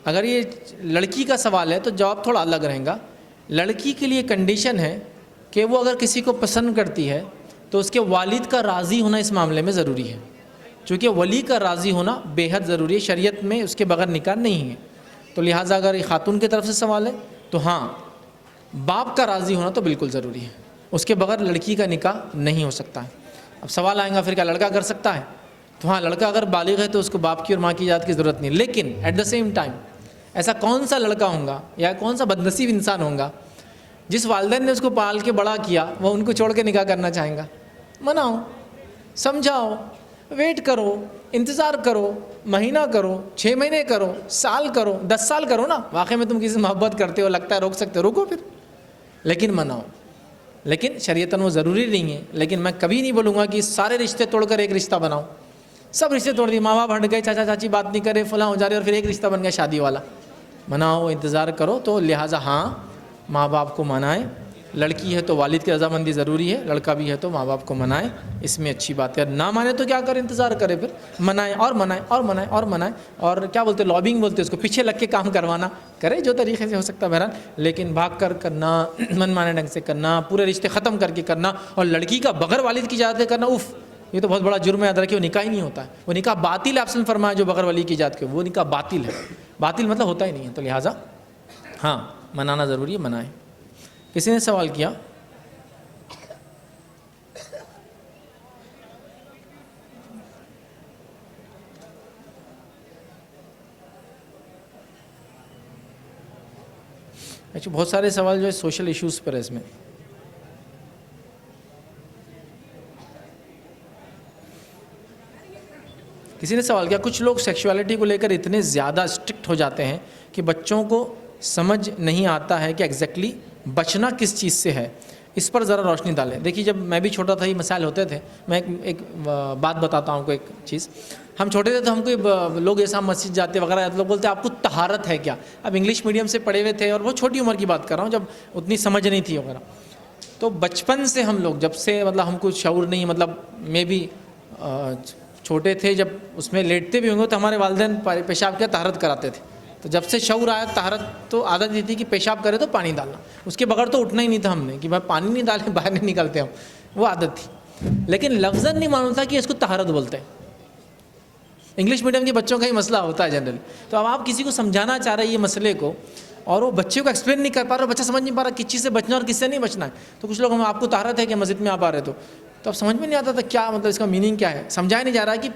اگر یہ لڑکی کا سوال ہے تو جواب تھوڑا الگ رہے گا۔ لڑکی کے لیے کنڈیشن ہے کہ وہ اگر کسی کو پسند کرتی ہے تو اس کے والد کا راضی ہونا اس معاملے میں ضروری ہے، چونکہ ولی کا راضی ہونا بے حد ضروری ہے، شریعت میں اس کے بغیر نکاح نہیں ہے۔ تو لہٰذا اگر یہ خاتون کی طرف سے سوال ہے تو ہاں، باپ کا راضی ہونا تو بالکل ضروری ہے، اس کے بغیر لڑکی کا نکاح نہیں ہو سکتا ہے۔ اب سوال آئے گا پھر کیا لڑکا کر سکتا ہے؟ تو ہاں، لڑکا اگر بالغ ہے تو اس کو باپ کی اور ماں کی اجازت کی ضرورت نہیں، لیکن ایٹ دا سیم ٹائم ایسا کون سا لڑکا ہوگا یا کون سا بدنصیب انسان ہوگا جس والدین نے اس کو پال کے بڑا کیا وہ ان کو چھوڑ کے نکاح کرنا چاہیں گا؟ مناؤ، سمجھاؤ، ویٹ کرو، انتظار کرو، مہینہ کرو، 6 مہینے کرو، سال کرو، 10 سال کرو نا، واقعی میں تم کسی سے محبت کرتے ہو، لگتا ہے روک سکتے ہو، روکو پھر، لیکن مناؤ۔ لیکن شریعتاً وہ ضروری نہیں ہے، لیکن میں کبھی نہیں بولوں گا کہ سارے رشتے توڑ کر ایک رشتہ بناؤ، سب رشتے توڑ دیے، ماں باپ ہٹ گئے، چاچا چاچی بات نہیں کرے، فلاں ہو جا رہے، اور پھر ایک رشتہ بن گیا شادی والا۔ مناؤ، انتظار کرو۔ تو لہٰذا ہاں، ماں باپ کو منائیں، لڑکی ہے تو والد کی رضامندی ضروری ہے، لڑکا بھی ہے تو ماں باپ کو منائیں، اس میں اچھی بات ہے۔ نہ مانے تو کیا کرے، انتظار کرے، پھر منائیں اور منائیں اور منائیں اور منائیں، اور کیا بولتے لابنگ بولتے اس کو، پیچھے لگ کے کام کروانا، کرے جو طریقے سے ہو سکتا ہے بہرحال، لیکن بھاگ کر کرنا، من مانے ڈھنگ سے کرنا، پورے رشتے ختم کر کے کرنا، اور لڑکی کا بغیر والد کی اجازت کے کرنا، اف، یہ تو بہت بڑا جرم ہے، یاد رکھیے وہ نکاح ہی نہیں ہوتا ہے، وہ نکاح باطل ہے، آپ نے فرمایا جو بغیر ولی کی اجازت کے، وہ نکاح باطل ہے، باطل مطلب ہوتا ہی نہیں ہے۔ تو لہٰذا ہاں، منانا ضروری ہے، منائیں۔ کسی نے سوال کیا اچھا، بہت سارے سوال جو ہے سوشل ایشوز پر ہے، اس میں کسی نے سوال کیا کچھ لوگ سیکشوالٹی کو لے کر اتنے زیادہ اسٹرکٹ ہو جاتے ہیں کہ بچوں کو سمجھ نہیں آتا ہے کہ ایگزیکٹلی بچنا کس چیز سے ہے، اس پر ذرا روشنی ڈالیں۔ دیکھیے جب میں بھی چھوٹا تھا یہ مسائل ہوتے تھے، میں ایک بات بتاتا ہوں آپ کو، ایک چیز، ہم چھوٹے تھے تو ہم کو لوگ ایسا مسجد جاتے وغیرہ تو لوگ بولتے آپ کو طہارت ہے کیا؟ اب انگلش میڈیم سے پڑھے ہوئے تھے اور وہ چھوٹی عمر کی بات کر رہا ہوں، جب اتنی سمجھ نہیں تھی وغیرہ، تو بچپن سے ہم لوگ جب سے مطلب ہم کو شعور نہیں، مطلب میں بھی چھوٹے تھے، جب اس میں لیٹتے بھی ہوں گے تو ہمارے والدین پیشاب کیا طہارت کراتے تھے، تو جب سے شعور آیا طہارت تو عادت یہ تھی کہ پیشاب کرے تو پانی ڈالنا، اس کے بغیر تو اٹھنا ہی نہیں تھا ہم نے کہ بھائی پانی نہیں ڈالیں باہر نہیں نکلتے ہم، وہ عادت تھی، لیکن لفظاً نہیں معلوم تھا کہ اس کو طہارت بولتے ہیں۔ انگلش میڈیم کے بچوں کا ہی مسئلہ ہوتا ہے جنرلی. تو اب آپ کسی کو سمجھانا چاہ رہے ہیں یہ مسئلے کو اور وہ بچے کو ایکسپلین نہیں کر پا رہا, بچہ سمجھ نہیں پا رہا کس چیز سے بچنا اور کس سے نہیں بچنا ہے. تو کچھ لوگ ہم آپ کو طہارت ہے کہ مسجد میں آپ آ رہے تو اب سمجھ میں نہیں آتا تھا کیا مطلب اس کا میننگ کیا ہے. سمجھایا نہیں جا رہا کہ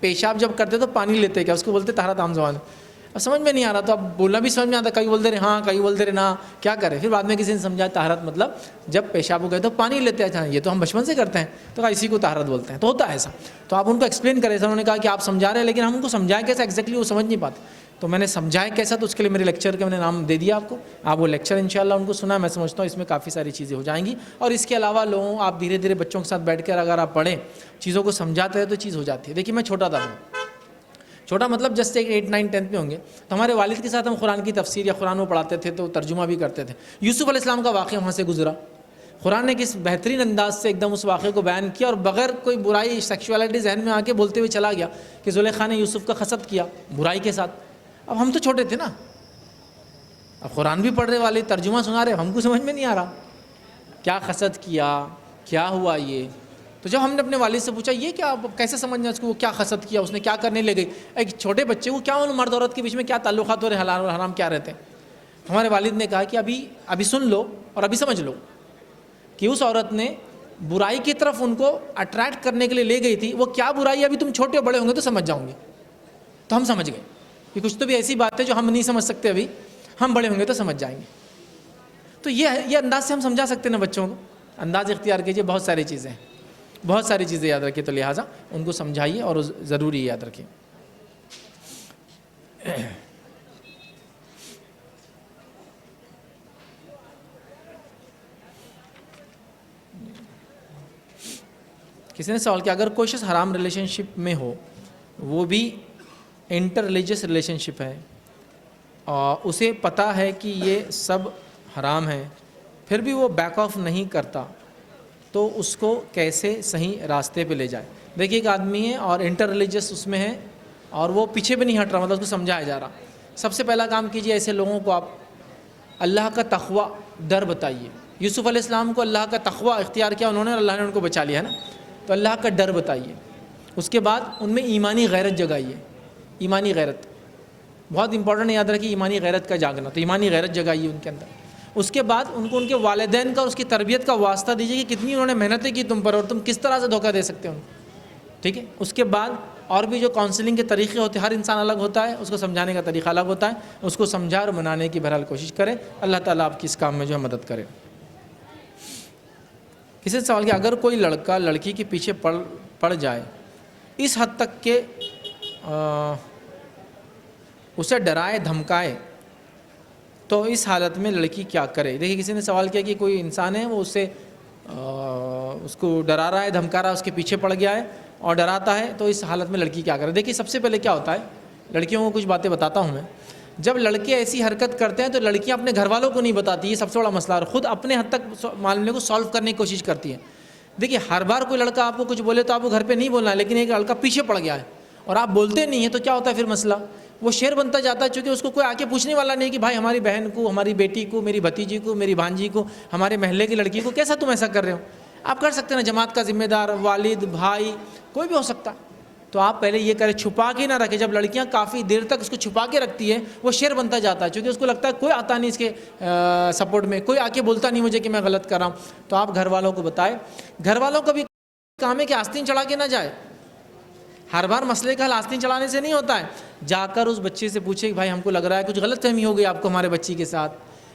پیشاب جب کرتے تو پانی لیتے کیا, اس کو بولتے طہارت عام زبان میں. اب سمجھ میں نہیں آ رہا تو اب بولنا بھی سمجھ میں آتا, کئی بولتے رہے ہاں, کئی بولتے رہے نا, کیا کرے. پھر بعد میں کسی نے سمجھایا طہارت مطلب جب پیشاب ہو گئے تو پانی لیتے ہیں. یہ تو ہم بچپن سے کرتے ہیں تو اسی کو طہارت بولتے ہیں. تو ہوتا ہے ایسا. تو آپ ان کو ایکسپلین کریں. انہوں نے کہا کہ آپ سمجھا رہے ہیں لیکن ہم ان کو سمجھائیں کیسا ایگزیکٹلی وہ سمجھ نہیں پاتے. تو میں نے سمجھایا کیسا, تو اس کے لیے میرے لیکچر کا میں نے نام دے دیا آپ کو. آپ وہ لیکچر انشاءاللہ ان کو سنا. میں سمجھتا ہوں اس میں کافی ساری چیزیں ہو جائیں گی. اور اس کے علاوہ لوگوں آپ دھیرے دھیرے بچوں کے ساتھ بیٹھ کر اگر آپ پڑھیں, چیزوں کو سمجھاتے ہیں تو چیز ہو جاتی ہے. دیکھیے میں چھوٹا تھا, چھوٹا مطلب جسٹ 8, 9, 10 میں ہوں گے تو ہمارے والد کے ساتھ ہم قرآن کی تفسیر یا قرآن وہ پڑھاتے تھے تو ترجمہ بھی کرتے تھے. یوسف علیہ السلام کا واقعہ وہاں سے گزرا. قرآن نے کس بہترین انداز سے ایک دم اس واقعے کو بیان کیا اور بغیر کوئی برائی سیکشولیٹی ذہن میں آ کے بولتے ہوئے چلا گیا کہ زلیخا نے یوسف کا حسد کیا برائی کے ساتھ. اب ہم تو چھوٹے تھے نا, اب قرآن بھی پڑھ رہے والے ترجمہ سنا رہے, ہم کو سمجھ میں نہیں آ رہا کیا حسد کیا, کیا ہوا یہ. تو جب ہم نے اپنے والد سے پوچھا یہ کیا, کیسے سمجھنا اس کو, وہ کیا حسد کیا, اس نے کیا کرنے لے گئی. ایک چھوٹے بچے کو کیا ان مرد عورت کے بیچ میں کیا تعلقات ہو رہے, حلال اور حرام کیا رہتے ہیں. ہمارے والد نے کہا کہ ابھی سن لو اور ابھی سمجھ لو کہ اس عورت نے برائی کی طرف ان کو اٹریکٹ کرنے کے لیے لے گئی تھی. وہ کیا برائی, ابھی تم چھوٹے بڑے ہوں گے تو سمجھ جاؤں گے. تو ہم سمجھ گئے کہ کچھ تو بھی ایسی بات ہے جو ہم نہیں سمجھ سکتے, ابھی ہم بڑے ہوں گے تو سمجھ جائیں گے. تو یہ انداز سے ہم سمجھا سکتے ہیں نا بچوں کو. انداز اختیار کیجئے, بہت ساری چیزیں ہیں, بہت ساری چیزیں یاد رکھیے. تو لہٰذا ان کو سمجھائیے اور ضروری یاد رکھیے. کسی نے سوال کیا اگر کوئی شخص حرام ریلیشن شپ میں ہو, وہ بھی انٹر ریلیجس ریلیشن شپ ہے, اور اسے پتہ ہے کہ یہ سب حرام ہے, پھر بھی وہ بیک آف نہیں کرتا, تو اس کو کیسے صحیح راستے پہ لے جائے. دیکھیے ایک آدمی ہے اور انٹر ریلیجس اس میں ہے اور وہ پیچھے بھی نہیں ہٹ رہا, مطلب اس کو سمجھایا جا رہا. سب سے پہلا کام کیجیے, ایسے لوگوں کو آپ اللہ کا تقوی ڈر بتائیے. یوسف علیہ السلام کو اللہ کا تقوی اختیار کیا انہوں نے, اللہ نے ان کو بچا لیا ہے نا. تو اللہ کا ڈر بتائیے. اس کے بعد ان میں ایمانی غیرت جگائیے. ایمانی غیرت بہت امپورٹنٹ, یاد رکھیے ایمانی غیرت کا جاگنا. تو ایمانی غیرت جگائیے ان کے اندر. اس کے بعد ان کو ان کے والدین کا اور اس کی تربیت کا واسطہ دیجیے کہ کتنی انہوں نے محنتیں کی تم پر اور تم کس طرح سے دھوکہ دے سکتے ہو ان کو. ٹھیک ہے. اس کے بعد اور بھی جو کاؤنسلنگ کے طریقے ہوتے ہیں, ہر انسان الگ ہوتا ہے, اس کو سمجھانے کا طریقہ الگ ہوتا ہے. اس کو سمجھا اور منانے کی بہرحال کوشش کریں. اللہ تعالیٰ آپ کی اس کام میں جو ہے مدد کرے. کسی نے سوال کیا اگر کوئی لڑکا لڑکی کے پیچھے پڑ جائے اس حد تک کہ اسے ڈرائے دھمکائے, تو اس حالت میں لڑکی کیا کرے. دیکھیے کسی نے سوال کیا کہ کوئی انسان ہے وہ اس کو ڈرا رہا ہے, دھمکا رہا ہے, اس کے پیچھے پڑ گیا ہے اور ڈراتا ہے, تو اس حالت میں لڑکی کیا کرے. دیکھیے سب سے پہلے کیا ہوتا ہے, لڑکیوں کو کچھ باتیں بتاتا ہوں میں. جب لڑکے ایسی حرکت کرتے ہیں تو لڑکیاں اپنے گھر والوں کو نہیں بتاتی, یہ سب سے بڑا مسئلہ ہے, اور خود اپنے حد تک معاملے کو سالو کرنے کی کوشش کرتی ہیں. دیکھیے ہر بار کوئی لڑکا آپ کو کچھ بولے تو آپ کو گھر پہ نہیں بولنا ہے, لیکن ایک لڑکا پیچھے پڑ گیا ہے اور آپ بولتے نہیں ہیں تو کیا ہوتا ہے پھر مسئلہ, وہ شیر بنتا جاتا ہے. چونکہ اس کو کوئی آ کے پوچھنے والا نہیں کہ بھائی ہماری بہن کو, ہماری بیٹی کو, میری بھتیجی کو, میری بھانجی کو, ہمارے محلے کی لڑکی کو کیسا تم ایسا کر رہے ہو. آپ کر سکتے ہیں نا, جماعت کا ذمہ دار, والد, بھائی, کوئی بھی ہو سکتا. تو آپ پہلے یہ کریں, چھپا کے نہ رکھیں. جب لڑکیاں کافی دیر تک اس کو چھپا کے رکھتی ہے وہ شیر بنتا جاتا ہے, چونکہ اس کو لگتا ہے کوئی آتا نہیں اس کے سپورٹ میں, کوئی آ کے بولتا نہیں مجھے کہ میں غلط کر رہا ہوں. تو آپ گھر والوں کو بتائیں. گھر والوں کو بھی کام ہے کہ آستین چڑھا کے نہ جائے. ہر بار مسئلے کا حل آستین چڑھانے سے نہیں ہوتا ہے. جا کر اس بچے سے پوچھے کہ بھائی ہم کو لگ رہا ہے کچھ غلط فہمی ہو گئی آپ کو ہمارے بچی کے ساتھ,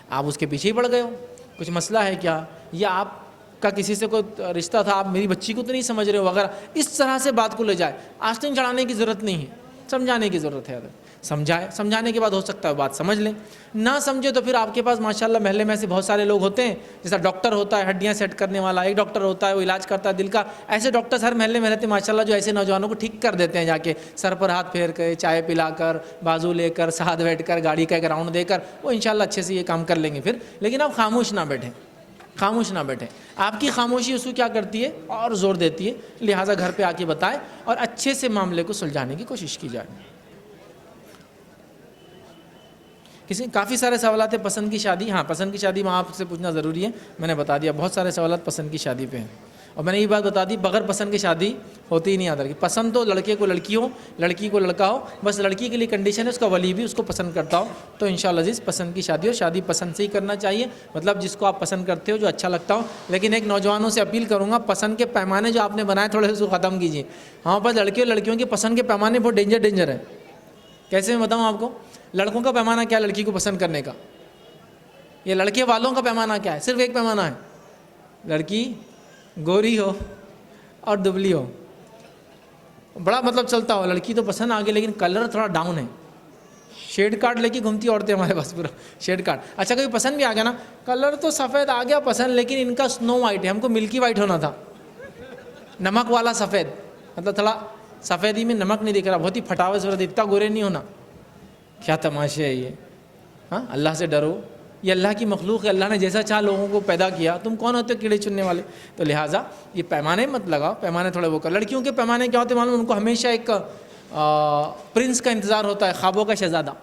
آپ اس کے پیچھے ہی پڑ گئے ہو, کچھ مسئلہ ہے کیا, یا آپ کا کسی سے کوئی رشتہ تھا, آپ میری بچی کو تو نہیں سمجھ رہے ہو وغیرہ. اس طرح سے بات کو لے جائے. آستین چڑھانے کی ضرورت نہیں ہے, سمجھانے کی ضرورت ہے. سمجھائے, سمجھانے کے بعد ہو سکتا ہے بات سمجھ لیں. نہ سمجھے تو پھر آپ کے پاس ماشاءاللہ محلے میں ایسے بہت سارے لوگ ہوتے ہیں, جیسا ڈاکٹر ہوتا ہے ہڈیاں سیٹ کرنے والا, ایک ڈاکٹر ہوتا ہے وہ علاج کرتا ہے دل کا. ایسے ڈاکٹرز ہر محلے میں رہتے ہیں ماشاءاللہ, جو ایسے نوجوانوں کو ٹھیک کر دیتے ہیں, جا کے سر پر ہاتھ پھیر کے, چائے پلا کر, بازو لے کر, ساتھ بیٹھ کر, گاڑی کا ایک راؤنڈ دے کر, وہ انشاءاللہ اچھے سے یہ کام کر لیں گے پھر. لیکن آپ خاموش نہ بیٹھیں, خاموش نہ بیٹھیں. آپ کی خاموشی اس کو کیا کرتی ہے اور زور دیتی ہے. لہٰذا گھر پہ آ کے بتائیں اور اچھے سے معاملے کو سلجھانے کی کوشش کی جائے. کافی سارے سوالات ہیں. پسند کی شادی, ہاں پسند کی شادی وہاں آپ سے پوچھنا ضروری ہے, میں نے بتا دیا. بہت سارے سوالات پسند کی شادی پہ ہیں. اور میں نے یہ بات بتا دی بغیر پسند کی شادی ہوتی ہی نہیں یاد رکھی. پسند تو لڑکے کو لڑکی ہو, لڑکی کو لڑکا ہو, بس لڑکی کے لیے کنڈیشن ہے اس کا ولی بھی اس کو پسند کرتا ہو, تو انشاءاللہ عزیز پسند کی شادی ہو. شادی پسند سے ہی کرنا چاہیے, مطلب جس کو آپ پسند کرتے ہو, جو اچھا لگتا ہو. لیکن ایک نوجوانوں سے اپیل کروں گا, پسند کے پیمانے جو آپ نے بنائے تھوڑے سے اس کو ختم کیجیے. ہاں بس لڑکے اور لڑکیوں کے پسند کے پیمانے بہت ڈینجر ہے. کیسے میں بتاؤں آپ کو؟ لڑکوں کا پیمانہ کیا ہے لڑکی کو پسند کرنے کا؟ یہ لڑکے والوں کا پیمانہ کیا ہے؟ صرف ایک پیمانہ ہے, لڑکی گوری ہو اور دبلی ہو, بڑا مطلب چلتا ہو. لڑکی تو پسند آ گئی لیکن کلر تھوڑا ڈاؤن ہے, شیڈ کارڈ لے کے گھومتی عورتیں ہمارے پاس پورا شیڈ کارڈ. اچھا کبھی پسند بھی آ گیا نا, کلر تو سفید آ گیا پسند, لیکن ان کا سنو وائٹ ہے, ہم کو ملکی وائٹ ہونا تھا, نمک والا سفید, مطلب تھوڑا سفیدی میں نمک نہیں دکھ رہا, بہت ہی پھٹاوے سے اتنا گورے نہیں ہونا. کیا تماشے ہے یہ؟ ہاں اللہ سے ڈرو, یہ اللہ کی مخلوق ہے, اللہ نے جیسا چاہ لوگوں کو پیدا کیا, تم کون ہوتے ہو کیڑے چننے والے؟ تو لہٰذا یہ پیمانے مت لگاؤ, پیمانے تھوڑے وہ کر. لڑکیوں کے پیمانے کیا ہوتے ہیں معلوم؟ ان کو ہمیشہ ایک پرنس کا انتظار ہوتا ہے, خوابوں کا شہزادہ,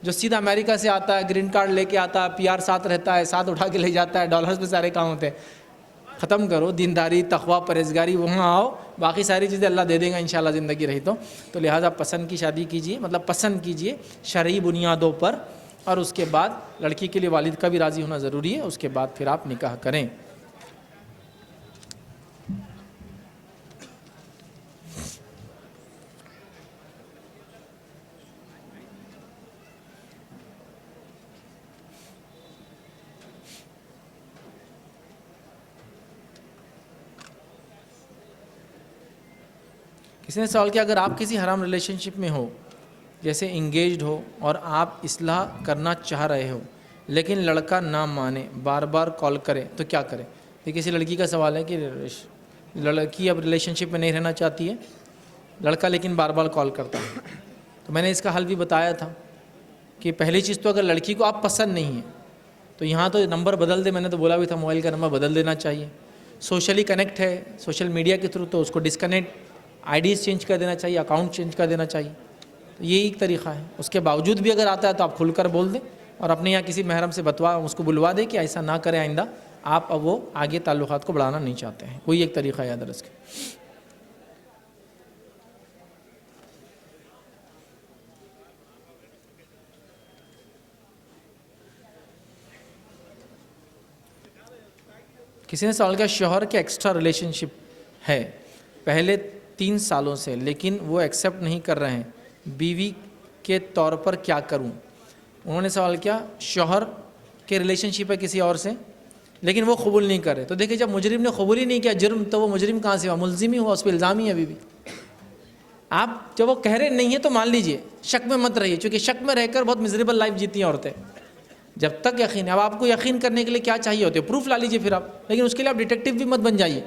جو سیدھا امریکہ سے آتا ہے, گرین کارڈ لے کے آتا ہے, PR ساتھ رہتا ہے, ساتھ اٹھا کے لے جاتا ہے, ڈالرز پہ سارے کام ہوتے ہیں. ختم کرو دینداری, تقویٰ, پرہیزگاری, وہاں آؤ, باقی ساری چیزیں اللہ دے دے گا انشاءاللہ زندگی رہی تو. تو لہٰذا پسند کی شادی کیجیے, مطلب پسند کیجیے شرعی بنیادوں پر, اور اس کے بعد لڑکی کے لیے والد کا بھی راضی ہونا ضروری ہے, اس کے بعد پھر آپ نکاح کریں. کسی نے سوال کیا, اگر آپ کسی حرام ریلیشن شپ میں ہو, جیسے انگیجڈ ہو, اور آپ اصلاح کرنا چاہ رہے ہو لیکن لڑکا نہ مانے, بار بار کال کرے, تو کیا کرے؟ یہ کسی لڑکی کا سوال ہے کہ لڑکی اب ریلیشن شپ میں نہیں رہنا چاہتی ہے, لڑکا لیکن بار بار کال کرتا ہے. تو میں نے اس کا حل بھی بتایا تھا کہ پہلی چیز تو اگر لڑکی کو آپ پسند نہیں ہے تو یہاں تو نمبر بدل دے, میں نے تو بولا بھی تھا موبائل کا نمبر بدل دینا چاہیے. سوشلی کنیکٹ ہے سوشل میڈیا کے تھرو, تو اس کو ڈسکنیکٹ, IDs چینج کر دینا چاہیے, اکاؤنٹ چینج کر دینا چاہیے. تو یہی ایک طریقہ ہے. اس کے باوجود بھی اگر آتا ہے تو آپ کھل کر بول دیں, اور اپنے یہاں کسی محرم سے اس کو بلوا دیں کہ ایسا نہ کریں آئندہ, آپ اب وہ آگے تعلقات کو بڑھانا نہیں چاہتے ہیں. کوئی ایک طریقہ یاد رکھ کے. کسی نے سوال کیا, شوہر کے ایکسٹرا ریلیشن شپ ہے پہلے 3 سالوں سے, لیکن وہ ایکسیپٹ نہیں کر رہے ہیں, بیوی کے طور پر کیا کروں؟ انہوں نے سوال کیا, شوہر کے ریلیشن شپ ہے کسی اور سے لیکن وہ قبول نہیں کر رہے. تو دیکھیں جب مجرم نے قبول ہی نہیں کیا جرم, تو وہ مجرم کہاں سے ہوا؟ ملزم ہی ہوا, اس پہ الزام ہی ہے ابھی بھی. آپ جب وہ کہہ رہے نہیں ہیں تو مان لیجئے, شک میں مت رہیے, چونکہ شک میں رہ کر بہت مزریبل لائف جیتی ہیں عورتیں. جب تک یقین ہے, اب آپ کو یقین کرنے کے لیے کیا چاہیے ہوتے, پروف لا لیجئے پھر آپ, لیکن اس کے لیے آپ ڈیٹیکٹیو بھی مت بن جائیے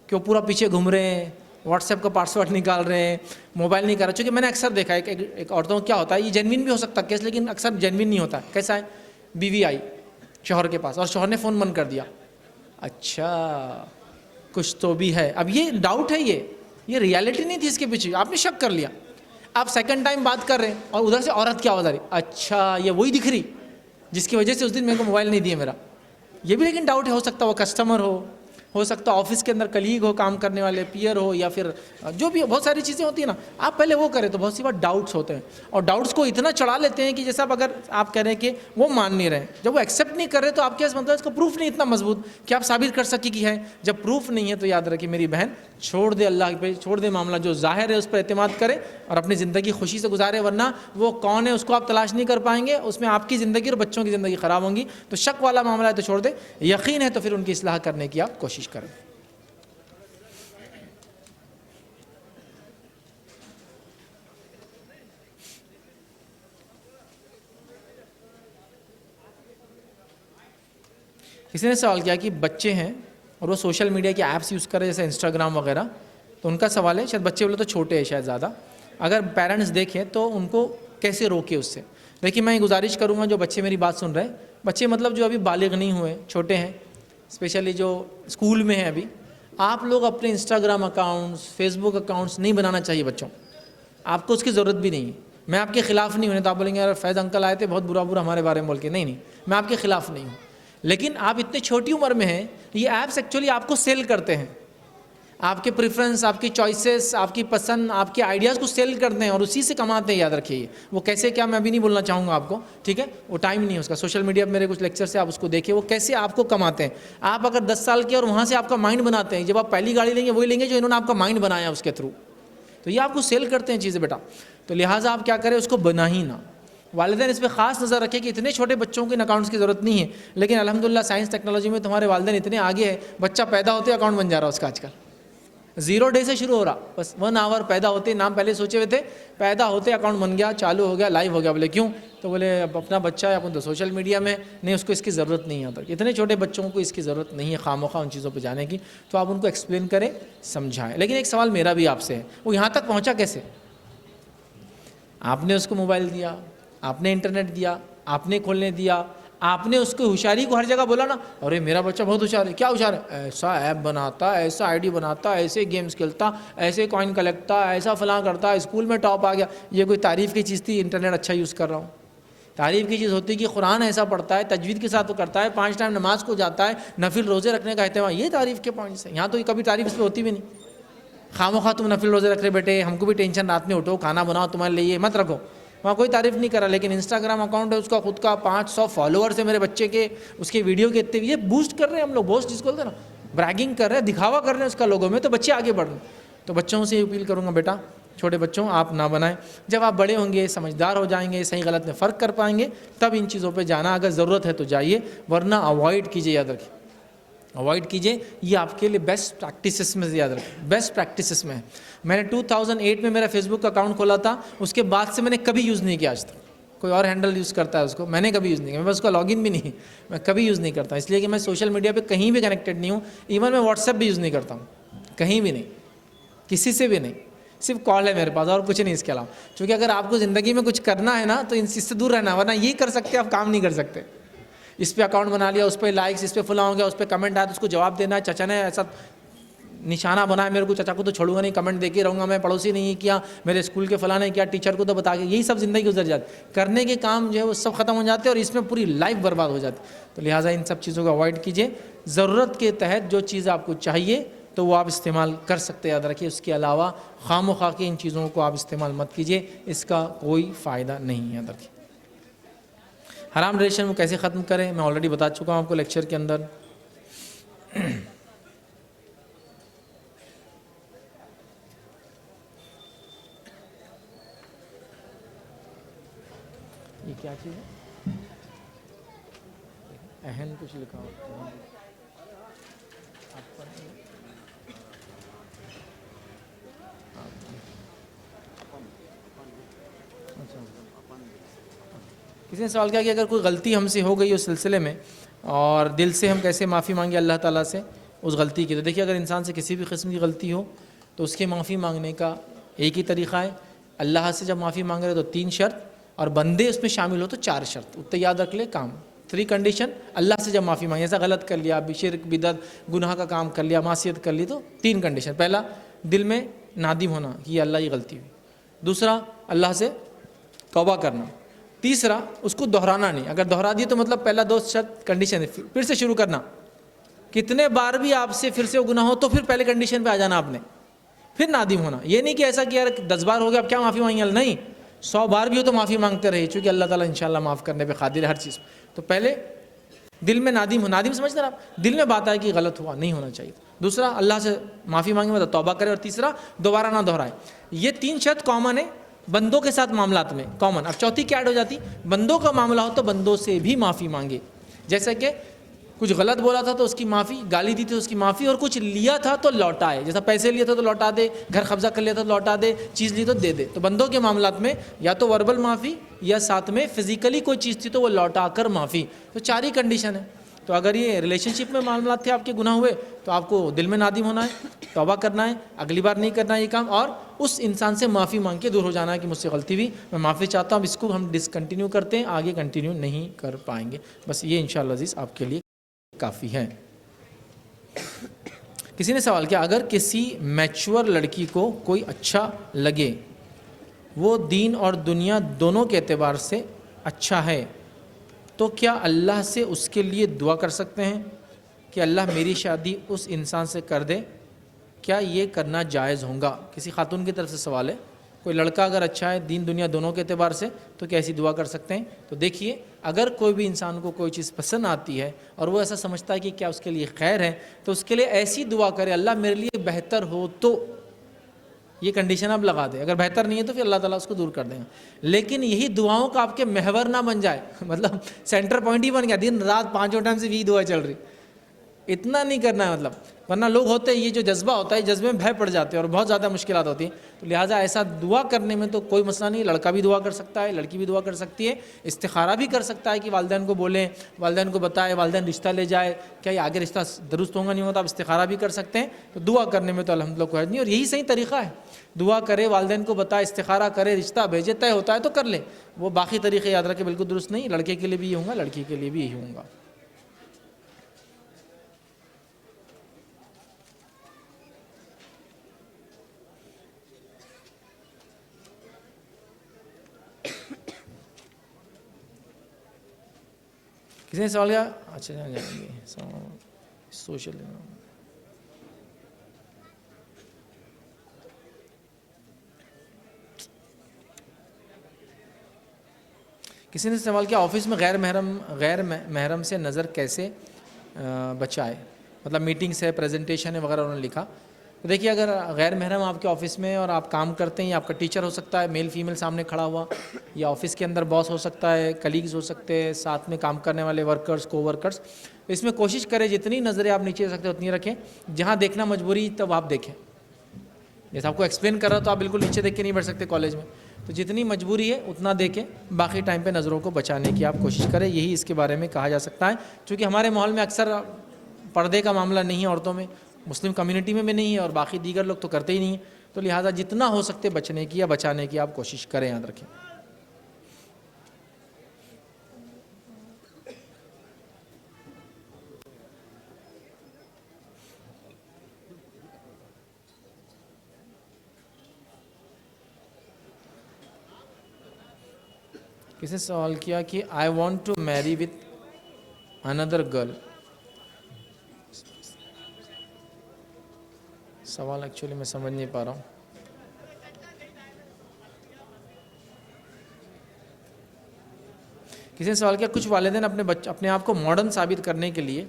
کہ وہ پورا پیچھے گھوم رہے ہیں, واٹس ایپ کا پاسورڈ نکال رہے ہیں, موبائل نہیں کر رہا. چونکہ میں نے اکثر دیکھا ہے ایک عورتوں کو کیا ہوتا ہے, یہ جینوین بھی ہو سکتا ہے کیس, لیکن اکثر جینوین نہیں ہوتا. کیسا ہے, بیوی آئی شوہر کے پاس اور شوہر نے فون بند کر دیا, اچھا کچھ تو بھی ہے. اب یہ ڈاؤٹ ہے, یہ ریالٹی نہیں تھی اس کے پیچھے, آپ نے شک کر لیا. آپ سیکنڈ ٹائم بات کر رہے ہیں اور ادھر سے عورت کیا آواز آ رہی, اچھا یہ وہی دکھ رہی جس کی وجہ سے اس دن میرے کو موبائل نہیں دیا میرا. یہ بھی لیکن ڈاؤٹ ہے, ہو سکتا ہے وہ کسٹمر ہو سکتا ہے آفس کے اندر کلیگ ہو, کام کرنے والے پیئر ہو, یا پھر جو بھی بہت ساری چیزیں ہوتی ہیں نا. آپ پہلے وہ کریں تو بہت سی بار ڈاؤٹس ہوتے ہیں, اور ڈاؤٹس کو اتنا چڑھا لیتے ہیں کہ جیسا اگر آپ کہہ رہے ہیں کہ وہ مان نہیں رہے, جب وہ ایکسیپٹ نہیں کر رہے تو آپ کے پاس مطلب اس کا پروف نہیں اتنا مضبوط کہ آپ ثابت کر سکیں کہ ہے. جب پروف نہیں ہے تو یاد رکھیں میری بہن, چھوڑ دے اللہ پہ, چھوڑ دے معاملہ, جو ظاہر ہے اس پر اعتماد کرے اور اپنی زندگی خوشی سے گزارے, ورنہ وہ کون ہے اس کو آپ تلاش نہیں کر پائیں گے, اس میں آپ کی زندگی اور بچوں کی زندگی خراب ہوں گی. تو شک والا معاملہ ہے تو چھوڑ دے, یقین ہے تو پھر ان کی اصلاح کرنے کی آپ کوشش کریں. کسی نے سوال کیا کہ بچے ہیں اور وہ سوشل میڈیا کے ایپس یوز کرے جیسے انسٹاگرام وغیرہ, تو ان کا سوال ہے, شاید بچے بولے تو چھوٹے ہیں شاید زیادہ, اگر پیرنٹس دیکھیں تو ان کو کیسے روکے اس سے. دیکھیے میں گزارش کروں گا جو بچے میری بات سن رہے ہیں, بچے مطلب جو ابھی بالغ نہیں ہوئے, چھوٹے ہیں, اسپیشلی جو اسکول میں ہیں ابھی, آپ لوگ اپنے انسٹاگرام اکاؤنٹس, فیس بک اکاؤنٹس نہیں بنانا چاہیے بچوں. آپ کو اس کی ضرورت بھی نہیں ہے. میں آپ کے خلاف نہیں ہوں, تو آپ بولیں گے یار فیض انکل آئے تھے بہت برا ہمارے بارے میں بول کے, نہیں, میں آپ کے خلاف نہیں ہوں. لیکن آپ اتنے چھوٹی عمر میں ہیں, یہ ایپس ایکچولی آپ کو سیل کرتے ہیں, آپ کے پریفرنس, آپ کی چوائسیز, آپ کی پسند, آپ کے آئیڈیاز کو سیل کرتے ہیں اور اسی سے کماتے ہیں. یاد رکھیے وہ کیسے کیا میں ابھی نہیں بولنا چاہوں گا آپ کو, ٹھیک ہے, وہ ٹائم نہیں ہے اس کا. سوشل میڈیا پہ میرے کچھ لیکچر سے آپ اس کو دیکھیں وہ کیسے آپ کو کماتے ہیں. آپ اگر 10 سال کے اور وہاں سے آپ کا مائنڈ بناتے ہیں, جب آپ پہلی گاڑی لیں گے وہی لیں گے جو انہوں نے آپ کا مائنڈ بنایا اس کے تھرو, تو یہ آپ کو سیل کرتے ہیں چیزیں بیٹا. تو لہٰذا آپ کیا کریں, اس کو بنا ہی نہ. والدین اس پہ خاص نظر رکھیں کہ اتنے چھوٹے بچوں کے اکاؤنٹس کی ضرورت نہیں ہے, لیکن الحمدللہ سائنس ٹیکنالوجی میں تمہارے والدین اتنے آگے ہیں, بچہ پیدا ہوتے اکاؤنٹ بن جا رہا ہے اس کا. آج کل 0 ڈے سے شروع ہو رہا, بس 1 آور پیدا ہوتے, نام پہلے سوچے ہوئے تھے, پیدا ہوتے اکاؤنٹ بن گیا, چالو ہو گیا, لائیو ہو گیا. بولے کیوں؟ تو بولے اب اپنا بچہ ہے, اپن تو سوشل میڈیا میں نہیں, اس کو اس کی ضرورت نہیں ہے. اتنے چھوٹے بچوں کو اس کی ضرورت نہیں ہے خواہ مخواہ ان چیزوں پہ جانے کی. تو آپ ان کو ایکسپلین کریں, سمجھائیں. لیکن ایک سوال میرا بھی آپ سے ہے, وہ یہاں تک پہنچا کیسے؟ آپ نے اس کو موبائل دیا, آپ نے انٹرنیٹ دیا, آپ نے کھولنے دیا, آپ نے اس کو ہوشیاری کو ہر جگہ بولا نا, ارے میرا بچہ بہت ہوشیار ہے. کیا ہوشیار ہے؟ ایسا ایپ بناتا, ایسا آئی ڈی بناتا, ایسے گیمز کھیلتا, ایسے کوائن کلیکٹتا, ایسا فلاں کرتا, اسکول میں ٹاپ آ گیا. یہ کوئی تعریف کی چیز تھی؟ انٹرنیٹ اچھا یوز کر رہا ہوں. تعریف کی چیز ہوتی ہے کہ قرآن ایسا پڑھتا ہے, تجوید کے ساتھ وہ کرتا ہے, 5 ٹائم نماز کو جاتا ہے, نفل روزے رکھنے کا اہتمام. یہ تعریف کے پوائنٹس ہیں. یہاں تو کبھی تعریف اس پہ ہوتی بھی نہیں. خواہ مخواہ تم نفل روزے رکھ رہے بیٹے, ہم کو بھی ٹینشن, رات میں اٹھو کھانا بناؤ تمہارے لیے, مت رکھو. وہاں کوئی تعریف نہیں کرا. لیکن انسٹاگرام اکاؤنٹ ہے اس کا خود کا, 500 فالوورس ہے میرے بچے کے, اس کے ویڈیو کے اتنے, یہ بوسٹ کر رہے ہیں ہم لوگ, بوسٹ جس کو بولتے ہیں نا, بریگنگ کر رہے ہیں, دکھاوا کر رہے ہیں اس کا لوگوں میں, تو بچے آگے بڑھ رہے ہیں. تو بچوں سے اپیل کروں گا بیٹا, چھوٹے بچوں آپ نہ بنائیں. جب آپ بڑے ہوں گے, سمجھدار ہو جائیں گے, صحیح غلط میں فرق کر پائیں گے, تب ان چیزوں پہ جانا. اگر ضرورت ہے تو جائیے, ورنہ اوائڈ کیجیے. یاد رکھیے اوائڈ کیجیے, یہ آپ کے لیے بیسٹ پریکٹسز میں سے, یاد رکھیں بیسٹ پریکٹسز میں ہے. میں نے 2008 میں میرا فیس بک کا اکاؤنٹ کھولا تھا, اس کے بعد سے میں نے کبھی یوز نہیں کیا آج تک. کوئی اور ہینڈل یوز کرتا ہے اس کو, میں نے کبھی یوز نہیں کیا. میں اس کا لاگ ان بھی نہیں, میں کبھی یوز نہیں کرتا, اس لیے کہ میں سوشل میڈیا پہ کہیں بھی کنیکٹڈ نہیں ہوں. ایون میں واٹس ایپ بھی یوز نہیں کرتا ہوں, کہیں بھی نہیں, کسی سے بھی نہیں. صرف کال ہے میرے پاس اور کچھ نہیں اس کے علاوہ. چونکہ اگر آپ کو زندگی میں کچھ کرنا ہے نا تو ان سے دور رہنا, ورنہ یہ کر سکتے آپ کام نہیں کر سکتے. اس پہ اکاؤنٹ بنا لیا, اس پہ لائکس, اس پہ فلاں ہو گیا, اس پہ کمنٹ آیا تو اس کو جواب دینا ہے. چچا نے ایسا نشانہ بنایا میرے کو, چچا کو تو چھوڑوں گا نہیں, کمنٹ دے کے رہوں گا میں, پڑوسی نہیں کیا, میرے اسکول کے فلاں نے کیا, ٹیچر کو تو بتا کے, یہی سب زندگی گزر جاتی. کرنے کے کام جو ہے وہ سب ختم ہو جاتے ہیں اور اس میں پوری لائف برباد ہو جاتی. تو لہٰذا ان سب چیزوں کو اوائڈ کیجیے. ضرورت کے تحت جو چیز آپ کو چاہیے تو وہ آپ استعمال کر سکتے, یاد رکھیے. اس کے علاوہ خواہ مخواہ کی ان چیزوں کو آپ استعمال مت کیجیے, اس کا کوئی فائدہ نہیں ہے. یاد رکھیے حرام ریلیشن کو کیسے ختم کریں, میں آلریڈی بتا چکا ہوں آپ کو لیکچر کے اندر. یہ کیا چیز ہے, اہم کچھ لکھا ہو کسی نے سوال کیا کہ اگر کوئی غلطی ہم سے ہو گئی اس سلسلے میں اور دل سے ہم کیسے معافی مانگے اللہ تعالیٰ سے اس غلطی کی. تو دیکھیے اگر انسان سے کسی بھی قسم کی غلطی ہو تو اس کے معافی مانگنے کا ایک ہی طریقہ ہے. اللہ سے جب معافی مانگ رہے تو 3 شرط, اور بندے اس میں شامل ہو تو 4 شرط. اتنے یاد رکھ لے کام. 3 کنڈیشن. اللہ سے جب معافی مانگے, ایسا غلط کر لیا, شرک بدعت گناہ کا کام کر لیا, معصیت کر لی, تو 3 کنڈیشن. پہلا, دل میں نادم ہونا کہ یہ اللہ یہ غلطی ہوئی. دوسرا, اللہ سے توبہ کرنا. تیسرا, اس کو دہرانا نہیں. اگر دہرا دی تو مطلب پہلا 2 شرط کنڈیشن ہے, پھر سے شروع کرنا. کتنے بار بھی آپ سے پھر سے وہ گناہ ہو تو پھر پہلے کنڈیشن پہ آ جانا آپ نے, پھر نادم ہونا. یہ نہیں کہ ایسا کہ یار 10 بار ہو گیا اب کیا معافی مانگیں, نہیں, 100 بار بھی ہو تو معافی مانگتے رہیے, چونکہ اللہ تعالیٰ انشاءاللہ معاف کرنے پہ قادر ہے ہر چیز. تو پہلے دل میں نادم ہو, نادم سمجھتے ہیں آپ, دل میں بات آئے کہ غلط ہوا, نہیں ہونا چاہیے. دوسرا, اللہ سے معافی مانگے مطلب توبہ کرے, اور تیسرا, دوبارہ نہ دہرائے. یہ 3 شرط کامن ہے بندوں کے ساتھ معاملات میں, کامن. اب چوتھی کیا ایڈ ہو جاتی, بندوں کا معاملہ ہو تو بندوں سے بھی معافی مانگے. جیسے کہ کچھ غلط بولا تھا تو اس کی معافی, گالی دی تھی تو اس کی معافی, اور کچھ لیا تھا تو لوٹائے. جیسا پیسے لیے تھے تو لوٹا دے, گھر قبضہ کر لیا تھا تو لوٹا دے, چیز لی تو دے دے. تو بندوں کے معاملات میں یا تو وربل معافی, یا ساتھ میں فزیکلی کوئی چیز تھی تو وہ لوٹا کر معافی. تو 4 ہی کنڈیشن ہے. تو اگر یہ ریلیشن شپ میں معاملات تھے, آپ کے گناہ ہوئے, تو آپ کو دل میں نادم ہونا ہے, توبہ کرنا ہے, اگلی بار نہیں کرنا یہ کام, اور اس انسان سے معافی مانگ کے دور ہو جانا ہے کہ مجھ سے غلطی ہوئی, میں معافی چاہتا ہوں. اس کو ہم ڈسکنٹینیو کرتے ہیں, آگے کنٹینیو نہیں کر پائیں گے. بس یہ انشاءاللہ عزیز آپ کے لیے کافی ہے. کسی نے سوال کیا, اگر کسی میچور لڑکی کو کوئی اچھا لگے, وہ دین اور دنیا دونوں کے اعتبار سے اچھا ہے, تو کیا اللہ سے اس کے لیے دعا کر سکتے ہیں کہ اللہ میری شادی اس انسان سے کر دے؟ کیا یہ کرنا جائز ہوگا؟ کسی خاتون کی طرف سے سوال ہے، کوئی لڑکا اگر اچھا ہے دین دنیا دونوں کے اعتبار سے تو کیا ایسی دعا کر سکتے ہیں؟ تو دیکھیے، اگر کوئی بھی انسان کو کوئی چیز پسند آتی ہے اور وہ ایسا سمجھتا ہے کہ کیا اس کے لیے خیر ہے، تو اس کے لیے ایسی دعا کرے، اللہ میرے لیے بہتر ہو تو، یہ کنڈیشن آپ لگا دیں، اگر بہتر نہیں ہے تو پھر اللہ تعالیٰ اس کو دور کر دیں گا۔ لیکن یہی دعاؤں کا آپ کے محور نہ بن جائے، مطلب سینٹر پوائنٹ ہی بن گیا، دن رات 5 ٹائم سے یہی دعا چل رہی، اتنا نہیں کرنا ہے مطلب، ورنہ لوگ ہوتے ہیں یہ جو جذبہ ہوتا ہے، جذبے میں بھے پڑ جاتے ہیں اور بہت زیادہ مشکلات ہوتی ہیں۔ تو لہٰذا ایسا دعا کرنے میں تو کوئی مسئلہ نہیں، لڑکا بھی دعا کر سکتا ہے، لڑکی بھی دعا کر سکتی ہے، استخارہ بھی کر سکتا ہے کہ والدین کو بولیں، والدین کو بتائے، والدین رشتہ لے جائے، کیا یہ آگے رشتہ درست ہوگا نہیں ہوگا، آپ استخارہ بھی کر سکتے ہیں۔ تو دعا کرنے میں تو الحمدللہ کوئی حرج نہیں، اور یہی صحیح طریقہ ہے، دعا کرے، والدین کو بتائے، استخارہ کرے، رشتہ بھیجے، طے ہوتا ہے تو کر لے۔ وہ باقی طریقے یاد رکھے بالکل درست نہیں، لڑکے کے لیے بھی یہ ہوں گا، لڑکی کے لیے بھی یہی ہوں گا۔ کسی نے سوال کیا؟ اچھا جائیں گے سوشل، کسی نے سوال کیا آفس میں غیر محرم سے نظر کیسے بچائے، مطلب میٹنگس ہے، پریزنٹیشن ہے وغیرہ، انہوں نے لکھا۔ تو دیکھیے، اگر غیر محرم آپ کے آفس میں اور آپ کام کرتے ہیں، یا آپ کا ٹیچر ہو سکتا ہے میل فیمیل سامنے کھڑا ہوا، یا آفس کے اندر باس ہو سکتا ہے، کلیگز ہو سکتے ہیں، ساتھ میں کام کرنے والے ورکرز، کو ورکرز، اس میں کوشش کریں جتنی نظریں آپ نیچے رکھ سکتے ہیں اتنی رکھیں، جہاں دیکھنا مجبوری تب آپ دیکھیں۔ جیسے آپ کو ایکسپلین کر رہا تو آپ بالکل نیچے دیکھ کے نہیں بیٹھ سکتے کالج میں، تو جتنی مجبوری ہے اتنا دیکھیں، باقی ٹائم پہ نظروں کو بچانے کی آپ کوشش کریں، یہی اس کے بارے میں کہا جا سکتا ہے۔ چونکہ ہمارے ماحول میں اکثر پردے کا معاملہ نہیں ہے عورتوں میں، مسلم کمیونٹی میں بھی نہیں ہے، اور باقی دیگر لوگ تو کرتے ہی نہیں ہیں، تو لہٰذا جتنا ہو سکتے بچنے کی یا بچانے کی آپ کوشش کریں، یاد رکھیں۔ کسی نے سوال کیا کہ I want to marry with اندر گرل، سوال ایکچولی میں سمجھ نہیں پا رہا ہوں۔ کسی نے سوال کیا کچھ والدین اپنے آپ کو ماڈرن ثابت کرنے کے لیے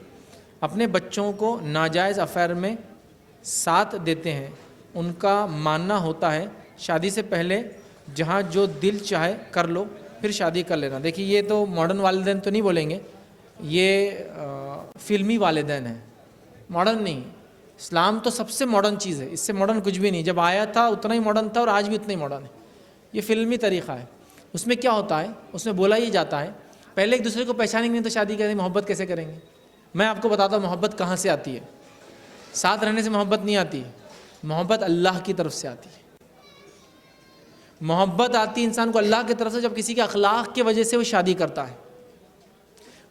اپنے بچوں کو ناجائز افیئر میں ساتھ دیتے ہیں، ان کا ماننا ہوتا ہے شادی سے پہلے جہاں جو دل چاہے کر لو پھر شادی کر لینا۔ دیکھیے، یہ تو ماڈرن والدین تو نہیں بولیں گے، یہ فلمی والدین ہیں، ماڈرن نہیں۔ اسلام تو سب سے ماڈرن چیز ہے، اس سے ماڈرن کچھ بھی نہیں، جب آیا تھا اتنا ہی ماڈرن تھا اور آج بھی اتنا ہی ماڈرن ہے۔ یہ فلمی طریقہ ہے۔ اس میں کیا ہوتا ہے، اس میں بولا یہ جاتا ہے پہلے ایک دوسرے کو پہچانیں گے نہیں تو شادی کریں، محبت کیسے کریں گے؟ میں آپ کو بتاتا ہوں محبت کہاں سے آتی ہے۔ ساتھ رہنے سے محبت نہیں آتی، محبت اللہ کی طرف سے آتی ہے۔ محبت آتی انسان کو اللہ کی طرف سے جب کسی کے اخلاق کی وجہ سے وہ شادی کرتا ہے۔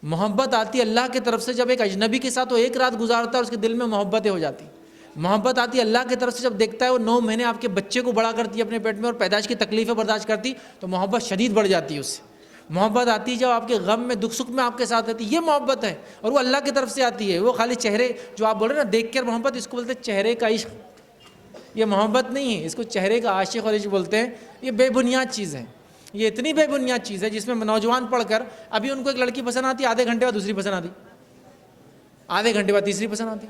محبت آتی اللہ کی طرف سے جب ایک اجنبی کے ساتھ وہ ایک رات گزارتا ہے اور اس کے دل میں محبتیں ہو جاتی۔ محبت آتی اللہ کی طرف سے جب دیکھتا ہے وہ 9 مہینے آپ کے بچے کو بڑا کرتی ہے اپنے پیٹ میں اور پیدائش کی تکلیفیں برداشت کرتی، تو محبت شدید بڑھ جاتی ہے اس سے۔ محبت آتی جب آپ کے غم میں، دکھ سکھ میں آپ کے ساتھ رہتی، یہ محبت ہے، اور وہ اللہ کی طرف سے آتی ہے۔ وہ خالی چہرے جو آپ بول رہے ہیں نا دیکھ کر محبت، اس کو بولتے ہیں چہرے کا عشق، یہ محبت نہیں ہے، اس کو چہرے کا عاشق اور عشق بولتے ہیں۔ یہ بے بنیاد چیز ہے، یہ اتنی بے بنیاد چیز ہے جس میں نوجوان پڑھ کر ابھی ان کو ایک لڑکی پسند آتی، آدھے گھنٹے بعد دوسری پسند آتی، آدھے گھنٹے بعد تیسری پسند آتی،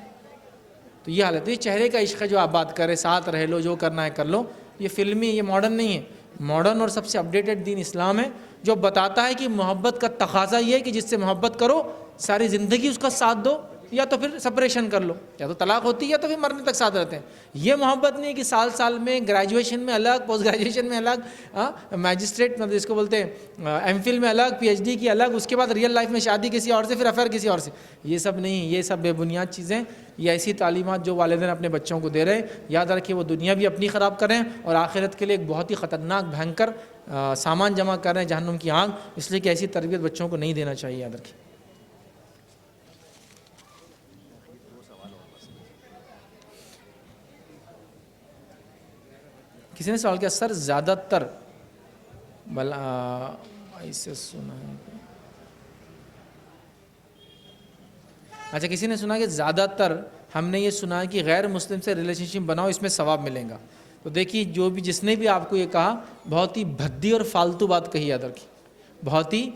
تو یہ حالت ہے۔ یہ چہرے کا عشق ہے جو آپ بات کریں، ساتھ رہ لو، جو کرنا ہے کر لو، یہ فلمی، یہ ماڈرن نہیں ہے۔ ماڈرن اور سب سے اپڈیٹڈ دین اسلام ہے، جو بتاتا ہے کہ محبت کا تقاضا یہ ہے کہ جس سے محبت کرو ساری زندگی اس کا ساتھ دو، یا تو پھر سپریشن کر لو، یا تو طلاق ہوتی ہے یا تو پھر مرنے تک ساتھ رہتے ہیں۔ یہ محبت نہیں ہے کہ سال سال میں گریجویشن میں الگ، پوسٹ گریجویشن میں الگ، میجسٹریٹ مطلب اس کو بولتے ہیں ایم فل میں الگ، پی ایچ ڈی کی الگ، اس کے بعد ریئل لائف میں شادی کسی اور سے، پھر افیئر کسی اور سے۔ یہ سب نہیں، یہ سب بے بنیاد چیزیں، یہ ایسی تعلیمات جو والدین اپنے بچوں کو دے رہے ہیں، یاد رکھیں وہ دنیا بھی اپنی خراب کریں اور آخرت کے لیے ایک بہت ہی خطرناک بھینکر سامان جمع کر رہے ہیں، جہنم کی آگ، اس لیے کہ ایسی تربیت بچوں کو نہیں دینا چاہیے، یاد رکھیں۔ کسی نے سوال کیا سر زیادہ تر ایسے سنا ہے اچھا کسی نے سنا کہ زیادہ تر ہم نے یہ سنا ہے کہ غیر مسلم سے ریلیشن شپ بناؤ، اس میں ثواب ملے گا. تو دیکھیے جس نے بھی آپ کو یہ کہا بہت ہی بھدی اور فالتو بات کہی، یاد رکھیے، بہت ہی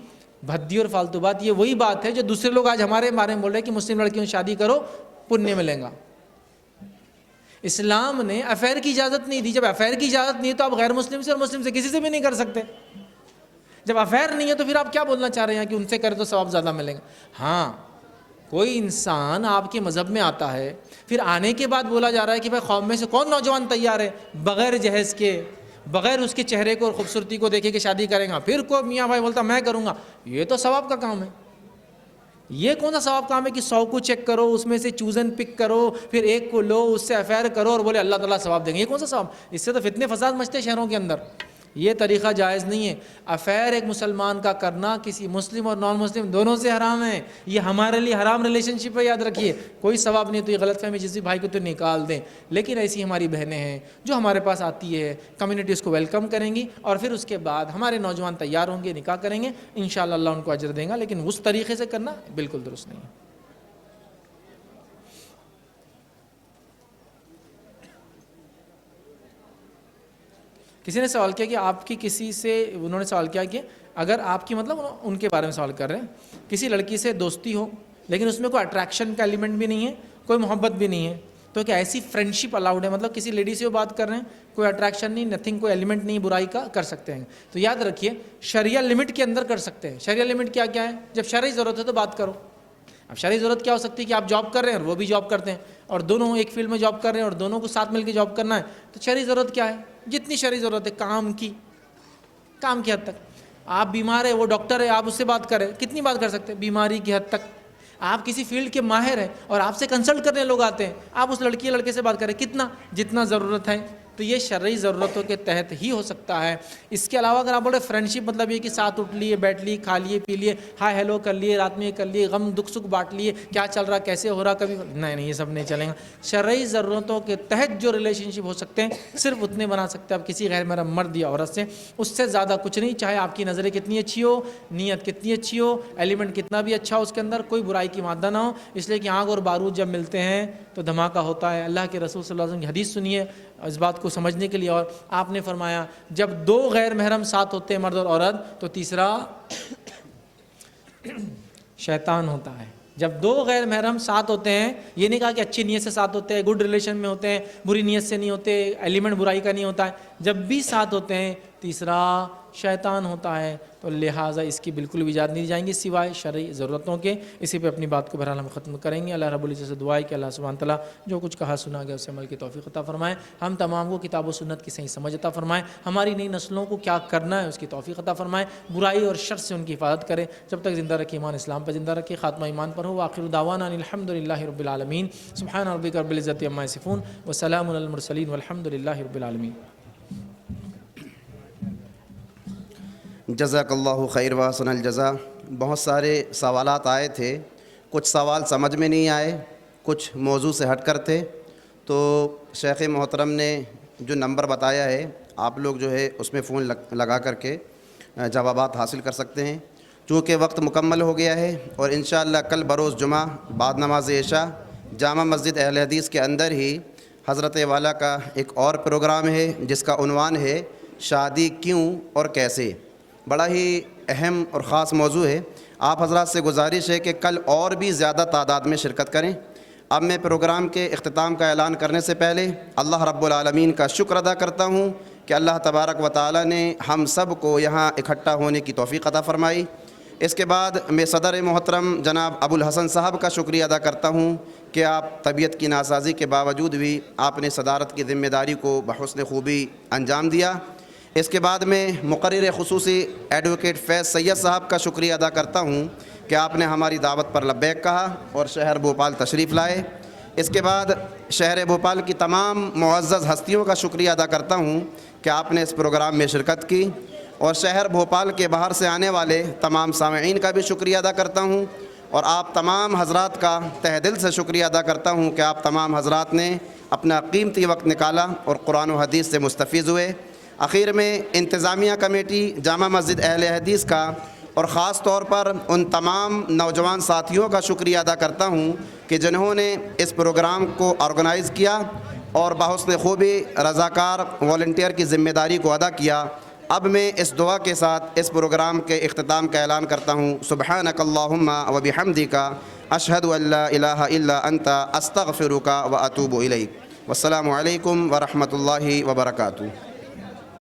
بھدی اور فالتو بات. یہ وہی بات ہے جو دوسرے لوگ آج ہمارے بارے میں بول رہے ہیں کہ مسلم لڑکیوں سے شادی کرو پنیہ ملے گا. اسلام نے افیئر کی اجازت نہیں دی. جب افیئر کی اجازت نہیں ہے تو آپ غیر مسلم سے اور مسلم سے کسی سے بھی نہیں کر سکتے. جب افیئر نہیں ہے تو پھر آپ کیا بولنا چاہ رہے ہیں کہ ان سے کرے تو ثواب زیادہ ملے گا؟ ہاں کوئی انسان آپ کے مذہب میں آتا ہے، پھر آنے کے بعد بولا جا رہا ہے کہ بھائی قوم میں سے کون نوجوان تیار ہے بغیر جہیز کے، بغیر اس کے چہرے کو اور خوبصورتی کو دیکھے کہ شادی کریں گا، پھر کوئی میاں بھائی بولتا میں کروں گا. یہ تو ثواب کا کام ہے. یہ کون سا ثواب کام ہے کہ 100 کو چیک کرو، اس میں سے چوز اینڈ پک کرو، پھر ایک کو لو، اس سے افیئر کرو اور بولے اللہ تعالیٰ ثواب دیں گے؟ یہ کون سا ثواب؟ اس سے تو فتنے فساد مچتے شہروں کے اندر. یہ طریقہ جائز نہیں ہے. افیئر ایک مسلمان کا کرنا کسی مسلم اور نان مسلم دونوں سے حرام ہے. یہ ہمارے لیے حرام ریلیشن شپ ہے، یاد رکھیے. کوئی ثواب نہیں. تو یہ غلط فہمی جس بھی بھائی کو تو نکال دیں. لیکن ایسی ہماری بہنیں ہیں جو ہمارے پاس آتی ہے، کمیونٹی اس کو ویلکم کریں گی اور پھر اس کے بعد ہمارے نوجوان تیار ہوں گے، نکاح کریں گے، انشاءاللہ اللہ ان کو اجر دیں گا. لیکن اس طریقے سے کرنا بالکل درست نہیں ہے. کسی نے سوال کیا کہ آپ کی کسی سے، انہوں نے سوال کیا کہ اگر آپ کی مطلب ان کے بارے میں سوال کر رہے ہیں، کسی لڑکی سے دوستی ہو لیکن اس میں کوئی اٹریکشن کا ایلیمنٹ بھی نہیں ہے، کوئی محبت بھی نہیں ہے، تو کیا ایسی فرینڈشپ الاؤڈ ہے؟ مطلب کسی لیڈی سے وہ بات کر رہے ہیں، کوئی اٹریکشن نہیں، نتھنگ، کوئی ایلیمنٹ نہیں برائی کا، کر سکتے ہیں. تو یاد رکھیے شرعیہ لمٹ کے اندر کر سکتے ہیں. شرعیہ لمٹ کیا کیا ہے؟ جب شرعی ضرورت ہے تو بات کرو. اب شرعی ضرورت کیا ہو سکتی ہے کہ آپ جاب کر رہے ہیں اور وہ بھی جاب کرتے ہیں اور دونوں ایک فیلڈ میں جاب کر رہے ہیں اور دونوں کو ساتھ مل کے جاب کرنا ہے. تو شرعی ضرورت کیا ہے؟ جتنی شرعی ضرورت ہے کام کی حد تک. آپ بیمار ہے، وہ ڈاکٹر ہے، آپ اس سے بات کریں، کتنی بات کر سکتے ہیں؟ بیماری کی حد تک. آپ کسی فیلڈ کے ماہر ہیں اور آپ سے کنسلٹ کرنے لوگ آتے ہیں، آپ اس لڑکی لڑکے سے بات کریں کتنا، جتنا ضرورت ہے. تو یہ شرعی ضرورتوں کے تحت ہی ہو سکتا ہے. اس کے علاوہ اگر آپ بولے فرینڈشپ مطلب یہ کہ ساتھ اٹھ لیے، بیٹھ لیے، کھا لیے، پی لیے، ہائے ہیلو کر لیے، رات میں کر لیے، غم دکھ سکھ بانٹ لیے، کیا چل رہا، کیسے ہو رہا، کبھی نہیں، یہ سب نہیں چلیں گا. شرعی ضرورتوں کے تحت جو ریلیشن شپ ہو سکتے ہیں صرف اتنے بنا سکتے ہیں آپ کسی غیر محرم مرد یا عورت سے. اس سے زیادہ کچھ نہیں. چاہے آپ کی نظریں کتنی اچھی ہو، نیت کتنی اچھی ہو، ایلیمنٹ کتنا بھی اچھا ہو، اس کے اندر کوئی برائی کی مادہ نہ ہو. اس لیے کہ آگ اور بارود جب ملتے ہیں تو دھماکہ ہوتا ہے. اللہ کے رسول صلی اللہ علیہ وسلم کی حدیث سنیے اس بات کو سمجھنے کے لیے. اور آپ نے فرمایا جب 2 غیر محرم ساتھ ہوتے ہیں مرد اور عورت تو تیسرا شیطان ہوتا ہے. جب 2 غیر محرم ساتھ ہوتے ہیں، یہ نہیں کہا کہ اچھی نیت سے ساتھ ہوتے ہیں، گڈ ریلیشن میں ہوتے ہیں، بری نیت سے نہیں ہوتے، ایلیمنٹ برائی کا نہیں ہوتا ہے. جب بھی ساتھ ہوتے ہیں تیسرا شیطان ہوتا ہے. تو لہٰذا اس کی بالکل بھی اجازت نہیں دی جائیں گی سوائے شرعی ضرورتوں کے. اسی پہ اپنی بات کو بہرحال ہم ختم کریں گے. اللہ رب العزت سے دعا ہے کہ اللہ سبحانہ تعالیٰ جو کچھ کہا سنا گیا اسے عمل کی توفیق عطا فرمائے. ہم تمام کو کتاب و سنت کی صحیح سمجھ عطا فرمائے. ہماری نئی نسلوں کو کیا کرنا ہے اس کی توفیق عطا فرمائے. برائی اور شر سے ان کی حفاظت کرے. جب تک زندہ رکھے ایمان اسلام پر زندہ رکھے، خاتمہ ایمان پر ہو. آخر دعوانا الحمد للہ رب العالمین. سبحان ربک رب العزت عما یصفون وسلام علی المرسلین والحمد للہ رب العالمین. جزاک اللہ خیر و احسن الجزا. بہت سارے سوالات آئے تھے، کچھ سوال سمجھ میں نہیں آئے، کچھ موضوع سے ہٹ کر تھے. تو شیخ محترم نے جو نمبر بتایا ہے آپ لوگ جو ہے اس میں فون لگا کر کے جوابات حاصل کر سکتے ہیں. چونکہ وقت مکمل ہو گیا ہے اور انشاءاللہ کل بروز جمعہ بعد نماز عشاء جامع مسجد اہل حدیث کے اندر ہی حضرت والا کا ایک اور پروگرام ہے جس کا عنوان ہے شادی کیوں اور کیسے. بڑا ہی اہم اور خاص موضوع ہے. آپ حضرات سے گزارش ہے کہ کل اور بھی زیادہ تعداد میں شرکت کریں. اب میں پروگرام کے اختتام کا اعلان کرنے سے پہلے اللہ رب العالمین کا شکر ادا کرتا ہوں کہ اللہ تبارک و تعالی نے ہم سب کو یہاں اکٹھا ہونے کی توفیق عطا فرمائی. اس کے بعد میں صدر محترم جناب ابو الحسن صاحب کا شکریہ ادا کرتا ہوں کہ آپ طبیعت کی ناسازی کے باوجود بھی آپ نے صدارت کی ذمہ داری کو بحسن خوبی انجام دیا. اس کے بعد میں مقرر خصوصی ایڈوکیٹ فیض سید صاحب کا شکریہ ادا کرتا ہوں کہ آپ نے ہماری دعوت پر لبیک کہا اور شہر بھوپال تشریف لائے. اس کے بعد شہر بھوپال کی تمام معزز ہستیوں کا شکریہ ادا کرتا ہوں کہ آپ نے اس پروگرام میں شرکت کی. اور شہر بھوپال کے باہر سے آنے والے تمام سامعین کا بھی شکریہ ادا کرتا ہوں. اور آپ تمام حضرات کا تہ دل سے شکریہ ادا کرتا ہوں کہ آپ تمام حضرات نے اپنا قیمتی وقت نکالا اور قرآن و حدیث سے مستفیض ہوئے. آخر میں انتظامیہ کمیٹی جامع مسجد اہل حدیث کا اور خاص طور پر ان تمام نوجوان ساتھیوں کا شکریہ ادا کرتا ہوں کہ جنہوں نے اس پروگرام کو آرگنائز کیا اور بحسن خوبی رضاکار والنٹیئر کی ذمہ داری کو ادا کیا۔ اب میں اس دعا کے ساتھ اس پروگرام کے اختتام کا اعلان کرتا ہوں۔ سبحانک اللہم و بحمدک، اشہد ان لا الہ الا انت، استغفرک و اتوب الیک۔ والسلام علیکم ورحمۃ اللہ وبرکاتہ۔